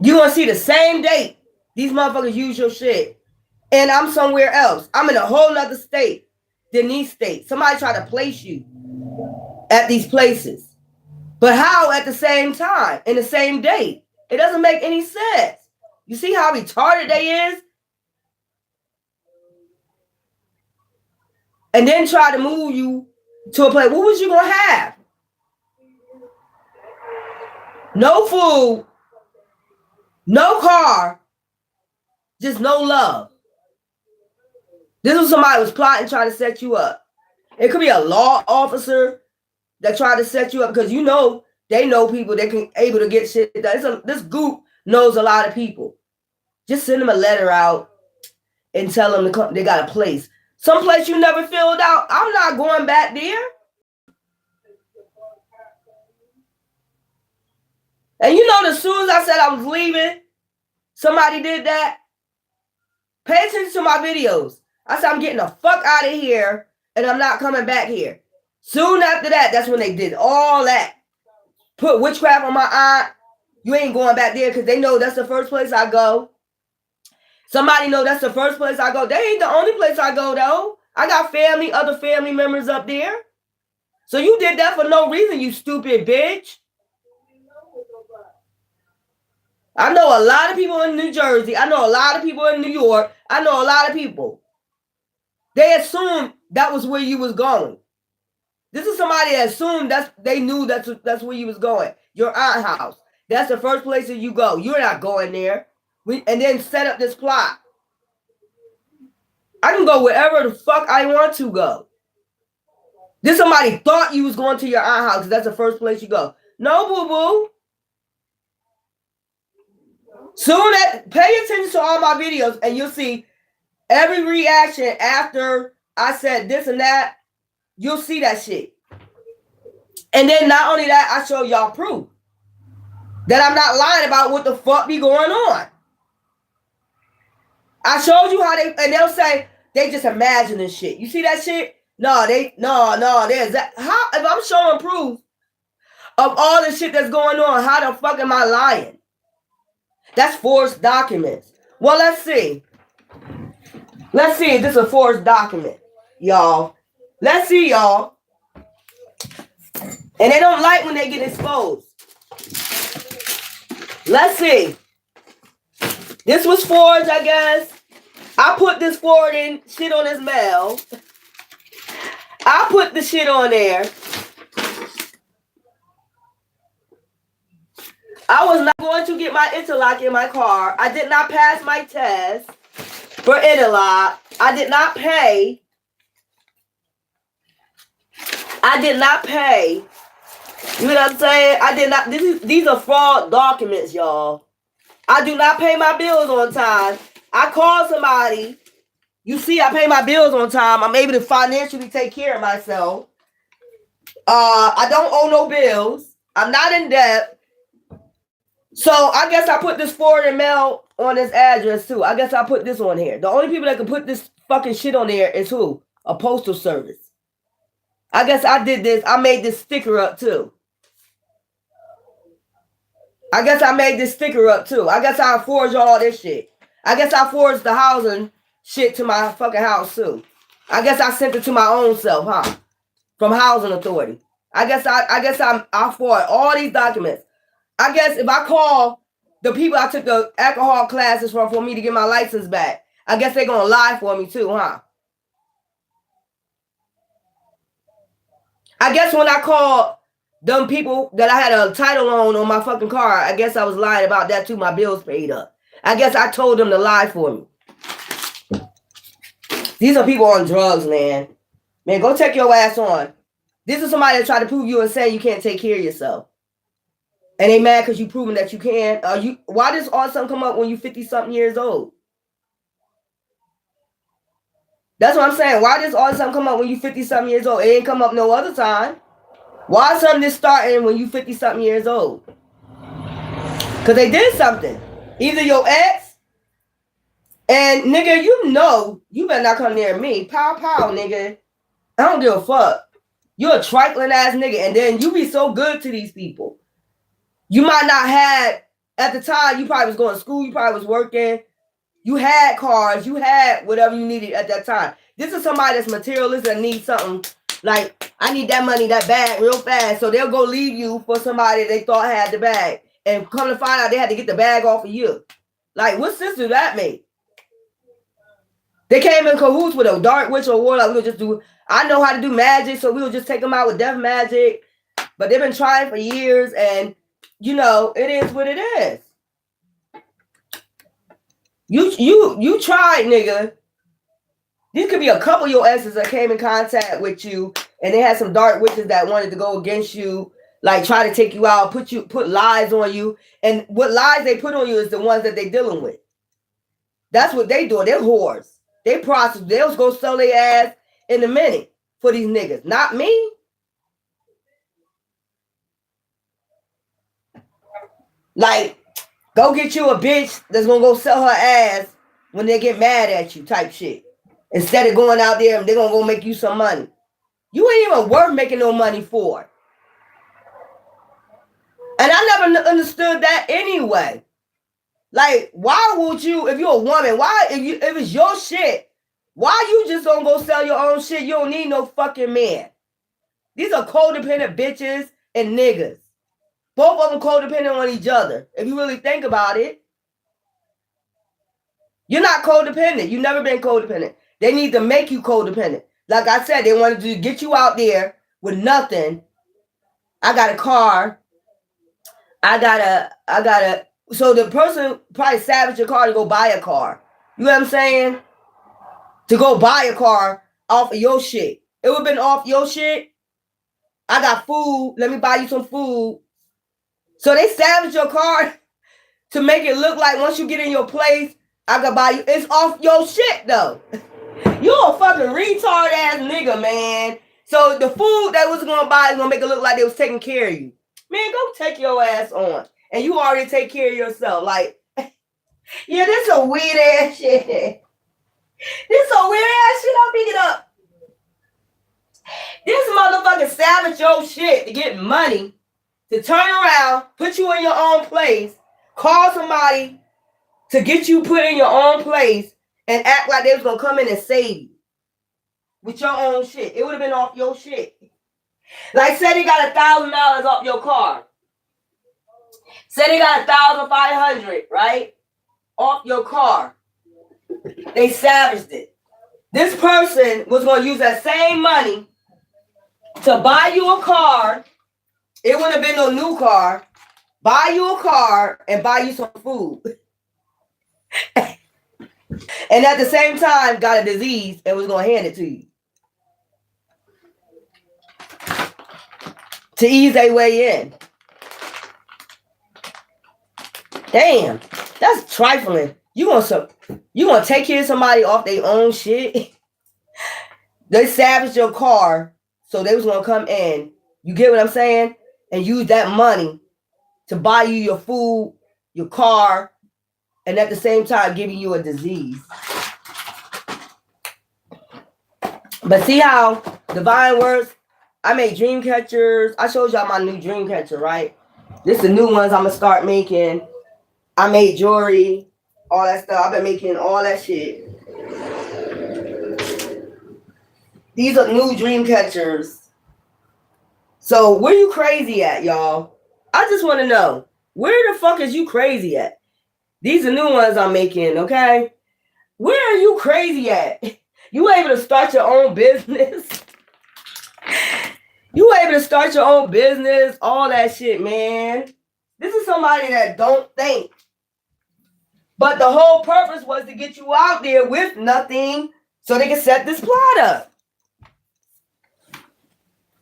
You're going to see the same date these motherfuckers use your shit. And I'm somewhere else. I'm in a whole nother state. than these states. Somebody try to place you at these places. But how at the same time, in the same date? It doesn't make any sense. You see how retarded they is? And then try to move you to a place. What was you going to have? No food, no car, just no love. This was somebody who was plotting, trying to set you up. It could be a law officer that tried to set you up because you know they know people that can able to get shit done. This group knows a lot of people. Just send them a letter out and tell them they got a place. Some place you never filled out. I'm not going back there. And you know, as soon as I said I was leaving, somebody did that. Pay attention to my videos. I said, I'm getting the fuck out of here and I'm not coming back here. Soon after that, that's when they did all that. Put witchcraft on my aunt. You ain't going back there because they know that's the first place I go. Somebody know that's the first place I go. They ain't the only place I go, though. I got family, other family members up there. So you did that for no reason, you stupid bitch. I know a lot of people in New Jersey. I know a lot of people in New York. I know a lot of people. They assumed that was where you was going. This is somebody that assumed they knew that's where you was going. Your aunt's house. That's the first place that you go. You're not going there. And then set up this plot. I can go wherever the fuck I want to go. This somebody thought you was going to your aunt's house because that's the first place you go. No, boo-boo. Pay attention to all my videos and you'll see every reaction after I said this and that. You'll see that shit. And then not only that, I show y'all proof that I'm not lying about what the fuck be going on. I showed you how and they'll say they just imagining shit. You see that shit? No, there's that. How if I'm showing proof of all the shit that's going on, how the fuck am I lying? That's forged documents. Well, let's see. Let's see if this is a forged document, y'all. Let's see, y'all. And they don't like when they get exposed. Let's see. This was forged, I guess. I put this forwarding shit on his mail. I put the shit on there. I was not going to get my interlock in my car. I did not pass my test for interlock. I did not pay. I did not pay. You know what I'm saying? I did not. These are fraud documents, y'all. I do not pay my bills on time. I call somebody. You see, I pay my bills on time. I'm able to financially take care of myself. I don't owe no bills. I'm not in debt. So I guess I put this forward and mail on this address too. I guess I put this on here. The only people that can put this fucking shit on there is who? A postal service. I guess I did this. I made this sticker up too. I guess I made this sticker up too. I guess I forged all this shit. I guess I forged the housing shit to my fucking house too. I guess I sent it to my own self, huh? From Housing Authority. I guess I forged all these documents. I guess if I call the people I took the alcohol classes from for me to get my license back, I guess they're gonna lie for me too, huh? I guess when I called them people that I had a title on my fucking car, I guess I was lying about that too. My bills paid up. I guess I told them to lie for me. These are people on drugs, man. Man, go check your ass on. This is somebody that tried to prove you insane. You can't take care of yourself. And they mad because you proving that you can. Why does all something come up when you 50-something years old? That's what I'm saying. Why does all something come up when you 50-something years old? It ain't come up no other time. Why something just starting when you 50-something years old? Because they did something. Either your ex, and nigga, you know, you better not come near me. Pow, pow, nigga. I don't give a fuck. You're a trifling ass nigga. And then you be so good to these people. You might not have, at the time, you probably was going to school, you probably was working, you had cars, you had whatever you needed at that time. This is somebody that's materialistic and needs something. Like, I need that money, that bag real fast. So they'll go leave you for somebody they thought had the bag. And come to find out they had to get the bag off of you. Like, what sense does that make? They came in cahoots with a dark witch or warlock. We'll just do, I know how to do magic, so we'll just take them out with death magic. But they've been trying for years, and, you know, it is what it is. You tried, nigga. These could be a couple of your exes that came in contact with you, and they had some dark witches that wanted to go against you, like try to take you out, put lies on you. And what lies they put on you is the ones that they dealing with. That's what they do. They're whores. They prostitutes. They'll go sell their ass in a minute for these niggas. Not me. Like, go get you a bitch that's gonna go sell her ass when they get mad at you type shit. Instead of going out there and they're gonna go make you some money. You ain't even worth making no money for. And I never understood that anyway. Like, why would you, if you're a woman, why, if it's your shit, why you just don't go sell your own shit? You don't need no fucking man. These are codependent bitches and niggas. Both of them codependent on each other. If you really think about it. You're not codependent. You've never been codependent. They need to make you codependent. Like I said, they wanted to get you out there with nothing. I got a car. I gotta. So the person probably savaged your car to go buy a car. You know what I'm saying? To go buy a car off of your shit. It would have been off your shit. I got food. Let me buy you some food. So they savaged your car to make it look like once you get in your place, I can buy you. It's off your shit, though. You a fucking retard ass nigga, man. So the food that was gonna buy is gonna make it look like they was taking care of you. Man, go take your ass on. And you already take care of yourself. Like, yeah, this is a weird ass shit. This is a weird ass shit. I'll pick it up. This motherfucker savage your shit to get money, to turn around, put you in your own place, call somebody to get you put in your own place, and act like they was gonna come in and save you with your own shit. It would have been off your shit. Like, say they got $1,000 off your car. Say they got 1,500, right? Off your car. They savaged it. This person was gonna use that same money to buy you a car. It wouldn't have been no new car. Buy you a car and buy you some food. And at the same time, got a disease and was going to hand it to you. To ease their way in. Damn, that's trifling. You gonna take care of somebody off their own shit? They savaged your car, so they was going to come in. You get what I'm saying? And use that money to buy you your food, your car, and at the same time giving you a disease. But see how divine works? I made dream catchers. I showed y'all my new dream catcher, right? This is the new ones I'm going to start making. I made jewelry, all that stuff. I've been making all that shit. These are new dream catchers. So where you crazy at, y'all? I just want to know, where the fuck is you crazy at? These are new ones I'm making, okay? Where are you crazy at? You able to start your own business? You able to start your own business? All that shit, man. This is somebody that don't think. But the whole purpose was to get you out there with nothing so they can set this plot up.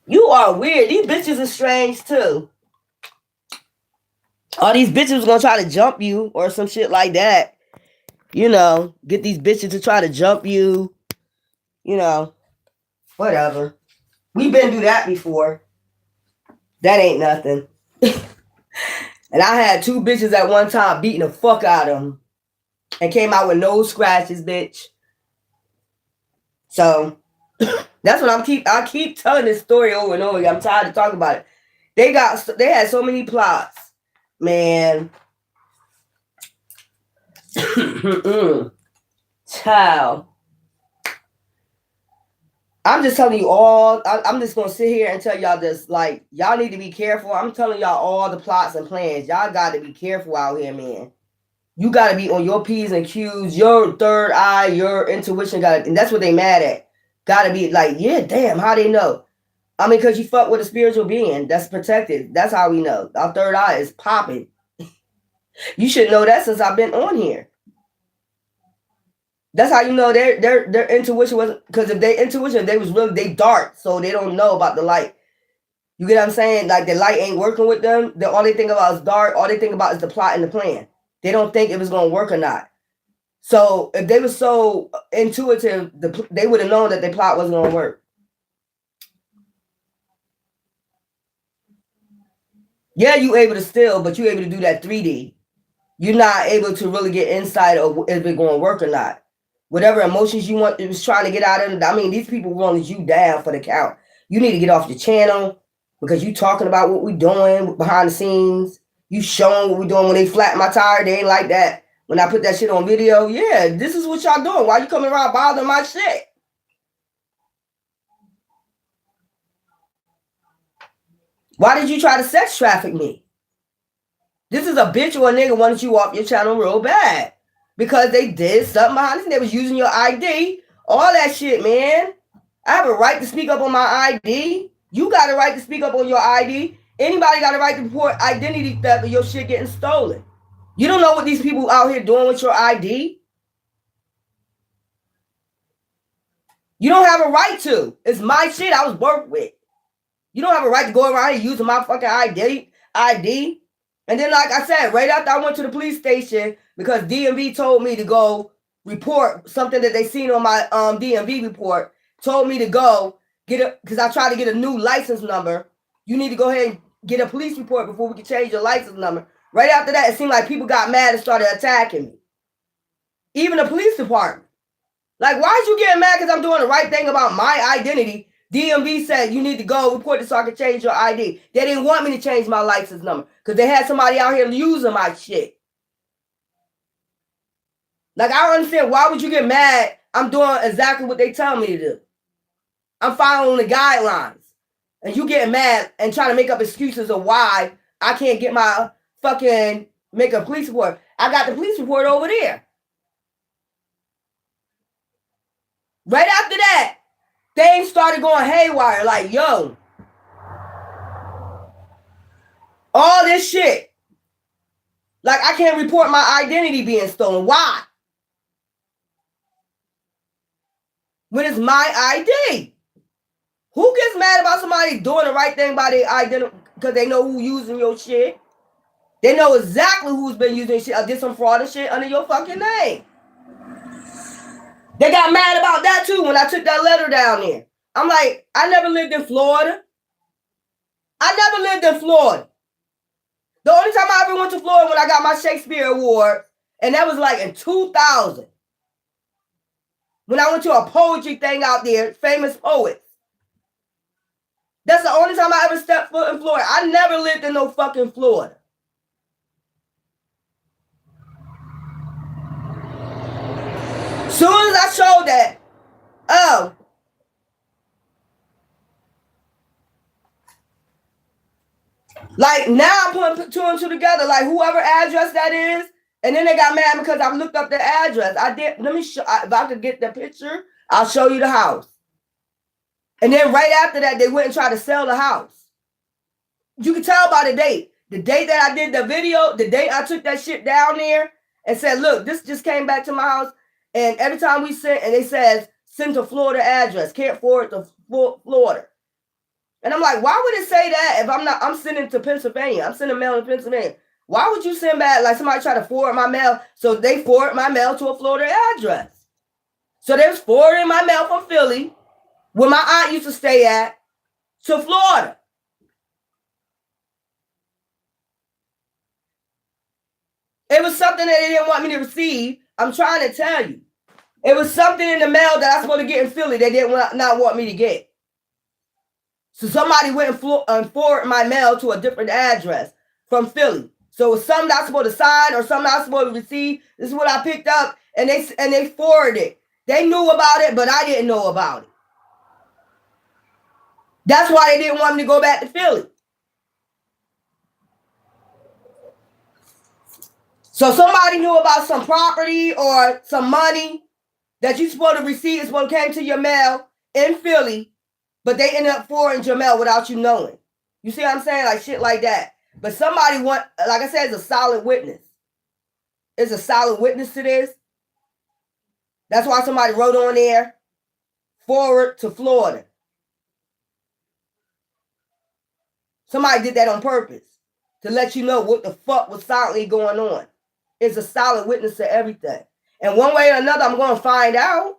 You are weird. These bitches are strange, too. All these bitches gonna try to jump you or some shit like that. You know, get these bitches to try to jump you. You know, whatever. We've been through that before. That ain't nothing. And I had 2 bitches at one time beating the fuck out of them. And came out with no scratches, bitch. So, that's what I keep telling this story over and over again. I'm tired of talking about it. They had so many plots. Man. Child. I'm just telling you all. I'm just gonna sit here and tell y'all this. Like, y'all need to be careful. I'm telling y'all all the plots and plans. Y'all got to be careful out here, man. You got to be on your P's and Q's. Your third eye, your intuition got, and that's what they mad at. Got to be like, yeah, damn, how they know? I mean, because you fuck with a spiritual being that's protected. That's how we know. Our third eye is popping. You should know that since I've been on here. That's how you know their intuition was, because if their intuition, they was really, they dark, so they don't know about the light. You get what I'm saying? Like, the light ain't working with them. All they think about is dark. All they think about is the plot and the plan. They don't think if it's gonna work or not. So if they were so intuitive, they would have known that their plot wasn't gonna work. Yeah, you able to steal, but you able to do that 3D. You're not able to really get insight of if it's going to work or not. Whatever emotions you want, it was trying to get out of it. I mean, these people wanted you down for the count. You need to get off your channel because you talking about what we doing behind the scenes. You showing what we doing. When they flatten my tire, they ain't like that. When I put that shit on video, yeah, this is what y'all doing. Why you coming around bothering my shit? Why did you try to sex traffic me? This is a bitch or a nigga wanted you off your channel real bad because they did something behind the scenes. They was using your ID, all that shit, man. I have a right to speak up on my ID. You got a right to speak up on your ID. Anybody got a right to report identity theft or your shit getting stolen. You don't know what these people out here doing with your ID. You don't have a right to. It's my shit I was worked with. You don't have a right to go around here using my fucking ID. And then, like I said, right after I went to the police station, because DMV told me to go report something that they seen on my DMV report, told me to go get it, because I tried to get a new license number. You need to go ahead and get a police report before we can change your license number. Right after that, it seemed like people got mad and started attacking me. Even the police department. Like, why is you getting mad because I'm doing the right thing about my identity? DMV said you need to go report this so I can change your ID. They didn't want me to change my license number because they had somebody out here using my shit. Like, I don't understand. Why would you get mad? I'm doing exactly what they tell me to do. I'm following the guidelines. And you getting mad and trying to make up excuses of why I can't get my fucking, make a police report. I got the police report over there. Right after that, things started going haywire. Like, yo, all this shit. Like, I can't report my identity being stolen. Why? When it's my ID. Who gets mad about somebody doing the right thing by their identity because they know who using your shit? They know exactly who's been using shit. I did some fraud and shit under your fucking name. They got mad about that too when I took that letter down there. I'm like, I never lived in Florida. The only time I ever went to Florida when I got my Shakespeare award, and that was like in 2000. When I went to a poetry thing out there, famous poets. That's the only time I ever stepped foot in Florida. I never lived in no fucking Florida. Soon as I showed that, oh, like, now I'm putting two and two together, like whoever address that is, and then they got mad because I looked up the address. I did. Let me show. If I could get the picture, I'll show you the house. And then right after that, they went and tried to sell the house. You can tell by the date. The date that I did the video, the date I took that shit down there and said, look, this just came back to my house. And every time we sent, and they says, send to Florida address, can't forward to Florida. And I'm like, why would it say that if I'm sending to Pennsylvania? I'm sending mail to Pennsylvania. Why would you send back, like somebody try to forward my mail? So they forward my mail to a Florida address. So they was forwarding my mail from Philly, where my aunt used to stay at, to Florida. It was something that they didn't want me to receive. I'm trying to tell you. It was something in the mail that I was supposed to get in Philly they didn't not want me to get. So somebody went and forwarded my mail to a different address from Philly. So it was something I was supposed to sign or something I was supposed to receive. This is what I picked up, and they forwarded it. They knew about it, but I didn't know about it. That's why they didn't want me to go back to Philly. So somebody knew about some property or some money that you supposed to receive is what came to your mail in Philly, but they ended up forwarding your mail without you knowing. You see what I'm saying? Like shit like that. But somebody like I said, is a solid witness. Is a solid witness to this. That's why somebody wrote on there, forward to Florida. Somebody did that on purpose to let you know what the fuck was silently going on. It's a solid witness to everything. And one way or another, I'm going to find out.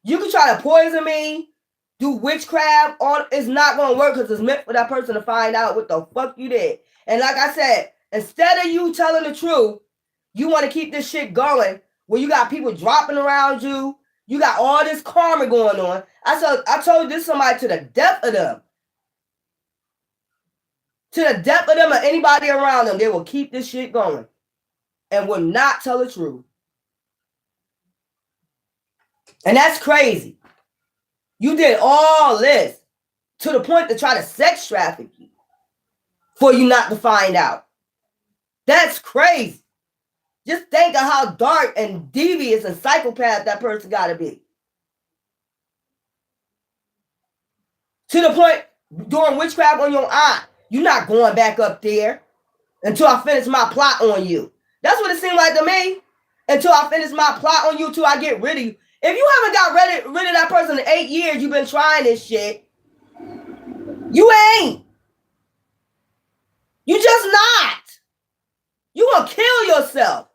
You can try to poison me, do witchcraft. It's not going to work because it's meant for that person to find out what the fuck you did. And like I said, instead of you telling the truth, you want to keep this shit going where you got people dropping around you. You got all this karma going on. I told this somebody to the depth of them. To the depth of them or anybody around them, they will keep this shit going and will not tell the truth. And that's crazy. You did all this to the point to try to sex traffic you for you not to find out. That's crazy. Just think of how dark and devious and psychopath that person got to be. To the point, doing witchcraft on your aunt, you're not going back up there until I finish my plot on you. That's what it seemed like to me. Until I finish my plot on you, till I get rid of you. If you haven't got rid of that person in 8 years, you've been trying this shit. You ain't. You just not. You gonna kill yourself.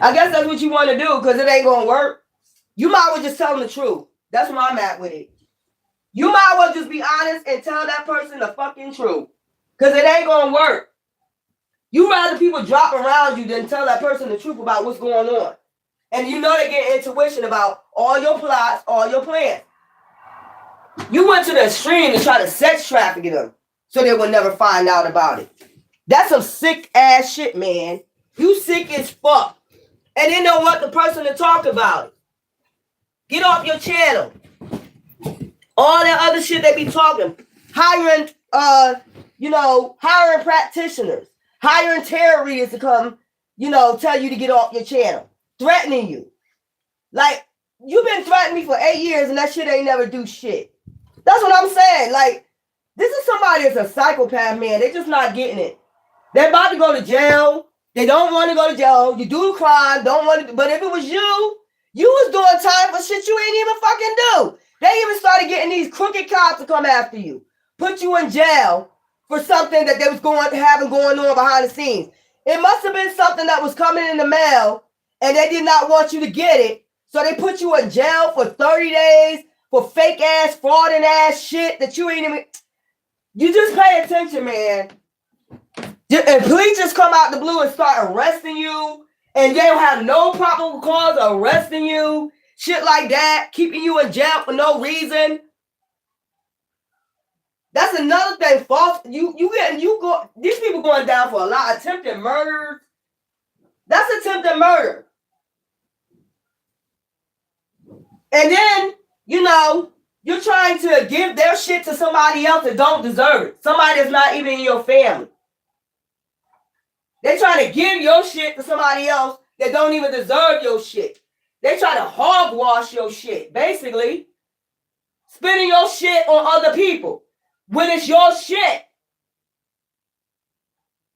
I guess that's what you want to do because it ain't gonna work. You might as well just tell them the truth. That's where I'm at with it. You might as well just be honest and tell that person the fucking truth. Because it ain't gonna work. You rather people drop around you than tell that person the truth about what's going on. And you know they get intuition about all your plots, all your plans. You went to the extreme to try to sex traffic them so they would never find out about it. That's some sick ass shit, man. You sick as fuck. And they don't want the person to talk about it. Get off your channel. All that other shit they be talking. Hiring, hiring practitioners. Hiring tarot readers to come, tell you to get off your channel. Threatening you. Like, you've been threatening me for 8 years and that shit ain't never do shit. That's what I'm saying. Like, this is somebody that's a psychopath, man. They're just not getting it. They're about to go to jail. They don't want to go to jail. You do the crime, don't want to. But if it was you was doing time for shit you ain't even fucking do. They even started getting these crooked cops to come after you. Put you in jail for something that they was having going on behind the scenes. It must have been something that was coming in the mail and they did not want you to get it. So they put you in jail for 30 days for fake ass, frauding ass shit that you ain't even. You just pay attention, man. And police just come out the blue and start arresting you, and they don't have no probable cause of arresting you, shit like that, keeping you in jail for no reason. That's another thing. False. These people going down for a lot of attempted murders. That's attempted murder. And then, you're trying to give their shit to somebody else that don't deserve it. Somebody that's not even in your family. They're trying to give your shit to somebody else that don't even deserve your shit. They try to hogwash your shit, basically. Spending your shit on other people when it's your shit.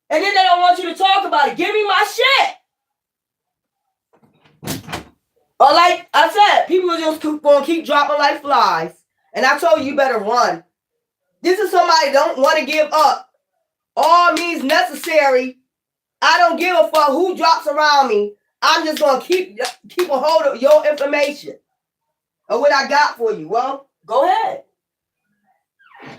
And then they don't want you to talk about it. Give me my shit. Or like I said, people are just going to keep dropping like flies. And I told you better run. This is somebody don't want to give up. All means necessary. I don't give a fuck who drops around me. I'm just going to keep a hold of your information or what I got for you. Well, go ahead.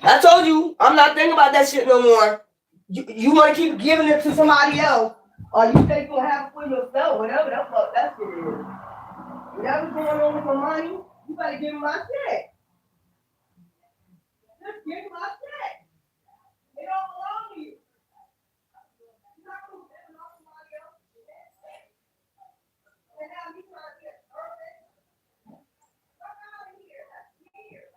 I told you, I'm not thinking about that shit no more. You want to keep giving it to somebody else or you think you're going to have it for yourself, whatever the fuck that shit is. Whatever's going on with my money, you better give me my shit. Just give me my shit. It don't belong to you. You're not going to give it off somebody else. And now you trying to get perfect. Fuck out of here. That's weird.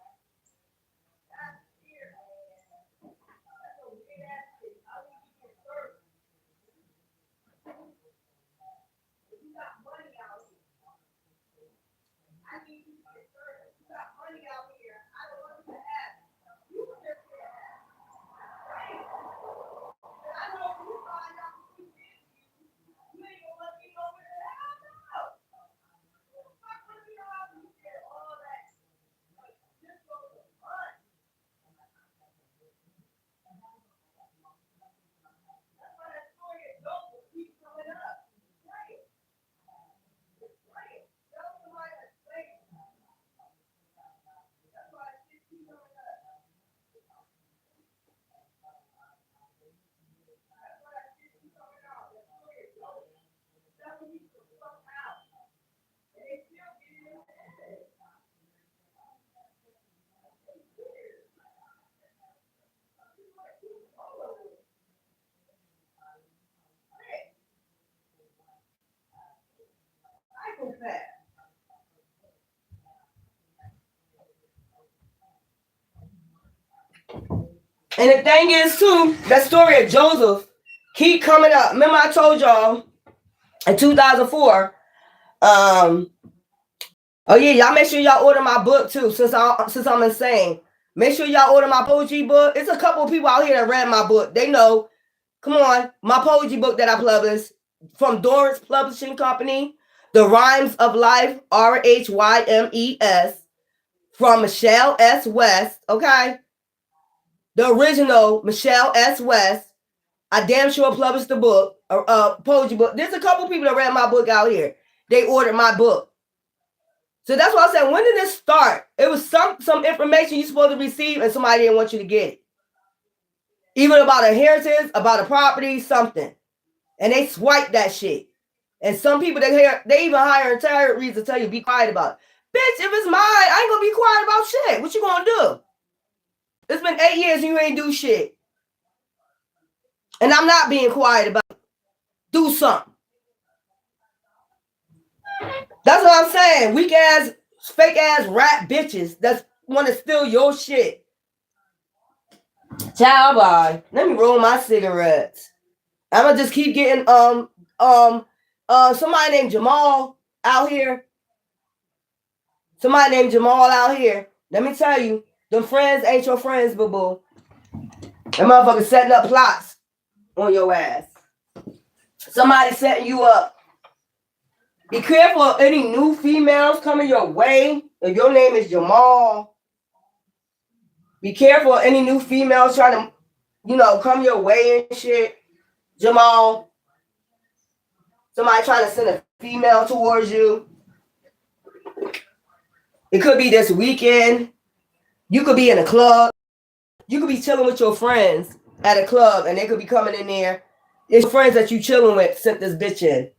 And the thing is, too, that story of Joseph keep coming up. Remember I told y'all in 2004, oh yeah, y'all make sure y'all order my book, too, since I'm insane. Make sure y'all order my poetry book. It's a couple of people out here that read my book. They know. Come on. My poetry book that I published from Doris Publishing Company. The Rhymes of Life, RHYMES, from Michelle S. West. Okay. The original Michelle S. West. I damn sure published the book, poetry book. There's a couple people that read my book out here. They ordered my book. So that's why I said, when did this start? It was some information you're supposed to receive and somebody didn't want you to get it. Even about a inheritance, about a property, something. And they swipe that shit. And some people, they even hire entire reason to tell you, be quiet about it. Bitch, if it's mine, I ain't gonna be quiet about shit. What you gonna do? It's been 8 years and you ain't do shit. And I'm not being quiet about it. Do something. That's what I'm saying. Weak ass, fake ass rat bitches that want to steal your shit. Ciao, bye. Let me roll my cigarettes. I'm gonna just keep getting somebody named Jamal out here. Somebody named Jamal out here. Let me tell you, them friends ain't your friends, boo-boo. Them motherfuckers setting up plots on your ass. Somebody setting you up. Be careful of any new females coming your way. If your name is Jamal, be careful of any new females trying to, come your way and shit. Jamal. Somebody trying to send a female towards you. It could be this weekend. You could be in a club. You could be chilling with your friends at a club and they could be coming in there. It's your friends that you chilling with sent this bitch in.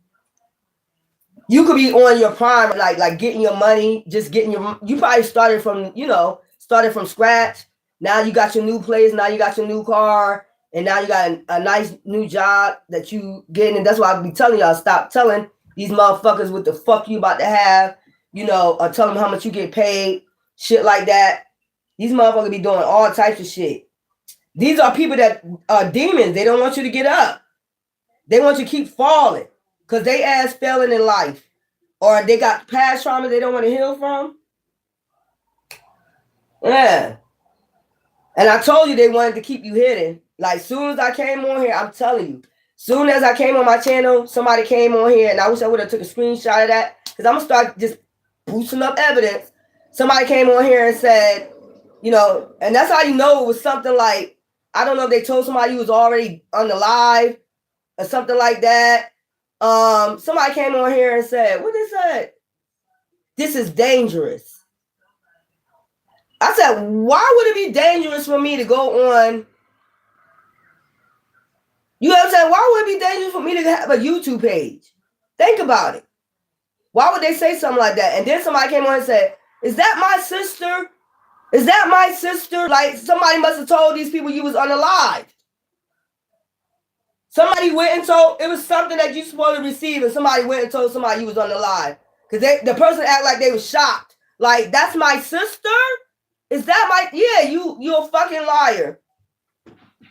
You could be on your prime, like getting your money, just getting you probably started from scratch. Now you got your new place, now you got your new car, and now you got a nice new job that you getting. And that's why I be telling y'all, stop telling these motherfuckers what the fuck you about to have, or tell them how much you get paid, shit like that. These motherfuckers be doing all types of shit. These are people that are demons. They don't want you to get up. They want you to keep falling because they ass failing in life. Or they got past trauma they don't want to heal from. Yeah. And I told you they wanted to keep you hidden. Like, soon as I came on here, I'm telling you. Soon as I came on my channel, somebody came on here, and I wish I would have took a screenshot of that. Because I'm going to start just boosting up evidence. Somebody came on here and said, and that's how you know it was something like, I don't know if they told somebody you was already on the live or something like that. Somebody came on here and said, what they said? This is dangerous. I said, why would it be dangerous for me to go on? You know what I'm saying? Why would it be dangerous for me to have a YouTube page? Think about it. Why would they say something like that? And then somebody came on and said, is that my sister? Is that my sister? Like, somebody must have told these people you was unalive. Somebody went and told, it was something that you supposed to receive, and somebody went and told somebody you was unalive. Because the person acted like they was shocked. Like, that's my sister? Is that my, yeah, you're a fucking liar.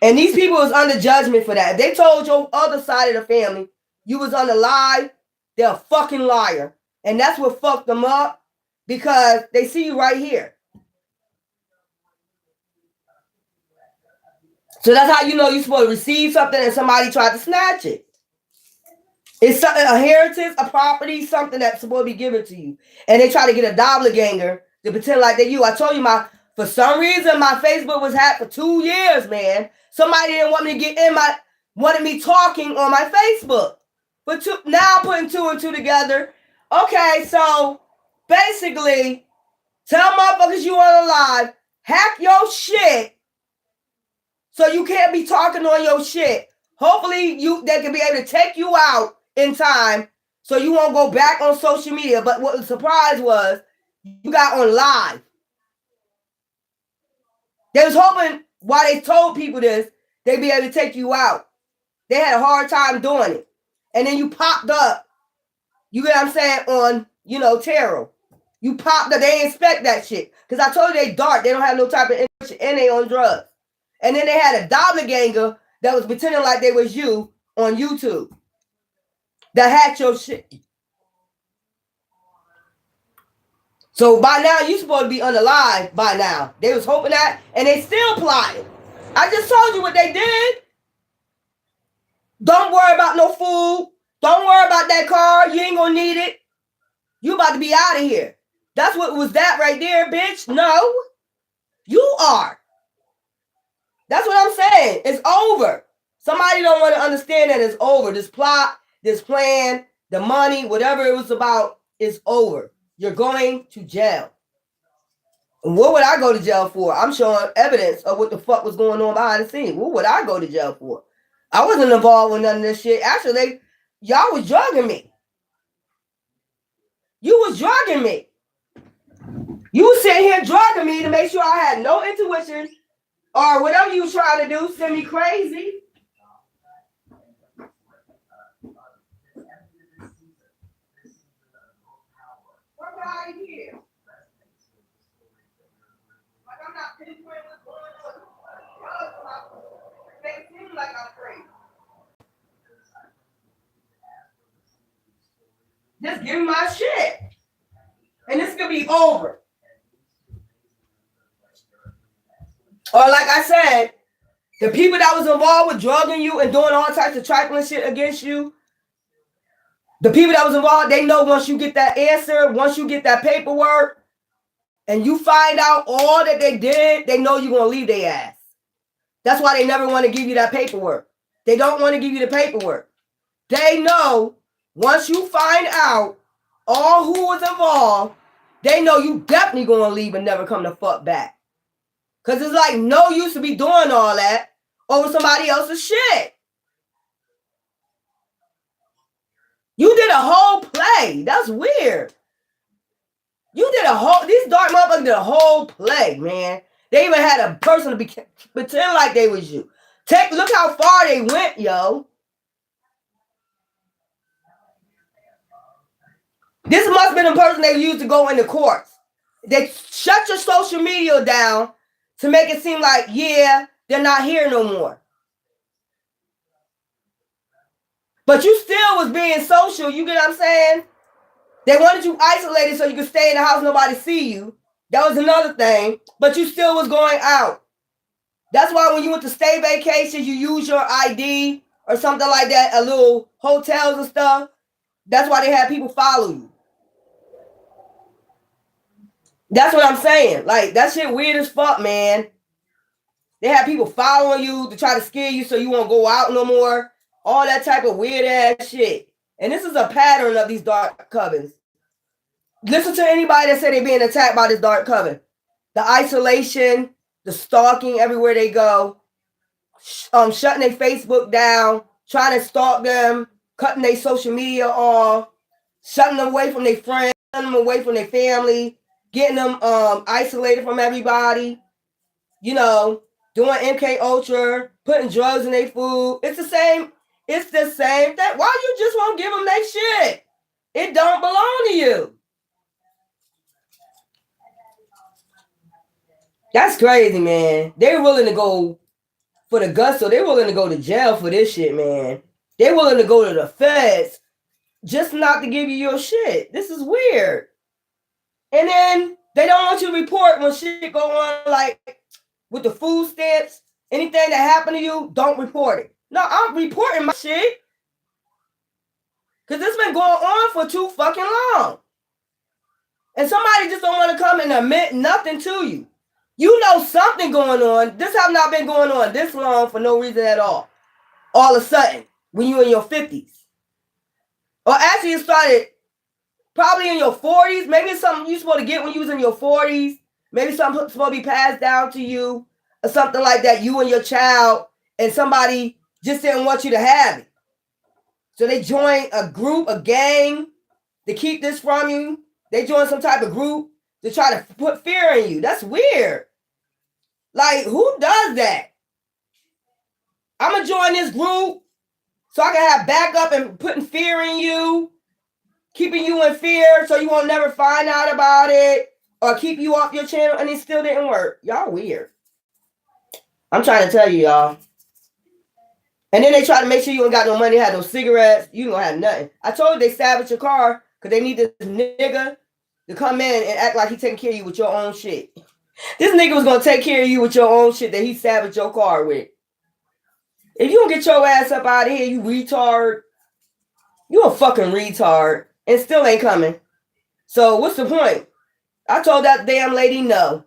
And these people was under judgment for that. If they told your other side of the family you was unalive, they're a fucking liar. And that's what fucked them up, because they see you right here. So that's how you know you're supposed to receive something and somebody tried to snatch it. It's something, a inheritance, a property, something that's supposed to be given to you. And they try to get a doppelganger to pretend like they're you. I told you for some reason, my Facebook was hacked for 2 years, man. Somebody didn't want me to get in wanted me talking on my Facebook. But now I'm putting 2 and 2 together. Okay, so basically, tell motherfuckers you are alive, hack your shit, so you can't be talking on your shit. Hopefully they can be able to take you out in time so you won't go back on social media. But what the surprise was, you got on live. They was hoping while they told people this, they'd be able to take you out. They had a hard time doing it. And then you popped up. You get what I'm saying? On, tarot. You popped up. They didn't expect that shit. Because I told you they dark. They don't have no type of information. And they on drugs. And then they had a doppelganger that was pretending like they was you on YouTube that hacked your shit. So by now, you supposed to be unalive by now. They was hoping that, and they still plotting. I just told you what they did. Don't worry about no food. Don't worry about that car. You ain't gonna need it. You about to be out of here. That's what was that right there, bitch? No. You are. That's what I'm saying. It's over. Somebody don't want to understand that it's over. This plot, this plan, the money, whatever it was about, is over. You're going to jail. And what would I go to jail for? I'm showing evidence of what the fuck was going on behind the scenes. What would I go to jail for? I wasn't involved with none of this shit. Actually, y'all was drugging me. You was drugging me. You was sitting here drugging me to make sure I had no intuition or whatever you was trying to do, send me crazy. What about here? Like I'm not pinpointing what's going on. They seem like I'm crazy. Just give me my shit. And this could be over. Or like I said, the people that was involved with drugging you and doing all types of trifling shit against you, the people that was involved, they know once you get that answer, once you get that paperwork, and you find out all that they did, they know you're going to leave their ass. That's why they never want to give you that paperwork. They don't want to give you the paperwork. They know once you find out all who was involved, they know you definitely going to leave and never come the fuck back. Because it's like no use to be doing all that over somebody else's shit. You did a whole play. That's weird. You did these dark motherfuckers did a whole play, man. They even had a person to pretend like they was you. Look how far they went, yo. This must have been a person they used to go into courts. They shut your social media down to make it seem like, yeah, they're not here no more. But you still was being social, you get what I'm saying? They wanted you isolated so you could stay in the house, nobody see you. That was another thing. But you still was going out. That's why when you went to stay vacations, you use your ID or something like that, a little hotels and stuff. That's why they had people follow you. That's what I'm saying. Like, that shit weird as fuck, man. They have people following you to try to scare you so you won't go out no more. All that type of weird ass shit. And this is a pattern of these dark covens. Listen to anybody that say they're being attacked by this dark coven. The isolation, the stalking everywhere they go, shutting their Facebook down, trying to stalk them, cutting their social media off, shutting them away from their friends, shutting them away from their family, getting them isolated from everybody, you know, doing MK Ultra, putting drugs in their food. It's the same thing. Why you just won't give them that shit? It don't belong to you. That's crazy, man. They're willing to go for the gusto. They're willing to go to jail for this shit, man. They're willing to go to the feds just not to give you your shit. This is weird. And then they don't want you to report when shit go on, like with the food stamps. Anything that happened to you, don't report it. No, I'm reporting my shit. Because this been going on for too fucking long. And somebody just don't want to come and admit nothing to you. You know something going on. This have not been going on this long for no reason at all. All of a sudden, when you're in your 50s. Or actually it started probably in your 40s. Maybe it's something you're supposed to get when you was in your 40s. Maybe something supposed to be passed down to you. Or something like that, you and your child. And somebody just didn't want you to have it. So they joined a group, a gang, to keep this from you. They joined some type of group to try to put fear in you. That's weird. Like, who does that? I'm going to join this group so I can have backup and putting fear in you, keeping you in fear so you won't never find out about it, or keep you off your channel, and it still didn't work. Y'all weird. I'm trying to tell you, y'all. And then they try to make sure you ain't got no money, have no cigarettes. You don't have nothing. I told you they sabotage your car because they need this nigga to come in and act like he taking care of you with your own shit. This nigga was going to take care of you with your own shit that he sabotaged your car with. If you don't get your ass up out of here, you retard. You a fucking retard and still ain't coming. So what's the point? I told that damn lady no.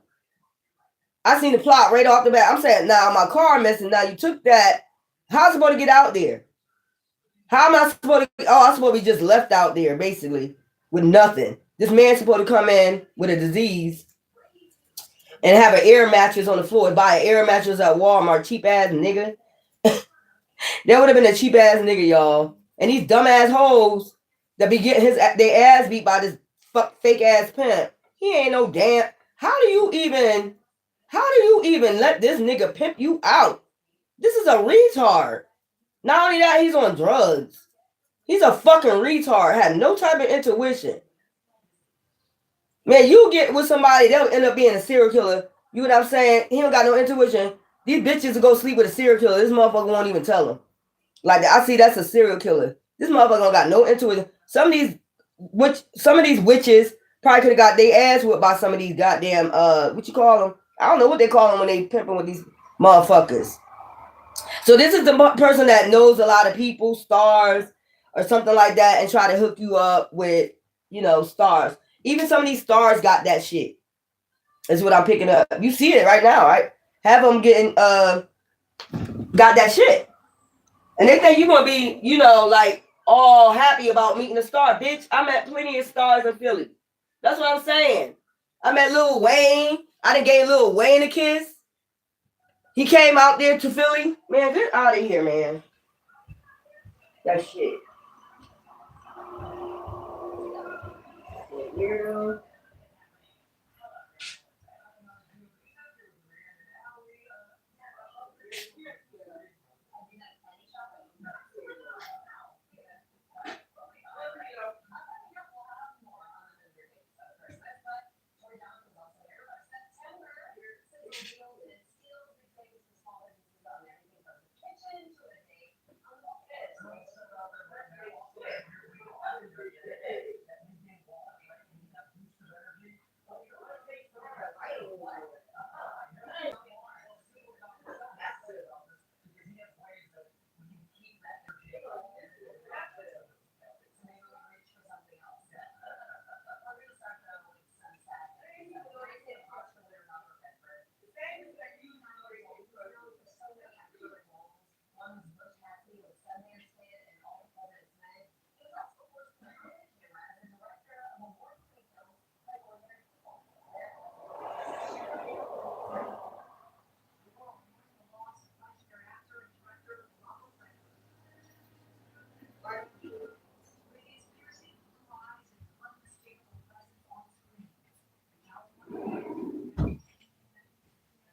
I seen the plot right off the bat. I'm saying, now my car missing. Now you took that. How am I supposed to get out there? How am I supposed to? Oh, I'm supposed to be just left out there, basically, with nothing. This man's supposed to come in with a disease and have an air mattress on the floor. Buy an air mattress at Walmart, cheap ass nigga. That would have been a cheap ass nigga, y'all. And these dumb ass hoes that be getting their ass beat by this fake ass pimp. He ain't no damn. How do you even let this nigga pimp you out? This is a retard. Not only that, he's on drugs. He's a fucking retard. Had no type of intuition. Man, you get with somebody, they'll end up being a serial killer. You know what I'm saying? He don't got no intuition. These bitches will go sleep with a serial killer. This motherfucker won't even tell them. Like, I see that's a serial killer. This motherfucker don't got no intuition. Some of these witches probably could have got their ass whipped by some of these goddamn, what you call them? I don't know what they call them when they pimping with these motherfuckers. So this is the person that knows a lot of people, stars, or something like that, and try to hook you up with, you know, stars. Even some of these stars got that shit. Is what I'm picking up. You see it right now, right? Have them getting, got that shit. And they think you're going to be, you know, like, all happy about meeting a star. Bitch, I met plenty of stars in Philly. That's what I'm saying. I met Lil Wayne. I done gave Lil Wayne a kiss. He came out there to Philly. Man, get out of here, man. That shit. Weirdo.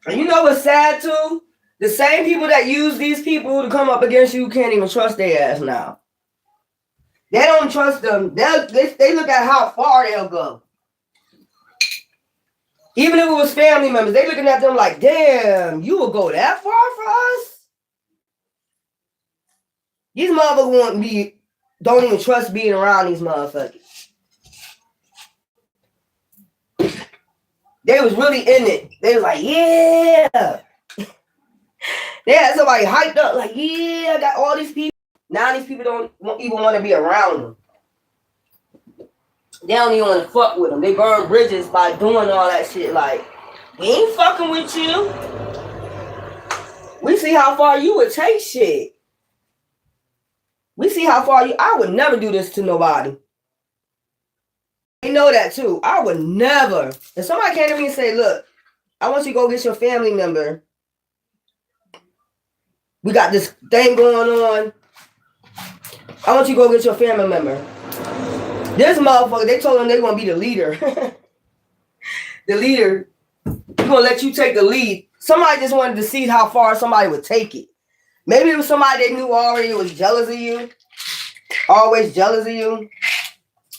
And you know what's sad too? The same people that use these people to come up against you can't even trust their ass now. They don't trust them. They look at how far they'll go. Even if it was family members, they looking at them like, damn, you will go that far for us? These motherfuckers don't even trust being around these motherfuckers. They was really in it. They was like, yeah. They had somebody hyped up, like, yeah, I got all these people. Now these people don't even want to be around them. They don't even want to fuck with them. They burn bridges by doing all that shit. Like, we ain't fucking with you. We see how far you would take shit. We see how far I would never do this to nobody. They know that too. I would never. If somebody came to me and say, look, I want you to go get your family member. We got this thing going on. I want you to go get your family member. This motherfucker, they told him they're going to be the leader. The leader. We're going to let you take the lead. Somebody just wanted to see how far somebody would take it. Maybe it was somebody they knew already was jealous of you. Always jealous of you.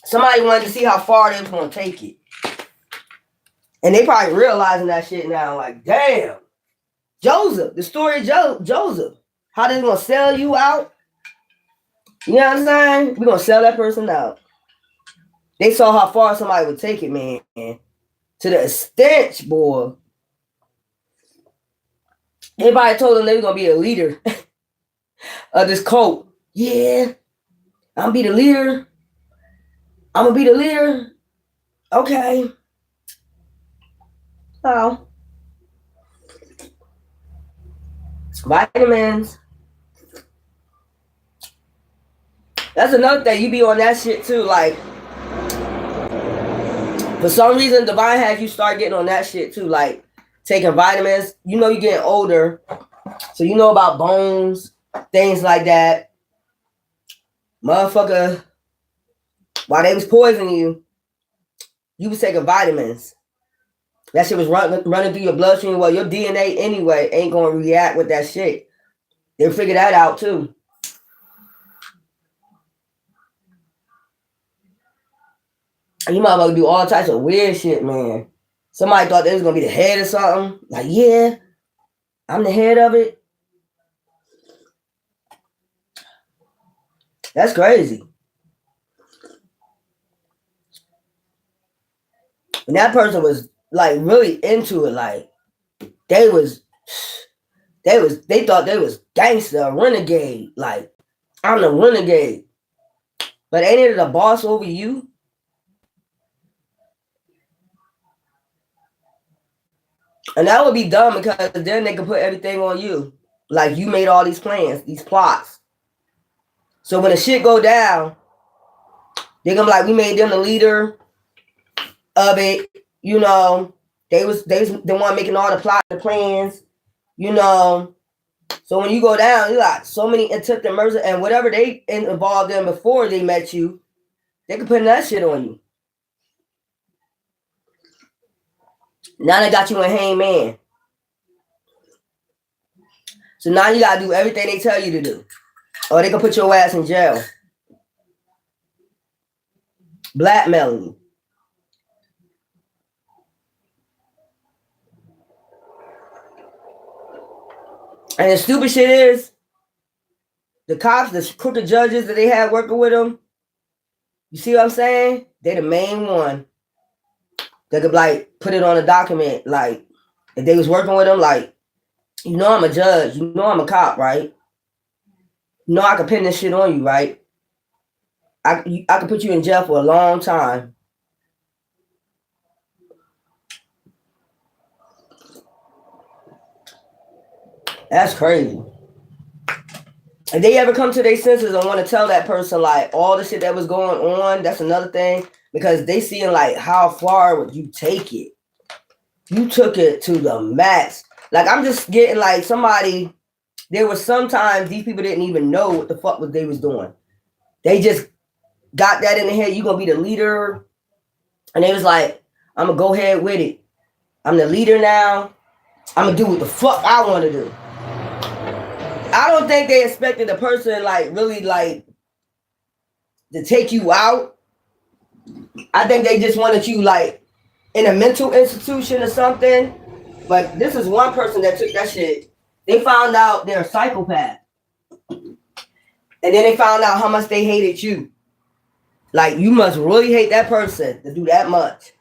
Somebody wanted to see how far they was going to take it. And they probably realizing that shit now. Like, damn. Joseph, the story of Joseph. How they gonna sell you out? You know what I'm saying? We're gonna sell that person out. They saw how far somebody would take it, man. To the extent, boy. Everybody told them they were gonna be a leader of this cult. Yeah, I'm gonna be the leader. I'm gonna be the leader. Okay. Oh. Vitamins. That's another thing. You be on that shit too. Like, for some reason, Divine has you start getting on that shit too. Like, taking vitamins. You know you're getting older. So you know about bones, things like that. Motherfucker, while they was poisoning you, you was taking vitamins. That shit was running through your bloodstream. Well, your DNA anyway ain't gonna react with that shit. They figure that out too. You might well do all types of weird shit, man. Somebody thought they was gonna be the head of something. Like, yeah, I'm the head of it. That's crazy. And that person was like really into it. Like, they thought they was gangster, renegade. Like, I'm the renegade. But ain't it the boss over you? And that would be dumb because then they could put everything on you. Like, you made all these plans, these plots. So when the shit go down, they're gonna be like, we made them the leader of it. You know, they was the one making all the plot, the plans. You know, so when you go down, you got so many attempted murders and whatever they involved in before they met you, they could put that shit on you. Now they got you in hangman. So now you gotta do everything they tell you to do. Or they can put your ass in jail. Blackmailing you. And the stupid shit is, the cops, the crooked judges that they had working with them, you see what I'm saying? They the main one that could like put it on a document. Like, if they was working with them, like, you know I'm a judge, you know I'm a cop, right? You know I could pin this shit on you, right? I could put you in jail for a long time. That's crazy. If they ever come to their senses and want to tell that person like all the shit that was going on, that's another thing. Because they seeing like how far would you take it. You took it to the max. Like, I'm just getting like somebody, there was sometimes these people didn't even know what the fuck they was doing. They just got that in their head, you gonna be the leader. And they was like, I'm gonna go ahead with it. I'm the leader now. I'm gonna do what the fuck I want to do. I don't think they expected the person like really like to take you out. I think they just wanted you like in a mental institution or something. But this is one person that took that shit. They found out they're a psychopath. And then they found out how much they hated you. Like, you must really hate that person to do that much.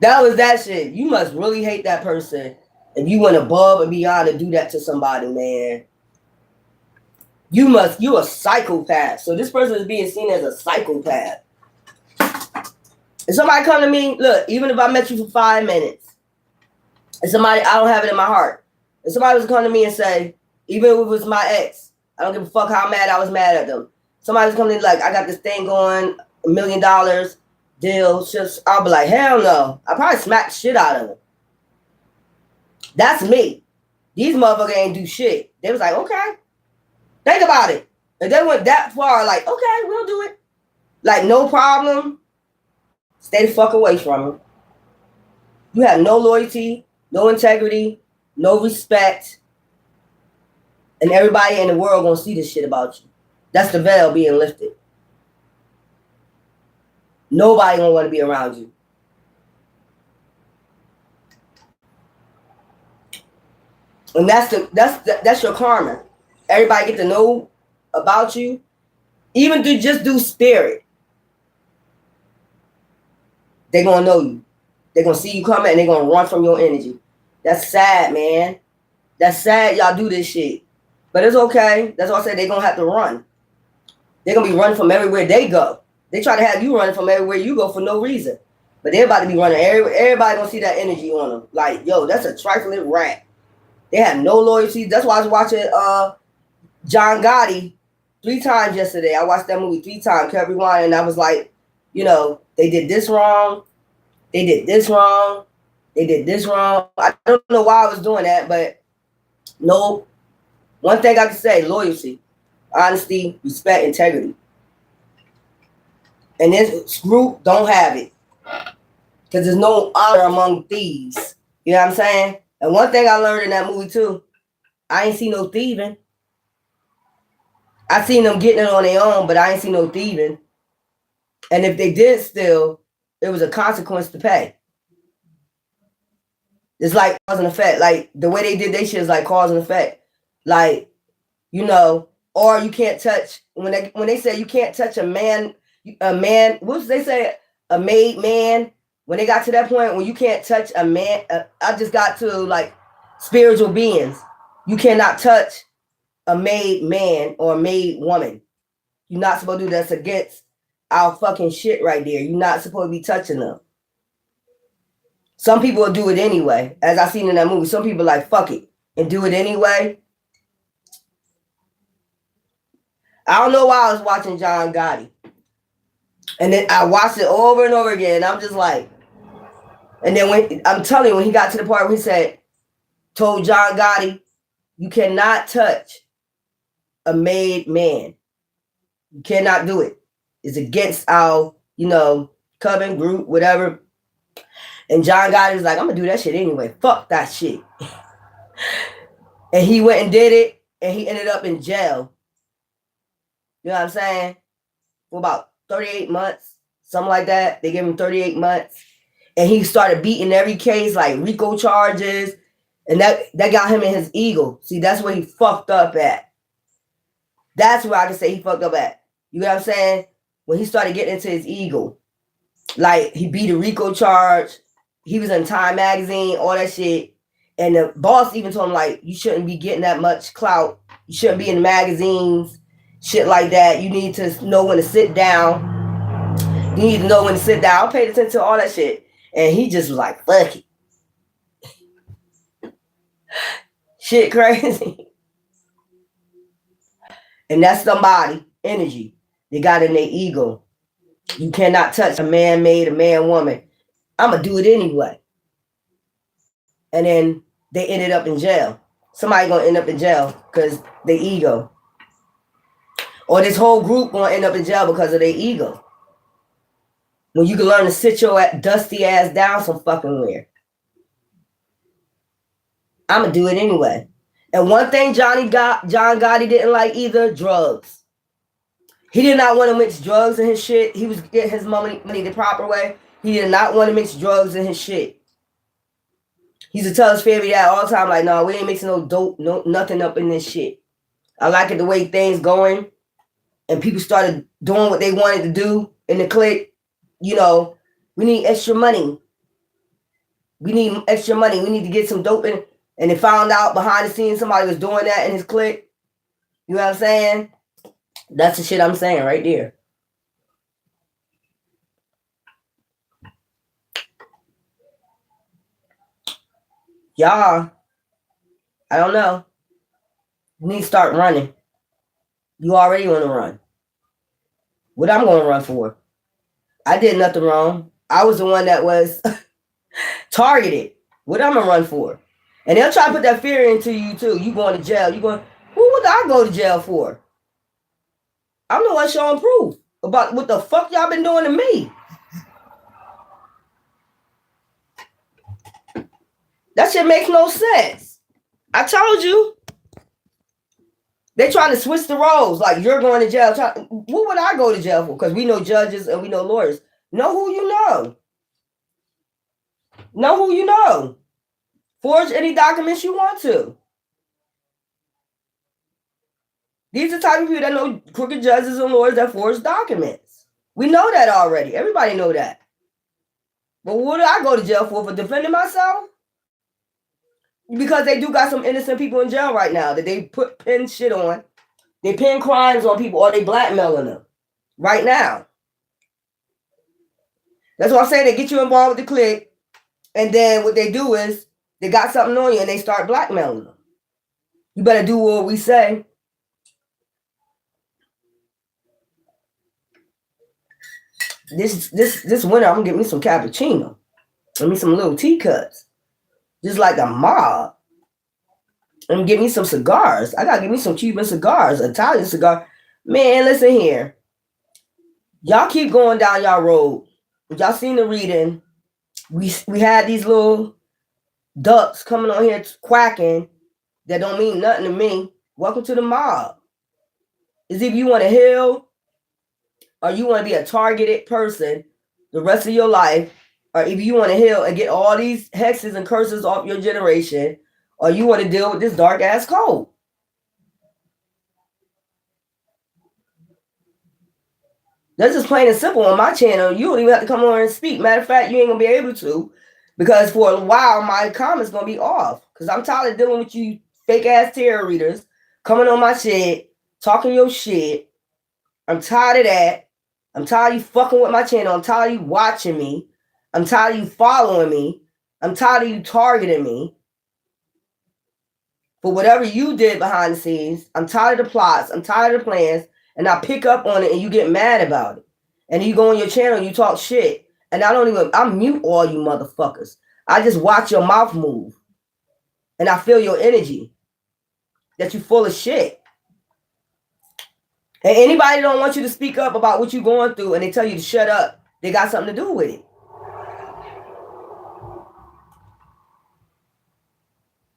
That was that shit. You must really hate that person if you went above and beyond to do that to somebody, man. You a psychopath. So this person is being seen as a psychopath. If somebody come to me, look, even if I met you for 5 minutes, and somebody, I don't have it in my heart. If somebody was to come to me and say, even if it was my ex, I don't give a fuck how mad I was mad at them. Somebody was coming to like, I got this thing going, $1 million deal. Just, I'll be like, hell no. I probably smack the shit out of them. That's me. These motherfuckers ain't do shit. They was like, okay. Think about it. If they went that far, like, okay, we'll do it. Like, no problem. Stay the fuck away from them. You have no loyalty, no integrity, no respect. And everybody in the world gonna see this shit about you. That's the veil being lifted. Nobody gonna want to be around you. And that's your karma. Everybody get to know about you, even do spirit. They gonna know you. They gonna see you coming and they gonna run from your energy. That's sad, man. That's sad. Y'all do this shit, but it's okay. That's why I said they gonna have to run. They're gonna be running from everywhere they go. They try to have you running from everywhere you go for no reason, but they're about to be running. Everybody gonna see that energy on them. Like, yo, that's a trifling rat. They have no loyalty. That's why I was watching John Gotti 3 times yesterday. I watched that movie 3 times, kept rewinding, and I was like, they did this wrong. They did this wrong. They did this wrong. I don't know why I was doing that, but no. One thing I can say, loyalty, honesty, respect, integrity. And this group don't have it. Because there's no honor among thieves. You know what I'm saying? And one thing I learned in that movie too, I ain't seen no thieving. I seen them getting it on their own, but I ain't seen no thieving. And if they did steal, it was a consequence to pay. It's like cause and effect. Like the way they did their shit is like cause and effect. Like, or you can't touch when they say you can't touch a man, what did they say? A made man. When they got to that point when you can't touch a man, I just got to like spiritual beings. You cannot touch a made man or a made woman. You're not supposed to do that. That's against our fucking shit right there. You're not supposed to be touching them. Some people will do it anyway. As I seen in that movie, some people like fuck it and do it anyway. I don't know why I was watching John Gotti. And then I watched it over and over again. And I'm just like, and then when I'm telling you, when he got to the part where he told John Gotti, you cannot touch a made man. You cannot do it. It's against our, coven, group, whatever. And John Gotti was like, I'm gonna do that shit anyway. Fuck that shit. And he went and did it, and he ended up in jail. You know what I'm saying? For about 38 months, something like that. They gave him 38 months. And he started beating every case, like RICO charges. And that got him in his ego. See, that's where he fucked up at. That's where I can say he fucked up at. You know what I'm saying? When he started getting into his ego. Like, he beat a RICO charge. He was in Time magazine, all that shit. And the boss even told him, like, you shouldn't be getting that much clout. You shouldn't be in magazines, shit like that. You need to know when to sit down. You need to know when to sit down. I paid attention to all that shit. And he just was like, fuck it. Shit crazy. And that's somebody, energy. They got in their ego. You cannot touch a man made, a man woman. I'm going to do it anyway. And then they ended up in jail. Somebody going to end up in jail because their ego. Or this whole group going to end up in jail because of their ego. When you can learn to sit your dusty ass down some fucking where. I'm going to do it anyway. And one thing John Gotti didn't like either, drugs. He did not want to mix drugs in his shit. He was getting his money the proper way. He did not want to mix drugs in his shit. He used to tell his family that all the time, like, no, we ain't mixing no dope, no nothing up in this shit. I like it the way things going. And people started doing what they wanted to do in the clique. We need extra money. We need extra money. We need to get some dope in. And they found out behind the scenes somebody was doing that in his clique. You know what I'm saying? That's the shit I'm saying right there. Y'all, I don't know. You need to start running. You already want to run. What I'm going to run for? I did nothing wrong. I was the one that was targeted. What I'm going to run for? And they'll try to put that fear into you too. You going to jail. Who would I go to jail for? I'm the one showing proof about what the fuck y'all been doing to me. That shit makes no sense. I told you. They trying to switch the roles. Like, you're going to jail. What would I go to jail for? Because we know judges and we know lawyers. Know who you know. Know who you know. Forge any documents you want to. These are the type of people that know crooked judges and lawyers that forge documents. We know that already. Everybody know that. But what do I go to jail for defending myself? Because they do got some innocent people in jail right now that they pin shit on. They pin crimes on people or they blackmailing them right now. That's what I'm saying. They get you involved with the clique, and then what they do is they got something on you and they start blackmailing them. You better do what we say. This winter, I'm gonna get me some cappuccino. Get me some little teacups. Just like a mob. And get me some cigars. I gotta get me some Cuban cigars, Italian cigar. Man, listen here. Y'all keep going down y'all road. Y'all seen the reading. We had these little ducks coming on here quacking that don't mean nothing to me. Welcome to the mob. Is if you want to heal or you want to be a targeted person the rest of your life, or if you want to heal and get all these hexes and curses off your generation, or you want to deal with this dark ass code. That's just plain and simple on my channel. You don't even have to come on and speak. Matter of fact, you ain't gonna be able to, because for a while my comments gonna be off. Because I'm tired of dealing with you fake ass tarot readers coming on my shit, talking your shit. I'm tired of that. I'm tired of you fucking with my channel. I'm tired of you watching me. I'm tired of you following me. I'm tired of you targeting me for whatever you did behind the scenes. I'm tired of the plots. I'm tired of the plans. And I pick up on it and you get mad about it. And you go on your channel and you talk shit. And I mute all you motherfuckers. I just watch your mouth move. And I feel your energy. That you full of shit. And anybody don't want you to speak up about what you're going through and they tell you to shut up, they got something to do with it.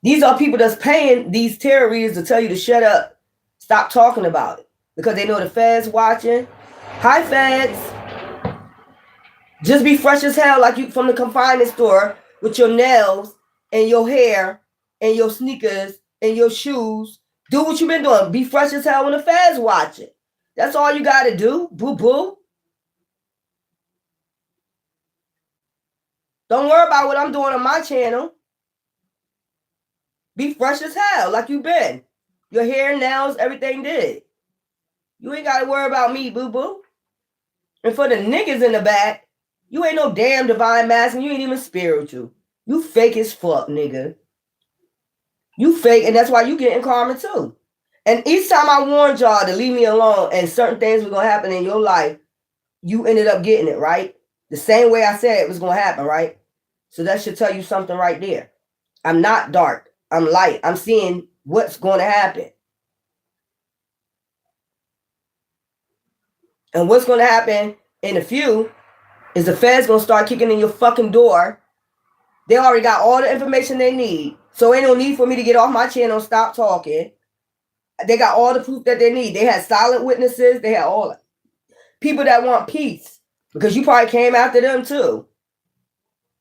These are people that's paying these tarot readers to tell you to shut up. Stop talking about it. Because they know the feds watching. Hi, feds. Just be fresh as hell like you from the confinement store with your nails and your hair and your sneakers and your shoes. Do what you've been doing. Be fresh as hell when the feds watching. That's all you got to do. Boo-boo. Don't worry about what I'm doing on my channel. Be fresh as hell like you been. Your hair, nails, everything did. You ain't got to worry about me, boo-boo. And for the niggas in the back, you ain't no damn divine masculine. You ain't even spiritual. You fake as fuck, nigga. You fake, and that's why you getting karma too. And each time I warned y'all to leave me alone and certain things were going to happen in your life, you ended up getting it, right? The same way I said it was going to happen, right? So that should tell you something right there. I'm not dark. I'm light. I'm seeing what's going to happen. And what's going to happen in a few is the feds going to start kicking in your fucking door. They already got all the information they need. So ain't no need for me to get off my channel and stop talking. They got all the proof that they need. They had silent witnesses. They had all it. People that want peace. Because you probably came after them too.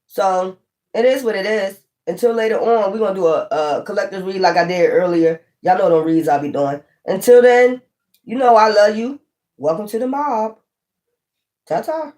So it is what it is. Until later on, we're going to do a collector's read like I did earlier. Y'all know the reads I'll be doing. Until then, you know I love you. Welcome to the mob. Ta-ta.